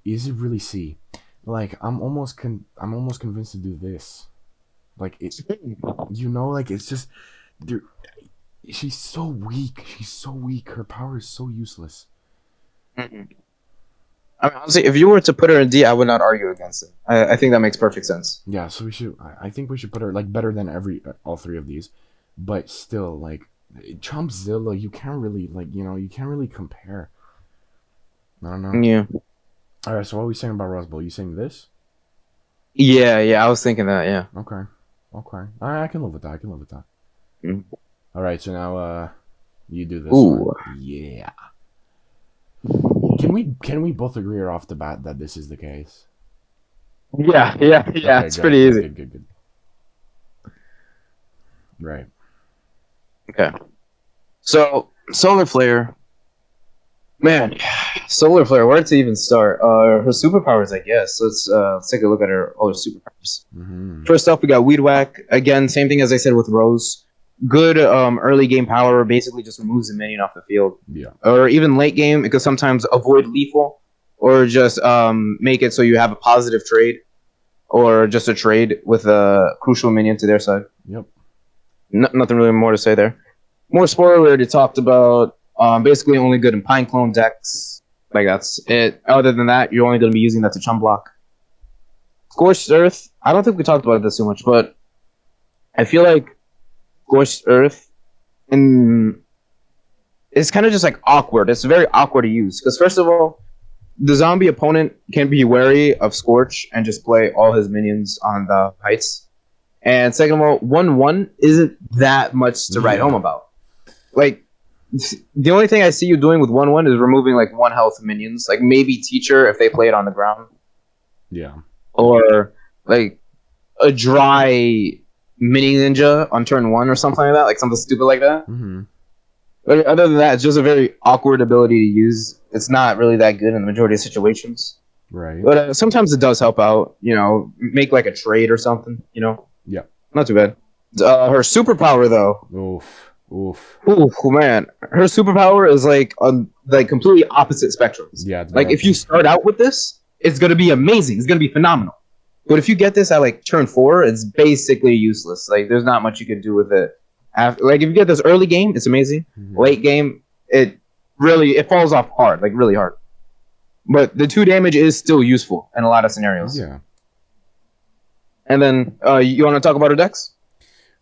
is it really C? Like, I'm almost convinced to do this. Like, like, it's just, there. She's so weak. She's so weak. Her power is so useless. Mm-mm. I mean, honestly, if you were to put her in D, I would not argue against it. I think that makes perfect sense. Yeah, so we should. I think we should put her like better than all 3 of these, but still, like, Chompzilla, you can't really you can't really compare. I don't know. Yeah. All right, so what are we saying about Rustbolt? You saying this? Yeah. I was thinking that. Yeah. Okay, I can live with that. I can live with that. Mm. All right, so now you do this Ooh. one. Yeah. Can we both agree right off the bat that this is the case? Yeah. Okay, It's pretty easy. good. Right. Okay. So solar flare, man, solar flare. Where to even start? Her superpowers, I guess. Let's take a look at her all her superpowers. First up, we got Weed Whack. Again, same thing as I said with Rose. Good early game power. Basically, just removes the minion off the field. Yeah. Or even late game, it could sometimes avoid lethal, or just make it so you have a positive trade, or just a trade with a crucial minion to their side. Yep. Nothing really more to say there. More spoiler, we already talked about. Basically, only good in Pine Clone decks. Like, that's it. Other than that, you're only going to be using that to chum block. Scorched Earth, I don't think we talked about this too much, but I feel like Scorched Earth it's kind of just like awkward. It's very awkward to use. Because, first of all, the zombie opponent can be wary of Scorch and just play all his minions on the heights. And second of all, 1-1 isn't that much to write home about. Like, the only thing I see you doing with 1-1 is removing like 1 health minions, like maybe Teacher if they play it on the ground. Yeah. Or like a dry mini ninja on turn 1 or something like that, like something stupid like that. But other than that, it's just a very awkward ability to use. It's not really that good in the majority of situations. Right. But sometimes it does help out, make like a trade or something, Yeah. Not too bad. Her superpower, though. Oof, man. Her superpower is like on like completely opposite spectrums. Yeah. Like, if you start out with this, it's going to be amazing. It's going to be phenomenal. But if you get this at like turn 4, it's basically useless. Like, there's not much you can do with it. Like, if you get this early game, it's amazing. Late game, it falls off hard, like really hard. But the 2 damage is still useful in a lot of scenarios. Yeah. And then, you want to talk about her decks?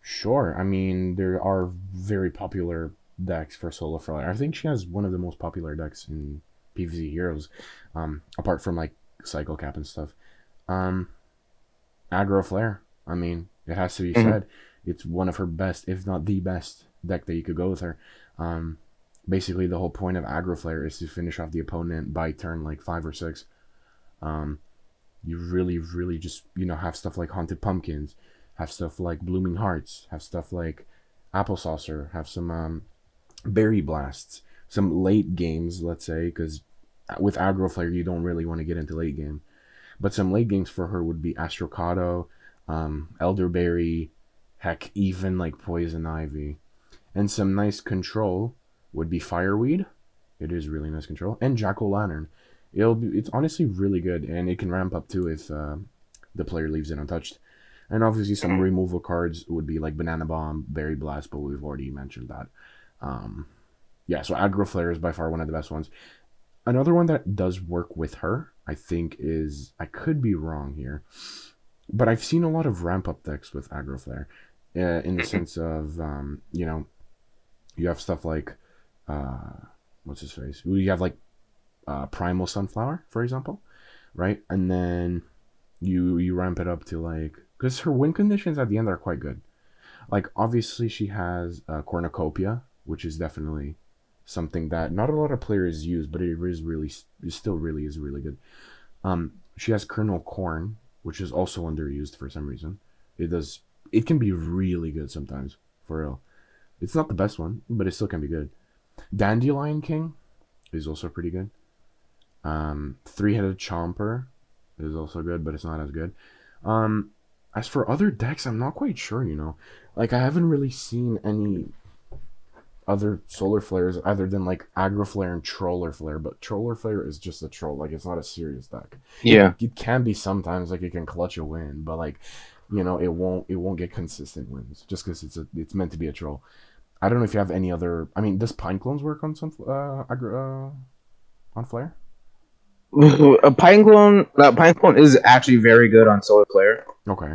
Sure. I mean, there are very popular decks for Solar Flare. I think she has one of the most popular decks in PvZ Heroes, apart from like Cycle Cap and stuff. Aggro Flare. I mean, it has to be said. It's one of her best, if not the best deck that you could go with her. Basically, the whole point of Aggro Flare is to finish off the opponent by turn like 5 or 6. You really, really just, have stuff like Haunted Pumpkins, have stuff like Blooming Hearts, have stuff like Apple Saucer, have some Berry Blasts, some late games, let's say, because with Aggro Flare, you don't really want to get into late game. But some late games for her would be Astrocado, Elderberry, heck, even like Poison Ivy. And some nice control would be Fireweed. It is really nice control. And Jack-O-Lantern. It's honestly really good, and it can ramp up too if the player leaves it untouched. And obviously some removal cards would be like Banana Bomb, Berry Blast, but we've already mentioned that. Yeah, so Aggro Flare is by far one of the best ones. Another one that does work with her, I think, is... I could be wrong here, but I've seen a lot of ramp-up decks with Aggro Flare, in the sense of, you have stuff like... what's his face? You have, like, Primal Sunflower, for example, right? And then you ramp it up to, like... Because her win conditions at the end are quite good. Like, obviously, she has Cornucopia, which is definitely something that not a lot of players use, but it still really is really good. She has Kernel Corn, which is also underused for some reason. It can be really good sometimes, for real. It's not the best one, but it still can be good. Dandelion King is also pretty good. Three-Headed Chomper is also good, but it's not as good. As for other decks, I'm not quite sure, Like, I haven't really seen any other Solar Flares other than, like, Aggro Flare and Troller Flare, but Troller Flare is just a troll. Like, it's not a serious deck. Yeah. It can be sometimes, like, it can clutch a win, but, like, it won't get consistent wins just because it's meant to be a troll. I don't know if you have any other... I mean, does Pine Clones work on some on Flare? Pine Clone is actually very good on Solar Flare. Okay.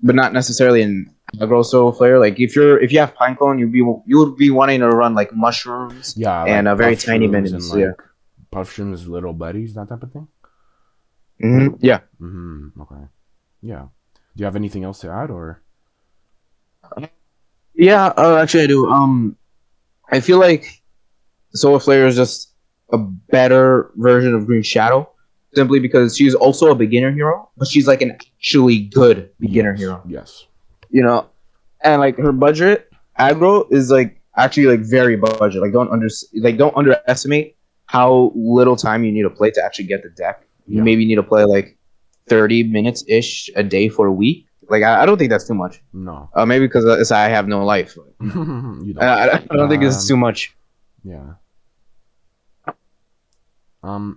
But not necessarily in Aggro Solar Flare. Like if you have Pine Clone, you would be wanting to run like mushrooms, and like very tiny minions. And, like, puff shrooms, little buddies, that type of thing. Yeah. Okay. Yeah. Do you have anything else to add, or? Yeah. Actually, I do. I feel like Solar Flare is just a better version of Green Shadow, simply because she's also a beginner hero, but she's like an actually good beginner hero. Yes. And like her budget aggro is like actually like very budget. Like don't underestimate how little time you need to play to actually get the deck. You maybe need to play like 30 minutes ish a day for a week. Like I don't think that's too much. No. Maybe because I have no life. You don't. I don't think it's too much. Yeah. And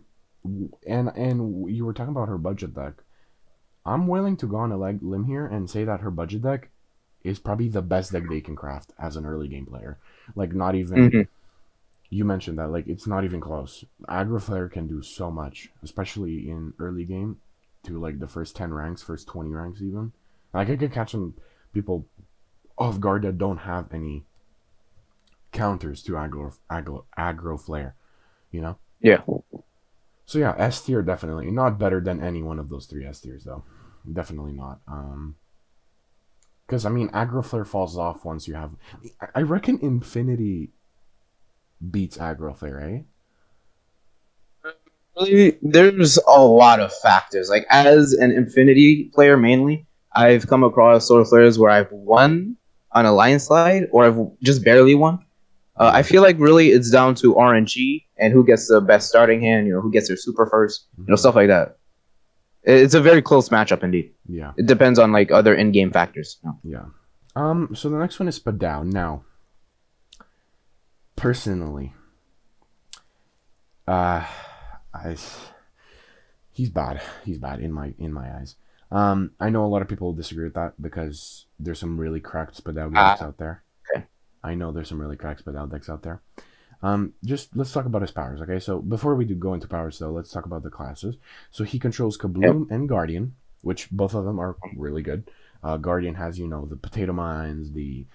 you were talking about her budget deck. I'm willing to go on a limb here and say that her budget deck is probably the best deck they can craft as an early game player. Like, not even... You mentioned that, like, it's not even close. Aggro Flare can do so much, especially in early game, to, like, the first 10 ranks, first 20 ranks even. Like, I could catch some people off guard that don't have any counters to Aggro Flare, Yeah. So yeah, S tier definitely. Not better than any one of those 3 S tiers, though. Definitely not. Because, I mean, Aggro Flare falls off once you have... I reckon Impfinity beats Aggro Flare, eh? Really, there's a lot of factors. Like, as an Impfinity player mainly, I've come across Solar Flares where I've won on a line slide, or I've just barely won. I feel like really it's down to RNG and who gets the best starting hand, who gets their super first, stuff like that. It's a very close matchup indeed. Yeah. It depends on like other in-game factors. Yeah. So the next one is Spudow. Now, personally, he's bad. He's bad in my eyes. I know a lot of people disagree with that because there's some really cracked Spudow decks out there. Okay. I know there's some really cracked Spudow decks out there. Just let's talk about his powers, okay? So before we do go into powers, though, let's talk about the classes. So he controls Kabloom and Guardian, which both of them are really good. Guardian has, the potato mines, the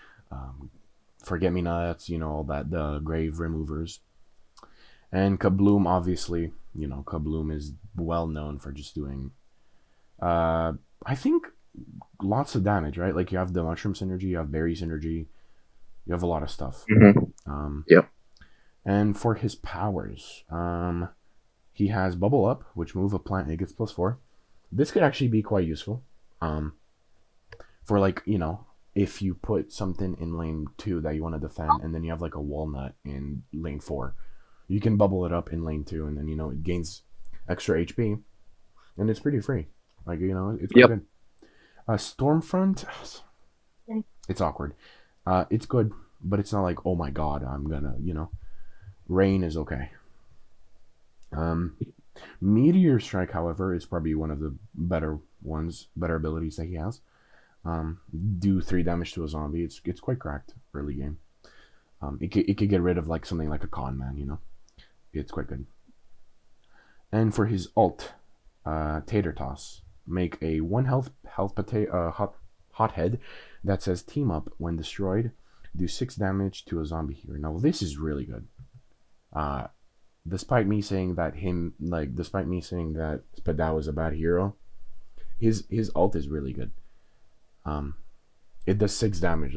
forget-me-nots, all that, the grave removers. And Kabloom, obviously, Kabloom is well known for just doing, I think, lots of damage, right? Like, you have the mushroom synergy, you have berry synergy, you have a lot of stuff. And for his powers, he has Bubble Up, which move a plant and it gets +4. this could actually be quite useful. For like, you know, if you put something in lane 2 that you want to defend, and then you have like a WallKnight in lane 4, you can bubble it up in lane 2, and then, you know, it gains extra HP, and it's pretty free. Like, you know, it's quite Yep. good. Stormfront, it's awkward. It's good, but it's not like, oh my god, I'm gonna, you know. Rain is okay. Meteor Strike, however, is probably one of the better ones, better abilities that he has. Do 3 damage to a zombie. It's quite cracked early game. It could get rid of like something like a con man, you know. It's quite good. And for his ult, Tater Toss, make a 1 health hothead that says team up when destroyed. Do 6 damage to a zombie here. Now this is really good. Despite me saying that Spudow is a bad hero, his ult is really good. It does 6 damage.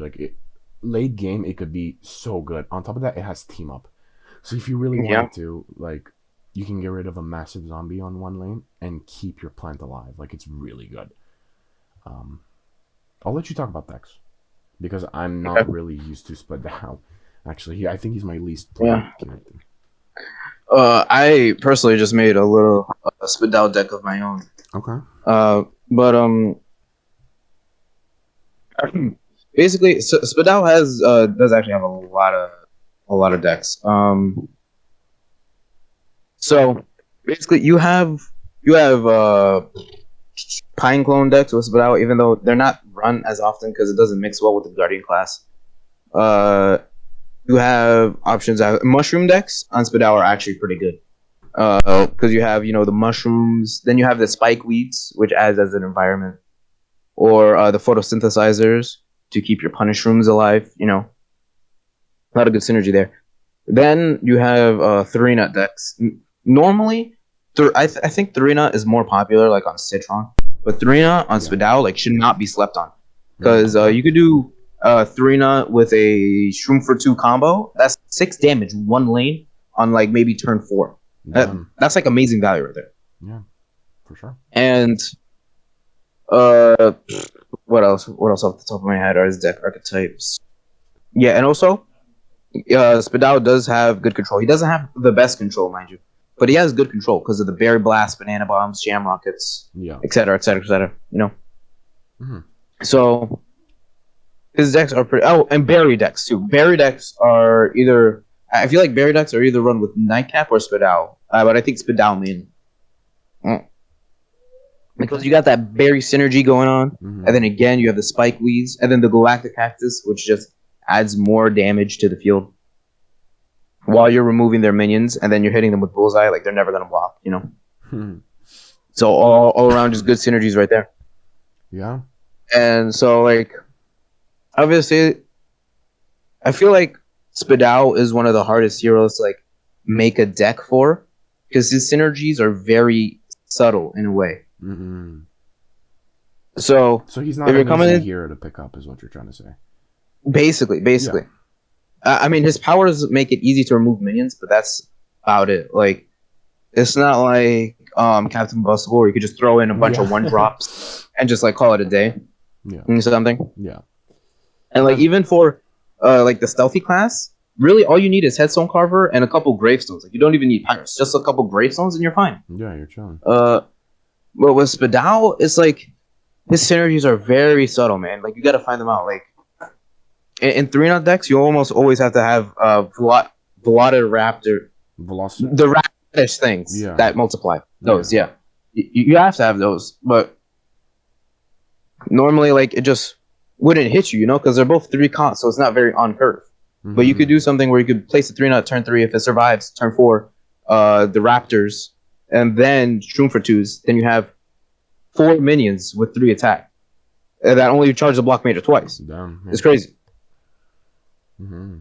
Late game, it could be so good. On top of that, it has team up. So if you really wanted to, like, you can get rid of a massive zombie on one lane and keep your plant alive. Like, it's really good. I'll let you talk about Dex, because I'm not really used to Spudow. Actually, I think he's my least played character. I personally just made a little Spudow deck of my own. Okay. Basically, Spudow has does actually have a lot of decks. So basically, you have Pine Clone decks with Spudow, even though they're not run as often because it doesn't mix well with the Guardian class. You have options. Mushroom decks on Spudow are actually pretty good because you have, you know, the mushrooms. Then you have the spike weeds, which adds as an environment, or the photosynthesizers to keep your punish rooms alive. You know, a lot of good synergy there. Then you have 3-nut decks. Normally, I think 3-nut is more popular like on Citron, but 3-nut on Spudow like should not be slept on because you could do 3-nut with a Shroom for 2 combo. That's 6 damage one lane on like maybe turn 4. That's like amazing value right there. Yeah, for sure. And what else? What else off the top of my head are his deck archetypes? Yeah, and also Spudow does have good control. He doesn't have the best control, mind you, but he has good control because of the Berry Blast, Banana Bombs, Jam Rockets, etc., etc., etc. You know. Mm-hmm. So his decks are pretty. Oh, and Berry decks too. Berry decks are either. I feel like Berry decks are either run with Nightcap or Spudow, but I think Spudow main. Because you got that berry synergy going on, and then again you have the spike weeds, and then the galactic cactus, which just adds more damage to the field while you're removing their minions, and then you're hitting them with bullseye. Like they're never gonna block, you know. So all around, just good synergies right there. Yeah. And so like, obviously, I feel like Spudow is one of the hardest heroes to like make a deck for, because his synergies are very subtle in a way. Mm-hmm. So he's not an easy hero to pick up, is what you're trying to say. Basically. Yeah. I mean, his powers make it easy to remove minions, but that's about it. Like, it's not like Captain Combustible where you could just throw in a bunch of 1-drops and just like call it a day. Yeah. Something. Yeah. And like even for like the stealthy class, really all you need is Headstone Carver and a couple gravestones. Like you don't even need pirates, just a couple gravestones and you're fine. Yeah, you're chilling. But with Spudow, it's like his synergies are very subtle, man. Like you got to find them out. Like in 3-nut decks, you almost always have to have Velociraptor, the radish things that multiply. Those, you have to have those. But normally, like it just wouldn't hit you, you know, because they're both 3 costs, so it's not very on curve. Mm-hmm. But you could do something where you could place a 3-nut turn 3 if it survives turn 4, the Raptors, and then Shroom for 2s. Then you have 4 minions with 3 attack. And that only charges the block major twice. Damn, it's crazy. Mm-hmm.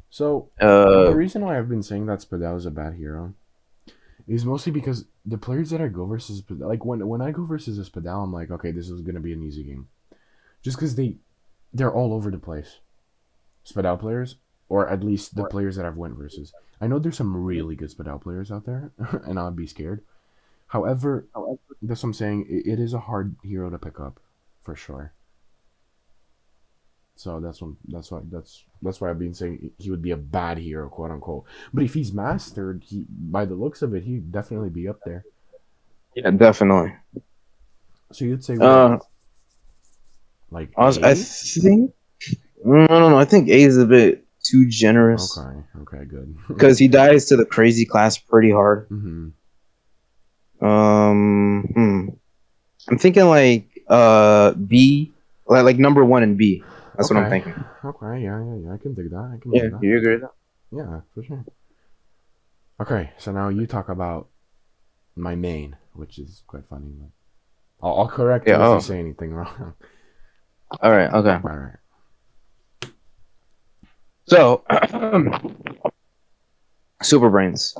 So the reason why I've been saying that Spudow is a bad hero is mostly because the players that I go versus, like when I go versus a Spudow, I'm like, okay, this is gonna be an easy game, just because they're all over the place. Spudow players, or at least the players that I've went versus. I know there's some really good Spudow players out there, and I'd be scared. However, that's what I'm saying. It is a hard hero to pick up, for sure. So that's why I've been saying he would be a bad hero, quote unquote. But if he's mastered, he by the looks of it, he'd definitely be up there. Yeah, definitely. So you'd say what? Like I A? think no. I think A is a bit too generous Okay, okay, good. because he dies to the crazy class pretty hard. Mm-hmm. Hmm. I'm thinking like B, like number one and B. That's what I'm Okay, thinking. okay, yeah. I can dig that. I can Yeah, dig that. you agree with that? Yeah, for sure. Okay, so now you talk about my main, which is quite funny. But I'll correct Yeah. you if you Oh. say anything wrong. All right. Okay. All right. So, Super Brains.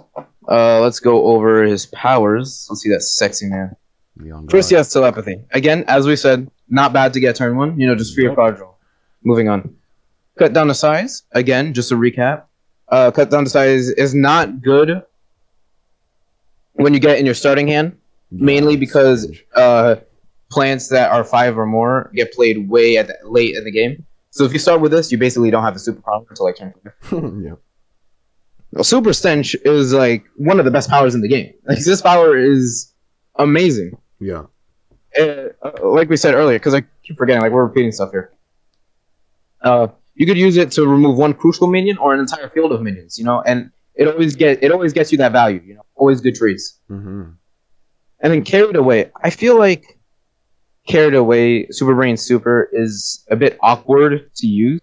Let's go over his powers. Let's see that sexy man. Young First, he God. has telepathy. Again, as we said, not bad to get turn one. Just for your Yep. card draw. Moving on. Cut down the size. Again, just a recap. Cut down the size is not good when you get in your starting hand, Yeah, mainly it's because cringe. plants that are 5 or more get played way late in the game. So if you start with this, you basically don't have a superpower until like turn 5. Yep. Well, Super Stench is like one of the best powers in the game. Like this power is amazing. Yeah. Like we said earlier, because I keep forgetting, like we're repeating stuff here. You could use it to remove one crucial minion or an entire field of minions, and it always gets you that value, always good trees. Mm-hmm. And then carried away, I feel like carried away Super Brain Super is a bit awkward to use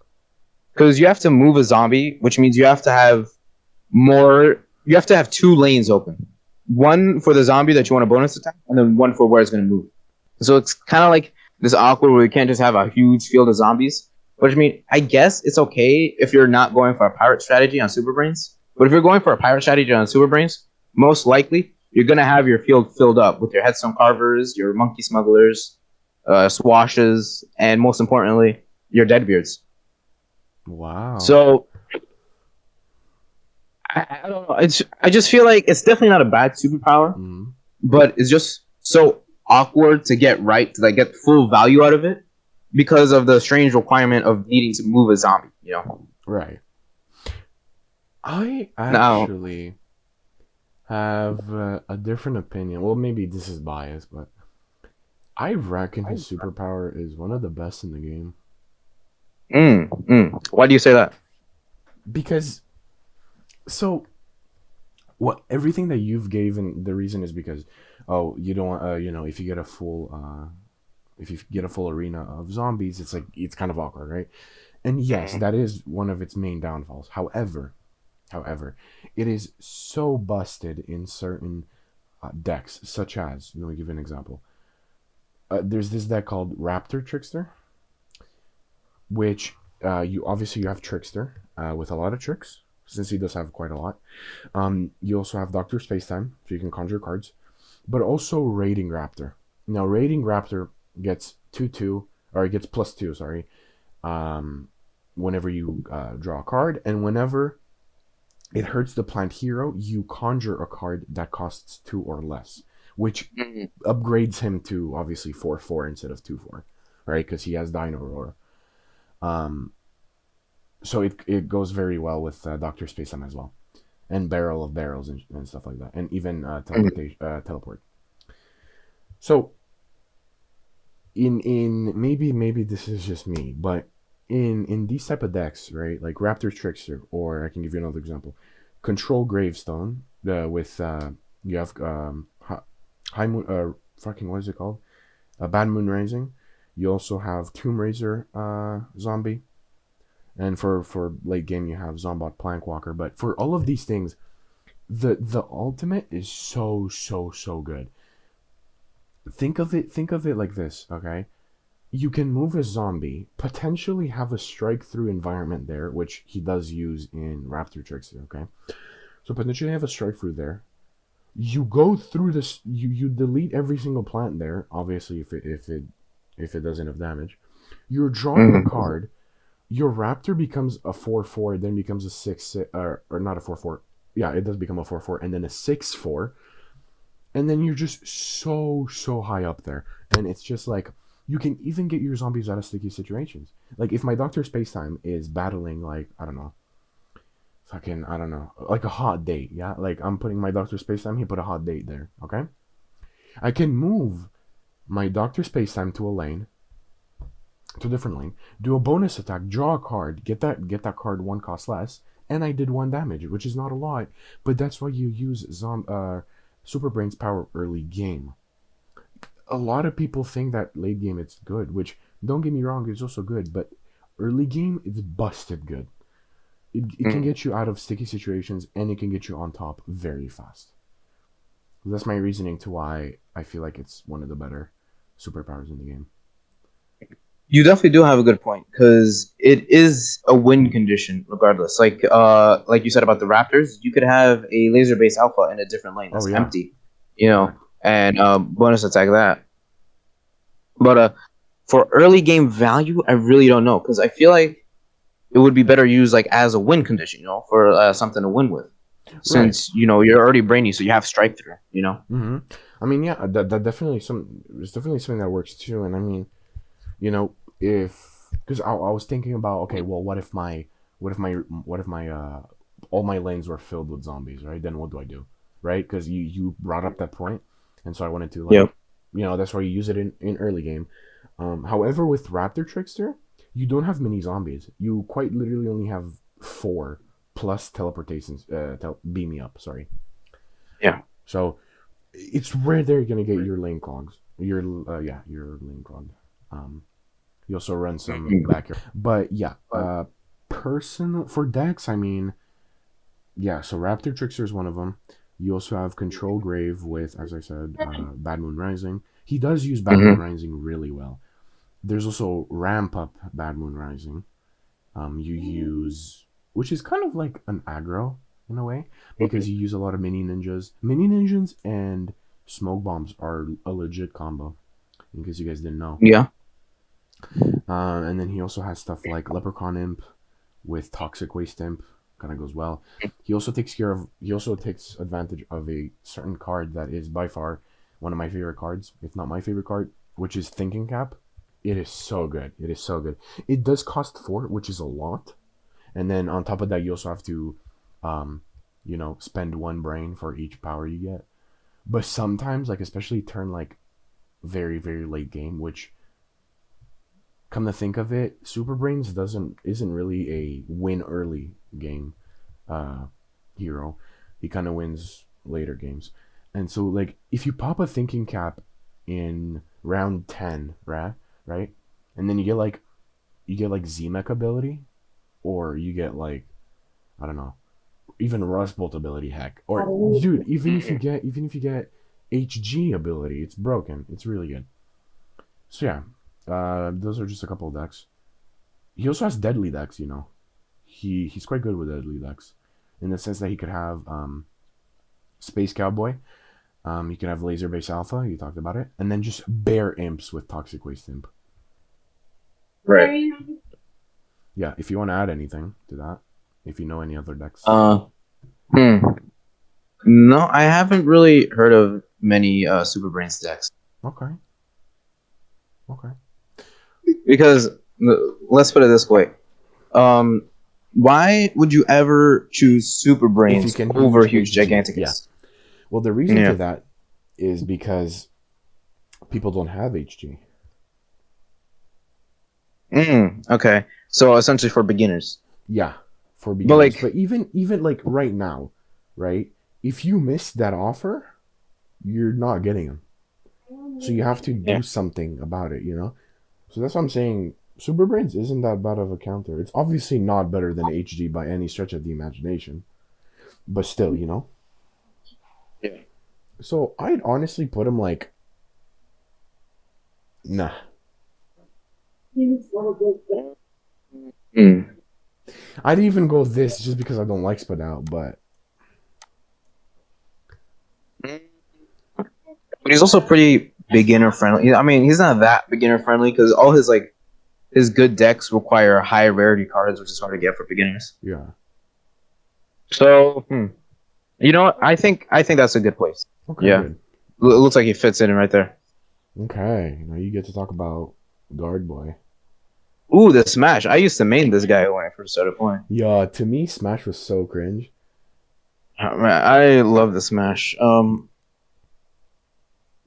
because you have to move a zombie, which means you have to have you have to have 2 lanes open. One for the zombie that you want to bonus attack, and then one for where it's going to move. So it's kind of like this awkward where you can't just have a huge field of zombies. Which I mean, I guess it's okay if you're not going for a pirate strategy on Super Brains. But if you're going for a pirate strategy on Super Brains, most likely you're going to have your field filled up with your headstone carvers, your monkey smugglers, swashes, and most importantly, your deadbeards. Wow. So I don't know. I just feel like it's definitely not a bad superpower, Mm-hmm. but it's just so awkward to get right to like get full value out of it because of the strange requirement of needing to move a zombie. Right. I Now, actually have a different opinion. Well, maybe this is biased, but I reckon his superpower is one of the best in the game. why do you say that? Because, so, what everything that you've given, the reason is because, oh, you don't, if you get a full arena of zombies, it's kind of awkward, right? And yes, that is one of its main downfalls. However, it is so busted in certain decks, such as, let me give you an example. There's this deck called Raptor Trickster, which you have Trickster with a lot of tricks, since he does have quite a lot. You also have Doctor Spacetime, so you can conjure cards, but also Raiding Raptor. Now, Raiding Raptor gets 2/2, or it gets +2, sorry, whenever you draw a card, and whenever it hurts the plant hero, you conjure a card that costs 2 or less, which upgrades him to obviously 4/4 instead of 2/4, right? Because he has Dino Roar. So it goes very well with Doctor Spacetime as well, and Barrel of Barrels and stuff like that, and even teleport. So in maybe this is just me, but in these type of decks, right, like Raptor Trickster, or I can give you another example, Control Gravestone, with you have High Moon, fucking what is it called, Bad Moon Rising. You also have Tomb Raiser zombie, and for late game you have Zombot Plankwalker. But for all of these things, the ultimate is so good. Think of it like this, okay? You can move a zombie, potentially have a strike through environment there, which he does use in Raptor Trickster, okay? So potentially have a strike through there. You go through this, you delete every single plant there, obviously if it does enough damage. You're drawing a card. Your Raptor becomes a 4/4, then becomes a 6, or not a 4/4. Yeah, it does become a 4/4, and then a 6/4. and then you're just so high up there, and it's just like you can even get your zombies out of sticky situations. Like if my Doctor Spacetime is battling like I don't know, fucking I don't know, like a hot date, yeah. Like I'm putting my Doctor Spacetime, he put a hot date there, okay. I can move my Doctor Spacetime to a lane, to a different lane, do a bonus attack, draw a card, get that card one cost less, and I did 1 damage, which is not a lot, but that's why you use Super Brain's power early game. A lot of people think that late game it's good, which don't get me wrong, it's also good, but early game it's busted good. It can get you out of sticky situations and it can get you on top very fast. That's my reasoning to why I feel like it's one of the better superpowers in the game. You definitely do have a good point because it is a win condition regardless. Like you said about the Raptors, you could have a laser based alpha in a different lane Oh that's yeah. empty, you know, and bonus attack that. But for early game value, I really don't know because I feel like it would be better used like as a win condition, you know, for something to win with. Right. Since you know you're already brainy, so you have strike through, you know. Mm-hmm. I mean, yeah, that definitely it's definitely something that works too. And I mean, you know, if because I was thinking about okay, well, what if my all my lanes were filled with zombies, right? Then what do I do, right? Because you brought up that point, and so I wanted to like, Yep. you know, that's why you use it in early game. However, with Raptor Trickster, you don't have many zombies. You quite literally only have 4 plus teleportations. Beam me up. Sorry. Yeah. So it's rare they're gonna get your lane clogs. Your lane clog. You also run some back here, but yeah. Personal for decks, I mean, yeah. So Raptor Trickster is one of them. You also have Control Grave with, as I said, Bad Moon Rising. He does use Bad Moon Mm-hmm. Rising really well. There's also Ramp Up Bad Moon Rising. You use, which is kind of like an aggro in a way, because you use a lot of mini ninjas. Mini ninjas and smoke bombs are a legit combo, in case you guys didn't know. Yeah. And then he also has stuff like Leprechaun Imp with Toxic Waste Imp, kind of goes well. He also takes advantage of a certain card that is by far one of my favorite cards, if not my favorite card, which is Thinking Cap. It is so good. It is so good. It does cost 4, which is a lot. And then on top of that, you also have to, spend 1 brain for each power you get. But sometimes, like especially turn like very very late game, which come to think of it, Super Brains isn't really a win early game uh, hero. He kind of wins later games, and so like if you pop a Thinking Cap in round 10, right, and then you get like Z-Mech ability, or you get like I don't know, even Rustbolt ability, heck, or dude, even if you get HG ability, it's broken. It's really good. So yeah, those are just a couple of decks. He also has deadly decks. You know, he's quite good with deadly decks, in the sense that he could have Space Cowboy. You can have Laser Base Alpha. You talked about it, and then just bare imps with Toxic Waste Imp. Right. Yeah, if you want to add anything to that, if you know any other decks. Hmm. No, I haven't really heard of many Super Brains decks Okay. Okay. because let's put it this way. Um, why would you ever choose Super If you Brains can over use Huge HG, yeah. Giganticus? Well, the reason for Yeah. that is because people don't have HG. Okay. So essentially for beginners. Yeah, for But beginners. like, But even like right now, right? If you miss that offer, you're not getting them. So you have to yeah. do something about it, you know? So that's what I'm saying. Super Brains isn't that bad of a counter. It's obviously not better than HG by any stretch of the imagination. But still, you know? Yeah. So I'd honestly put him like, nah. Hmm. I'd even go this just because I don't like Spudow, but But he's also pretty beginner friendly. I mean, he's not that beginner friendly because all his good decks require high rarity cards, which is hard to get for beginners. yeah. So, you know what? I think that's a good place. Okay, Yeah. good. It looks like he fits in right there. Okay, now you get to talk about Guard Boy. Ooh, the Smash. I used to main this guy when I first started playing. Yeah, to me, Smash was so cringe. Man, I love the Smash.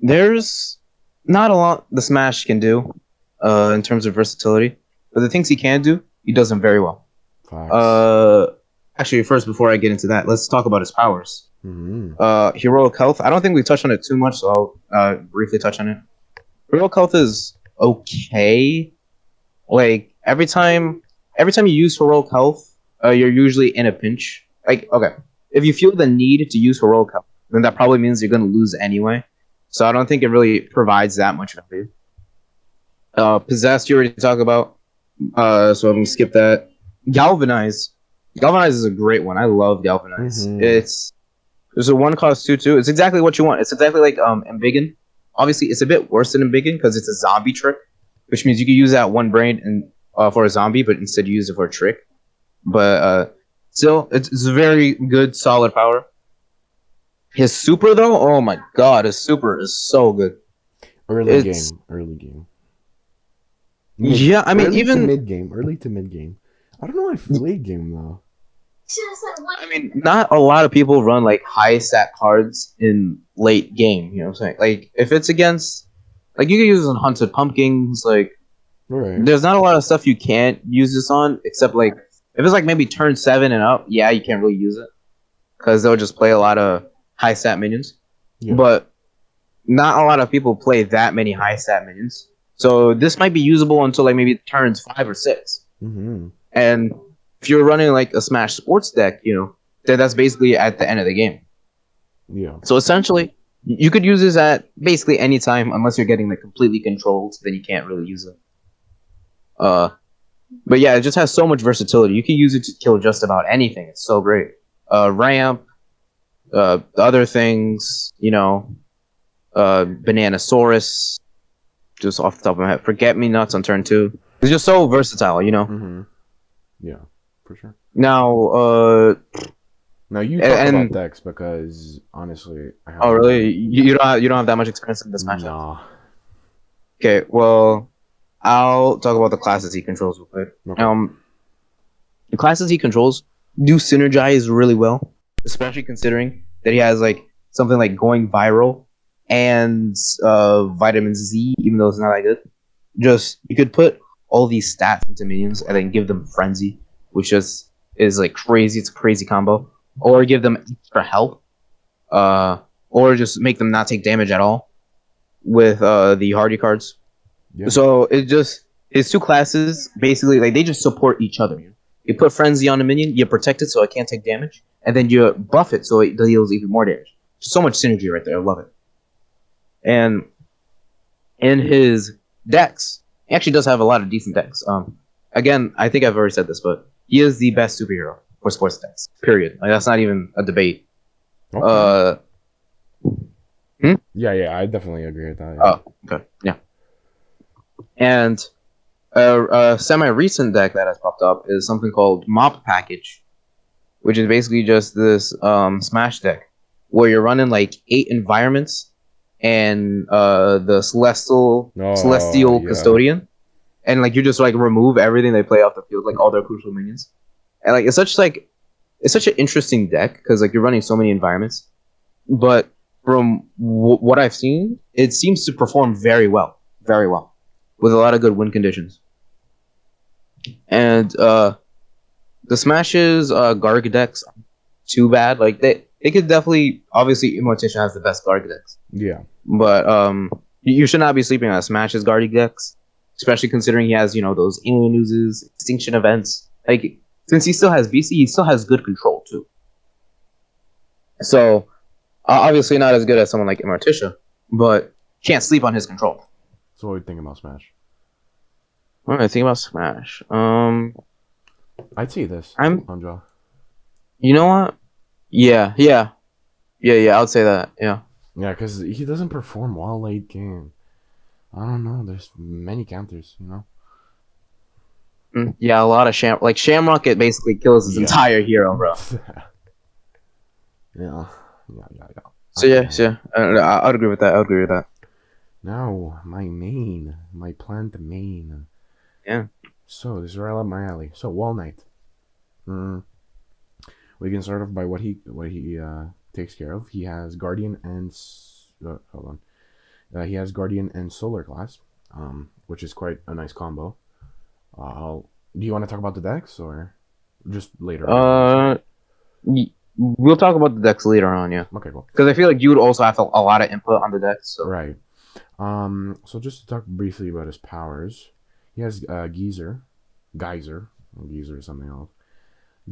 There's not a lot the Smash can do, in terms of versatility, but the things he can do, he does them very well. Facts. Actually, first before I get into that, let's talk about his powers. Mm-hmm. Heroic health. I don't think we touched on it too much, so I'll briefly touch on it. Heroic health is okay. Like every time you use heroic health, you're usually in a pinch. Like okay, if you feel the need to use heroic health, then that probably means you're gonna lose anyway. So I don't think it really provides that much value. Possessed, you already talked about. So I'm gonna skip that. Galvanize. Galvanize is a great one. I love Galvanize. Mm-hmm. There's a one cost two. It's exactly what you want. It's exactly like Embiggen. Obviously, it's a bit worse than Embiggen because it's a zombie trick, which means you can use that one brain and for a zombie, but instead you use it for a trick. But still, it's a very good, solid power. His super though, oh my god, his super is so good. Early game. Yeah, I mean Early to even mid game. Early to mid game. I don't know if late game though. I mean, not a lot of people run like high stat cards in late game. You know what I'm saying? Like if it's against, like you can use it on hunted pumpkins. Like Right. there's not a lot of stuff you can't use this on, except like if it's like maybe turn 7 and up. Yeah, you can't really use it because they'll just play a lot of high stat minions. Yeah. But not a lot of people play that many high stat minions. So this might be usable until like maybe turns 5 or 6. Mm-hmm. And if you're running like a Smash Sports deck, then that's basically at the end of the game. Yeah. So essentially, you could use this at basically any time, unless you're getting like completely controlled, then you can't really use it. But yeah, it just has so much versatility. You can use it to kill just about anything. It's so great. Ramp, other things, Bananasaurus, just off the top of my head. Forget Me Nuts on turn 2. It's just so versatile, Mm-hmm. Yeah, for sure. Now, Now you talk about decks because honestly, I have. Oh really? You don't have that much experience in this matchup? Nah. Okay, well, I'll talk about the classes he controls real quick. Okay. The classes he controls do synergize really well, especially considering that he has like something like going viral and vitamin Z, even though it's not that good. Just you could put all these stats into minions and then give them frenzy, which just is like crazy. It's a crazy combo. Or give them extra health, or just make them not take damage at all with the hardy cards. Yeah. So it just his two classes basically like they just support each other. You put frenzy on a minion, you protect it so it can't take damage, and then you buff it so it deals even more damage. So much synergy right there. I love it. And in his decks, he actually does have a lot of decent decks. Again, I think I've already said this, but he is the best superhero for sports decks. Period. Like that's not even a debate. Okay. Yeah, I definitely agree with that. Yeah. Oh, okay, yeah. And a semi-recent deck that has popped up is something called Mop Package, which is basically just this Smash deck where you're running like 8 environments and the Celestial Custodian, and like you just like remove everything they play off the field, like all their crucial minions, and like it's such an interesting deck because like you're running so many environments, but from what I've seen, it seems to perform very well, with a lot of good win conditions. And the Smash's Garg decks aren't too bad. Like they could definitely, obviously Immorticia has the best Garg decks. Yeah. But you should not be sleeping on Smash's Garg decks, especially considering he has those alien oozes, extinction events. Like since he still has BC, he still has good control too. So obviously not as good as someone like Immorticia, but can't sleep on his control. So what do you think about Smash? What do I think about Smash? I'd see this. On draw. You know what? Yeah. I would say that. Yeah. Yeah, because he doesn't perform well late game. I don't know. There's many counters, Yeah, a lot of Shamrock. It basically kills his entire hero, bro. Yeah. So Okay. yeah, I'd agree with that. I would agree with that. Now, my plant main. Yeah. So, this is right up my alley. So, WallKnight. Mm, we can start off by what he takes care of. He has Guardian and hold on. He has Guardian and Solar class, which is quite a nice combo. Do you want to talk about the decks or just later on, obviously? Uh, we'll talk about the decks later on. Yeah, Okay, cool. because I feel like you would also have a lot of input on the decks. So Right. So just to talk briefly about his powers, he has Geyser, Geyser is something else.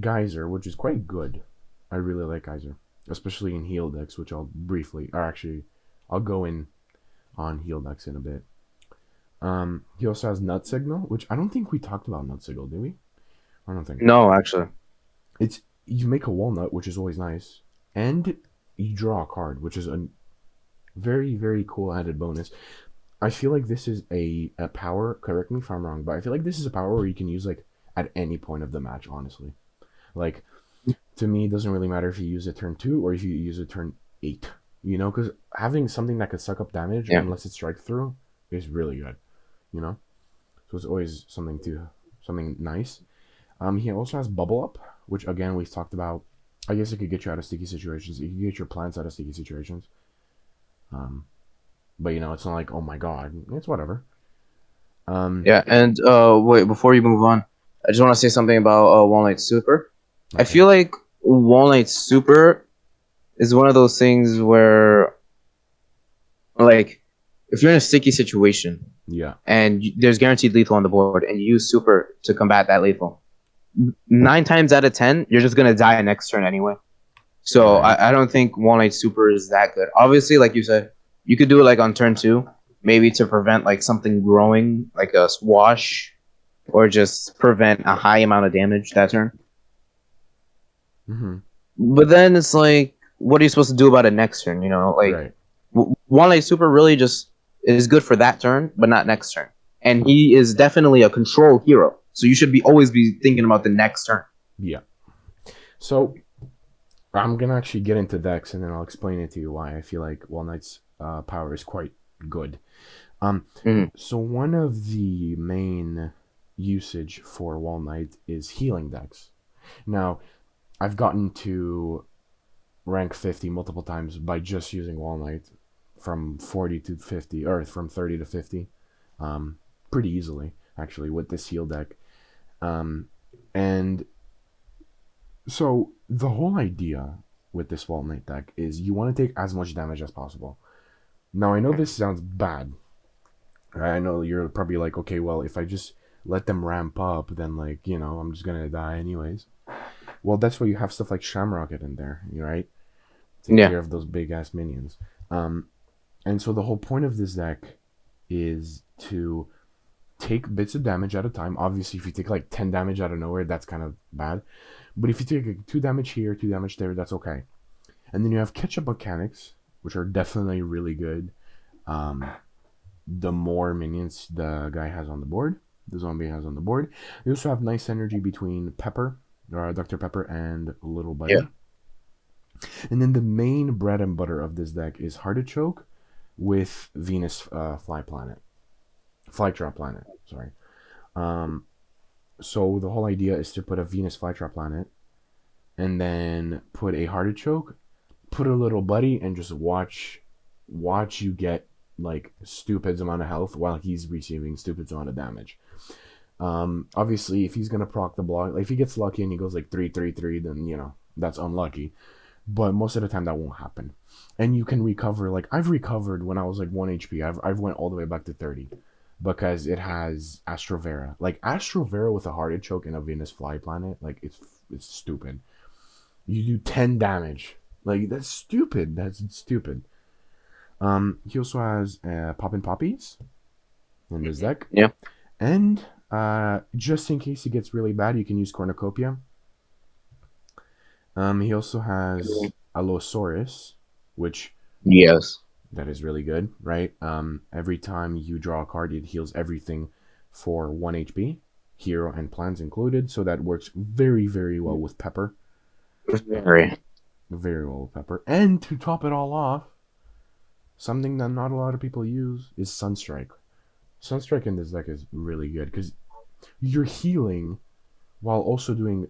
Geyser, which is quite good. I really like Geyser, especially in heal decks, which I'll briefly, or actually, I'll go in on heal decks in a bit. He also has Nut Signal, which I don't think we talked about Nut Signal, did we? I don't think. no, actually, It's you make a walnut, which is always nice, and you draw a card, which is a very cool added bonus. I feel like this is a power. Correct me if I'm wrong, but I feel like this is a power where you can use like at any point of the match. Honestly, like to me, it doesn't really matter if you use it turn 2 or if you use it turn 8. You know, because having something that could suck up damage yeah, unless it strikes through is really good. You know, so it's always something nice. He also has Bubble Up, which again we've talked about. I guess it could get you out of sticky situations. It could get your plants out of sticky situations. Um, but you know, it's not like oh my god, it's whatever. yeah. And wait, before you move on, I just want to say something about WallKnight Super. I Okay. feel like WallKnight Super is one of those things where, like, if you're in a sticky situation Yeah. and there's guaranteed lethal on the board, and you use Super to combat that lethal, 9 times out of 10, you're just gonna die next turn anyway. So Right. I don't think WallKnight Super is that good. Obviously, like you said, you could do it like on turn 2, maybe to prevent like something growing, like a swash, or just prevent a high amount of damage that turn. Mm-hmm. But then it's like, what are you supposed to do about it next turn? You know, like Right. WallKnight Super really just is good for that turn, but not next turn. And he is definitely a control hero, so you should be always be thinking about the next turn. Yeah. So I'm gonna actually get into decks and then I'll explain it to you why I feel like WallKnight's power is quite good. Mhm. So one of the main usage for WallKnight is healing decks. Now, I've gotten to rank 50 multiple times by just using WallKnight from 40 to 50 or from 30 to 50 pretty easily actually with this heal deck. And so the whole idea with this WallKnight deck is you want to take as much damage as possible. Now I know this sounds bad. Right? I know you're probably like, okay, well, if I just let them ramp up, then like, you know, I'm just gonna die anyways. Well, that's why you have stuff like Shamrocket in there, right? Take Yeah, care of those big ass minions. Um, and so the whole point of this deck is to take bits of damage at a time. Obviously, if you take like 10 damage out of nowhere, that's kind of bad. But if you take like, 2 damage here, 2 damage there, that's okay. And then you have catch up mechanics, which are definitely really good. Um, the more minions the guy has on the board, the zombie has on the board. You also have nice synergy between Pepper, or Dr. Pepper, and Little yeah, Buddy. And then the main bread and butter of this deck is Heartachoke with Venus Flytrap Planet. Sorry. Um, so the whole idea is to put a Venus Flytrap Planet, and then put a Heartachoke, put a Little Buddy, and just watch you get like stupid amount of health while he's receiving stupid amount of damage. Obviously, if he's gonna proc the block, like if he gets lucky and he goes like 3-3-3, then you know that's unlucky. But most of the time that won't happen, and you can recover. Like I've recovered when I was like 1 HP. I've went all the way back to 30 because it has Astrovera. Like Astrovera with a Heartachoke and a Venus Fly Planet, like it's stupid. You do 10 damage. Like that's stupid. That's stupid. He also has Poppin' Poppies in this deck. yeah. And just in case it gets really bad, you can use Cornucopia. He also has Allosaurus, which Yes. that is really good, right? Every time you draw a card, it heals everything for 1 HP, hero and plants included. So that works very well with Pepper. Very. Very well with pepper. And to top it all off, something that not a lot of people use is Sunstrike. Sunstrike in this deck is really good because you're healing while also doing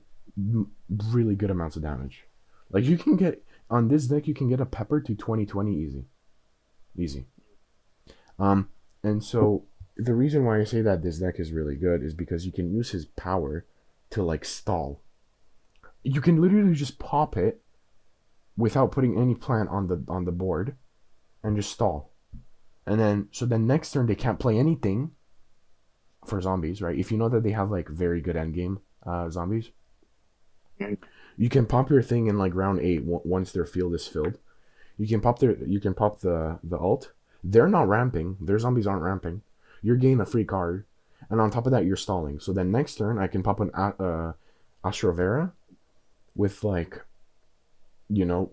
really good amounts of damage. Like you can get on this deck, you can get a pepper to 20-20 easy. And so the reason why I say that this deck is really good is because you can use his power to like stall. You can literally just pop it without putting any plant on the board, and just stall. And then so then next turn they can't play anything for zombies, right? If you know that they have like very good endgame zombies, you can pop your thing in like round 8 once their field is filled. You can pop the ult. They're not ramping. Their zombies aren't ramping. You're getting a free card, and on top of that, you're stalling. So then next turn, I can pop an Astrovera with like, you know,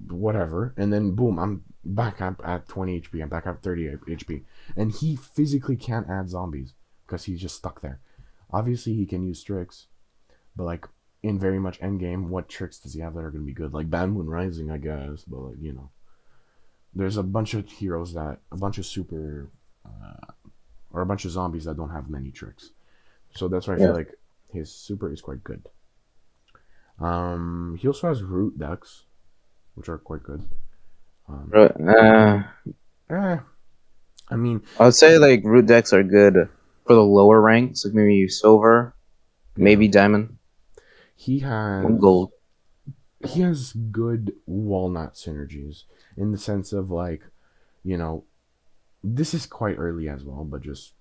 whatever, and then boom, I'm back up at 20 HP. I'm back up 30 HP, and he physically can't add zombies because he's just stuck there. Obviously, he can use tricks, but like in very much endgame, what tricks does he have that are going to be good? Like Bad Moon Rising, I guess, but like, you know, there's a bunch of heroes that a bunch of super or a bunch of zombies that don't have many tricks. So that's why I feel like his super is quite good. He also has root decks, which are quite good. I mean, I would say like root decks are good for the lower ranks, like maybe silver, maybe diamond. He has gold. He has good WallKnight synergies in the sense of like, you know, this is quite early as well, but just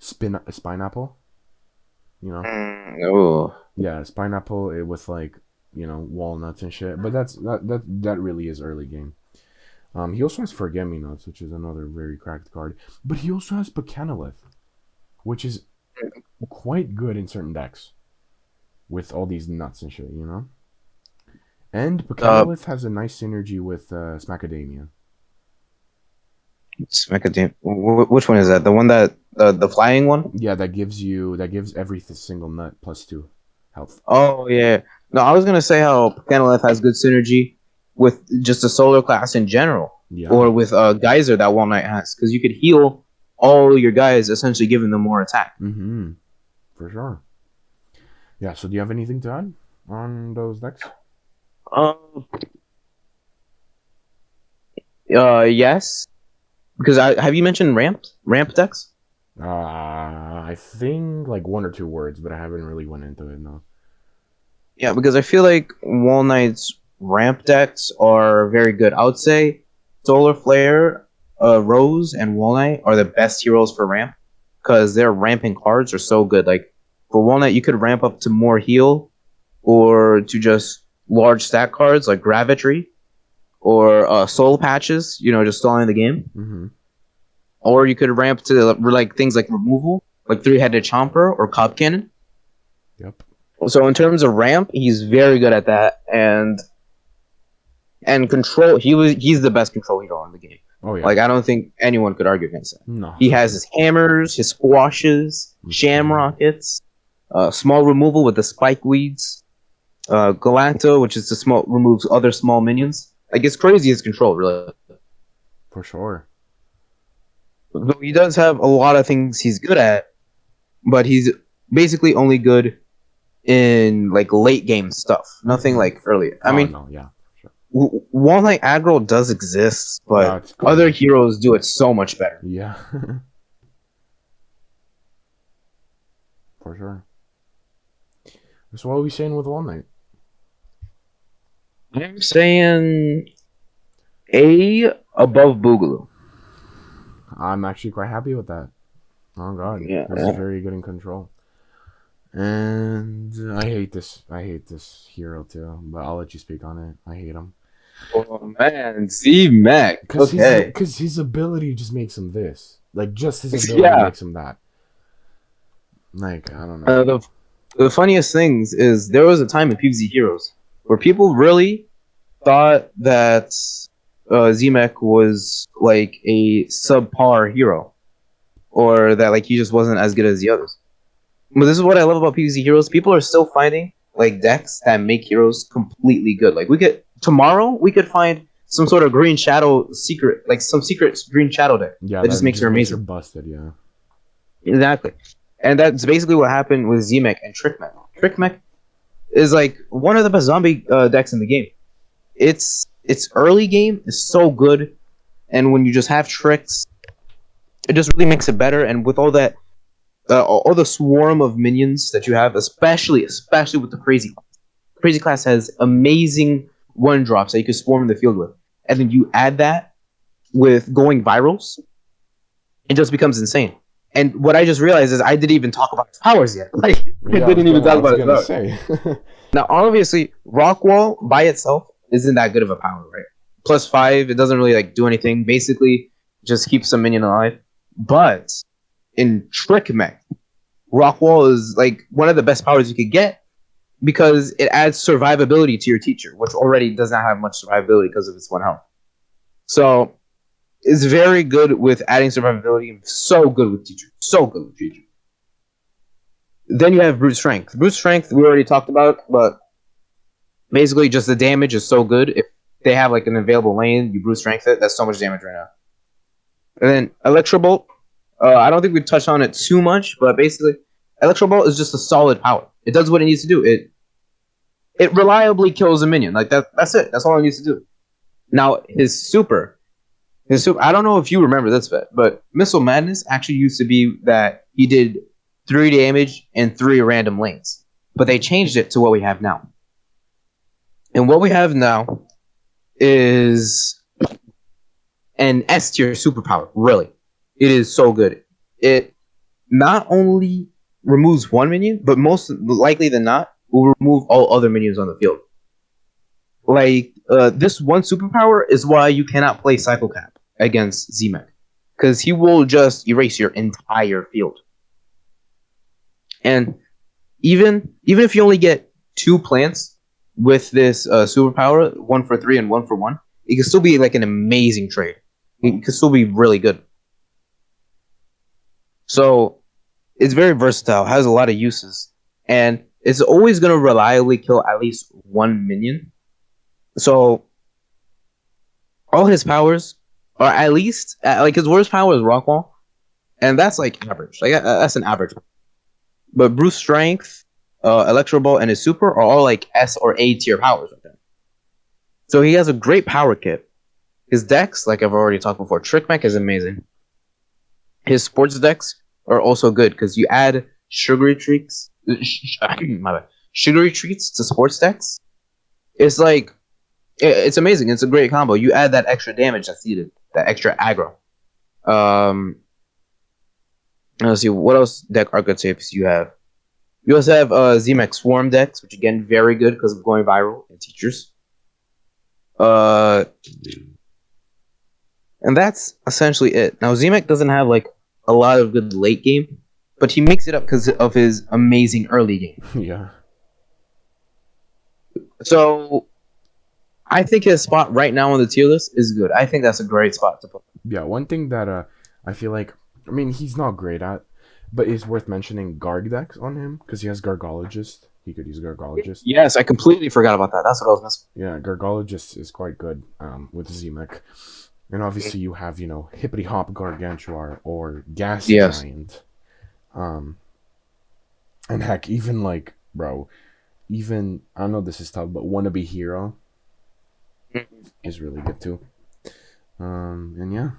Spineapple. You know, Spineapple with like, you know, walnuts and shit. But that really is early game. He also has Forget-Me-Nots, which is another very cracked card. But he also has Pecanolith, which is quite good in certain decks with all these nuts and shit, you know? And Pecanolith has a nice synergy with Smackademia. Smackademia. Which one is that? The one that the flying one? Yeah, that gives every single nut +2 health. Oh yeah. No, I was gonna say how Pecanolith has good synergy with just a solar class in general, or with Geyser that WallKnight has, because you could heal all your guys, essentially giving them more attack. For sure. Yeah. So do you have anything to add on those decks? Yes. Because have you mentioned ramp decks? I think like 1 or 2 words, but I haven't really went into it. No. Yeah, because I feel like WallKnight's ramp decks are very good. I would say Solar Flare, Rose, and WallKnight are the best heroes for ramp because their ramping cards are so good. Like for WallKnight, you could ramp up to more heal, or to just large stack cards like Gravitry, or Soul Patches. You know, just stalling the game. Or you could ramp to like things like removal, like 3-headed Chomper or Cop Cannon. Yep. So in terms of ramp, he's very good at that, and control. He's the best control hero in the game. Oh yeah. Like I don't think anyone could argue against that. No. He has his hammers, his squashes, shamrockets, small removal with the spike weeds, Galacto, which is the small removes other small minions. Like it's crazy his control, really. For sure. Though he does have a lot of things he's good at, but he's basically only good in like late game stuff. Nothing like early. I mean, no, yeah, sure. WallKnight aggro does exist, but other heroes do it so much better. Yeah. For sure. So what are we saying with WallKnight? I'm saying A above Boogaloo. I'm actually quite happy with that. Oh god, yeah, this is very good in control. And I hate this hero too, but I'll let you speak on it. I hate him. Oh man, Z-Mech. Okay. Because his ability just makes him this. Like just his ability makes him that. Like I don't know. The funniest things is there was a time in PvZ Heroes where people really thought that Z-Mech was like a subpar hero, or that like he just wasn't as good as the others. But this is what I love about PvZ Heroes. People are still finding like decks that make heroes completely good. Like tomorrow we could find some sort of green shadow secret, like some secret green shadow deck Yeah, that just makes her makes her amazing. busted. Yeah. Exactly, and that's basically what happened with Z-Mech and Trick-Mech. Trick-Mech is like one of the best zombie decks in the game. Its early game is so good, and when you just have tricks, it just really makes it better. And with all that, all the swarm of minions that you have, especially with the crazy class has amazing one drops that you can swarm in the field with, and then you add that with going virals, it just becomes insane. And what I just realized is I didn't even talk about his powers yet. Like I didn't even talk about his powers. Say. Now, obviously, Rockwall by itself isn't that good of a power, right? +5, it doesn't really like do anything. Basically, just keeps some minion alive. But in Trick Mech, Rockwall is like one of the best powers you could get because it adds survivability to your teacher, which already does not have much survivability because of its 1 health. So it's very good with adding survivability and so good with teacher. So good with teacher. Then you have Brute Strength. Brute Strength we already talked about, but basically just the damage is so good. If they have like an available lane, you Brute Strength it. That's so much damage right now. And then Electrobolt. I don't think we touched on it too much, but basically, Electrobolt is just a solid power. It does what it needs to do. It reliably kills a minion. Like that's it. That's all it needs to do. Now his super. I don't know if you remember this bit, but Missile Madness actually used to be that he did 3 damage and 3 random lanes, but they changed it to what we have now. And what we have now is an S tier superpower. Really, it is so good. It not only removes 1 minion, but most likely than not, will remove all other minions on the field. Like this one superpower is why you cannot play Cycle Cap against Z-Mech, because he will just erase your entire field. And even if you only get 2 plants with this superpower, 1 for 3 and 1 for 1, it can still be like an amazing trade. It can still be really good. So it's very versatile, has a lot of uses, and it's always going to reliably kill at least 1 minion. So all his powers are at least like his worst power is Rockwall, and that's like average. Like that's an average. But Brute Strength, Electro Ball, and his super are all like S or A tier powers right there. So he has a great power kit. His decks, like I've already talked before, Trick Mech is amazing. His sports decks are also good because you add sugary treats. My bad. Sugary treats to sports decks. It's like it's amazing. It's a great combo. You add that extra damage that's needed, that extra aggro. Let's see what else deck archetypes you have. You also have Z-Mech Swarm decks, which again very good because of going viral and teachers. And that's essentially it. Now Z-Mech doesn't have like a lot of good late game, but he makes it up because of his amazing early game. Yeah. So I think his spot right now on the tier list is good. I think that's a great spot to put. Yeah, one thing that I feel like, I mean, he's not great at, but it's worth mentioning Garg decks on him because he has Gargologist. He could use Gargologist. Yes, I completely forgot about that. That's what I was missing. Yeah, Gargologist is quite good with Z-Mech. And obviously you have, Hippity Hop Gargantuar or Gas Giant. And heck, even like, bro, even, I know this is tough, but Wannabe Hero is really good too. And yeah.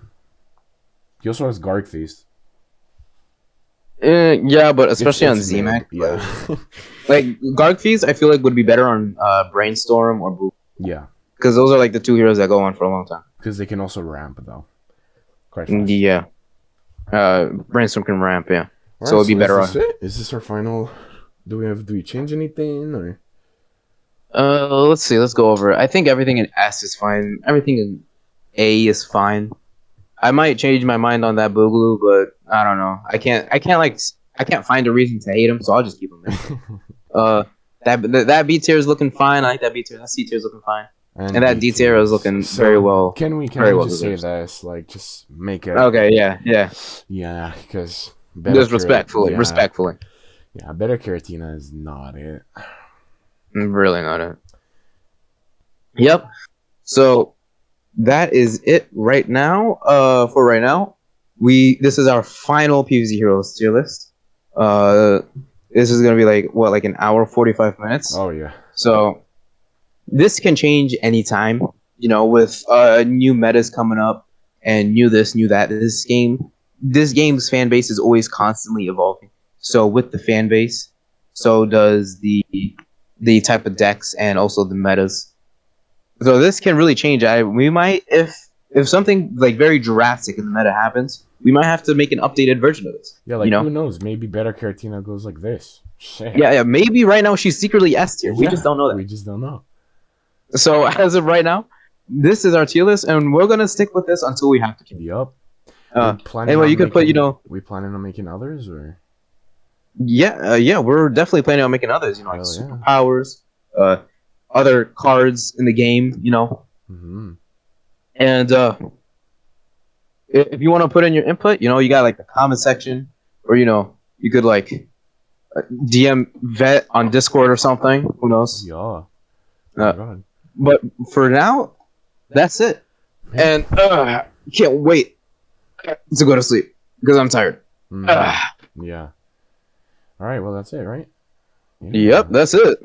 He also has Garg Feast. Yeah, but especially on Z-Mech. Yeah. Like, Garg Feast, I feel like would be better on Brainstorm or Boogaloo. Yeah. Because those are like the 2 heroes that go on for a long time. Because they can also ramp, though. Quite fast. Yeah. Brainstorm can ramp, yeah. Right, so it'd be better on. Is this our final? Do we change anything or? Let's see. Let's go over it. I think everything in S is fine. Everything in A is fine. I might change my mind on that Boogaloo, but I don't know. I can't find a reason to hate him, so I'll just keep him there. That B tier is looking fine. I like that B tier. That C tier is looking fine. And that D tier is looking very well. Can we just say this? Like, just make it. Okay, yeah. Yeah, because. Just respectfully. Yeah, better Carrotina is not it. Really not it. Yep. So that is it right now. For right now, this is our final PvZ Heroes tier list. This is gonna be like what, like an hour 45 minutes. Oh yeah. So this can change anytime. You know, with new metas coming up and new this, new that. This game's fan base is always constantly evolving. So with the fan base, so does the type of decks and also the metas. So this can really change. We might, if something like very drastic in the meta happens, we might have to make an updated version of this. Yeah, like you know? who knows? Maybe better Carrotina goes like this. Shit. Yeah. Maybe right now she's secretly S tier. We just don't know that. We just don't know. So as of right now, this is our tier list, and we're gonna stick with this until we have to. Yup. Anyway, you could put, We planning on making others, or? Yeah, we're definitely planning on making others. Like superpowers, other cards in the game. Mm-hmm. And if you want to put in your input, you got like the comment section, or you could like DM Vet on Discord or something. Who knows? Yeah. But for now, that's it. And can't wait to go to sleep because I'm tired. Yeah. All right. Well, that's it, right? Yeah. Yep, that's it.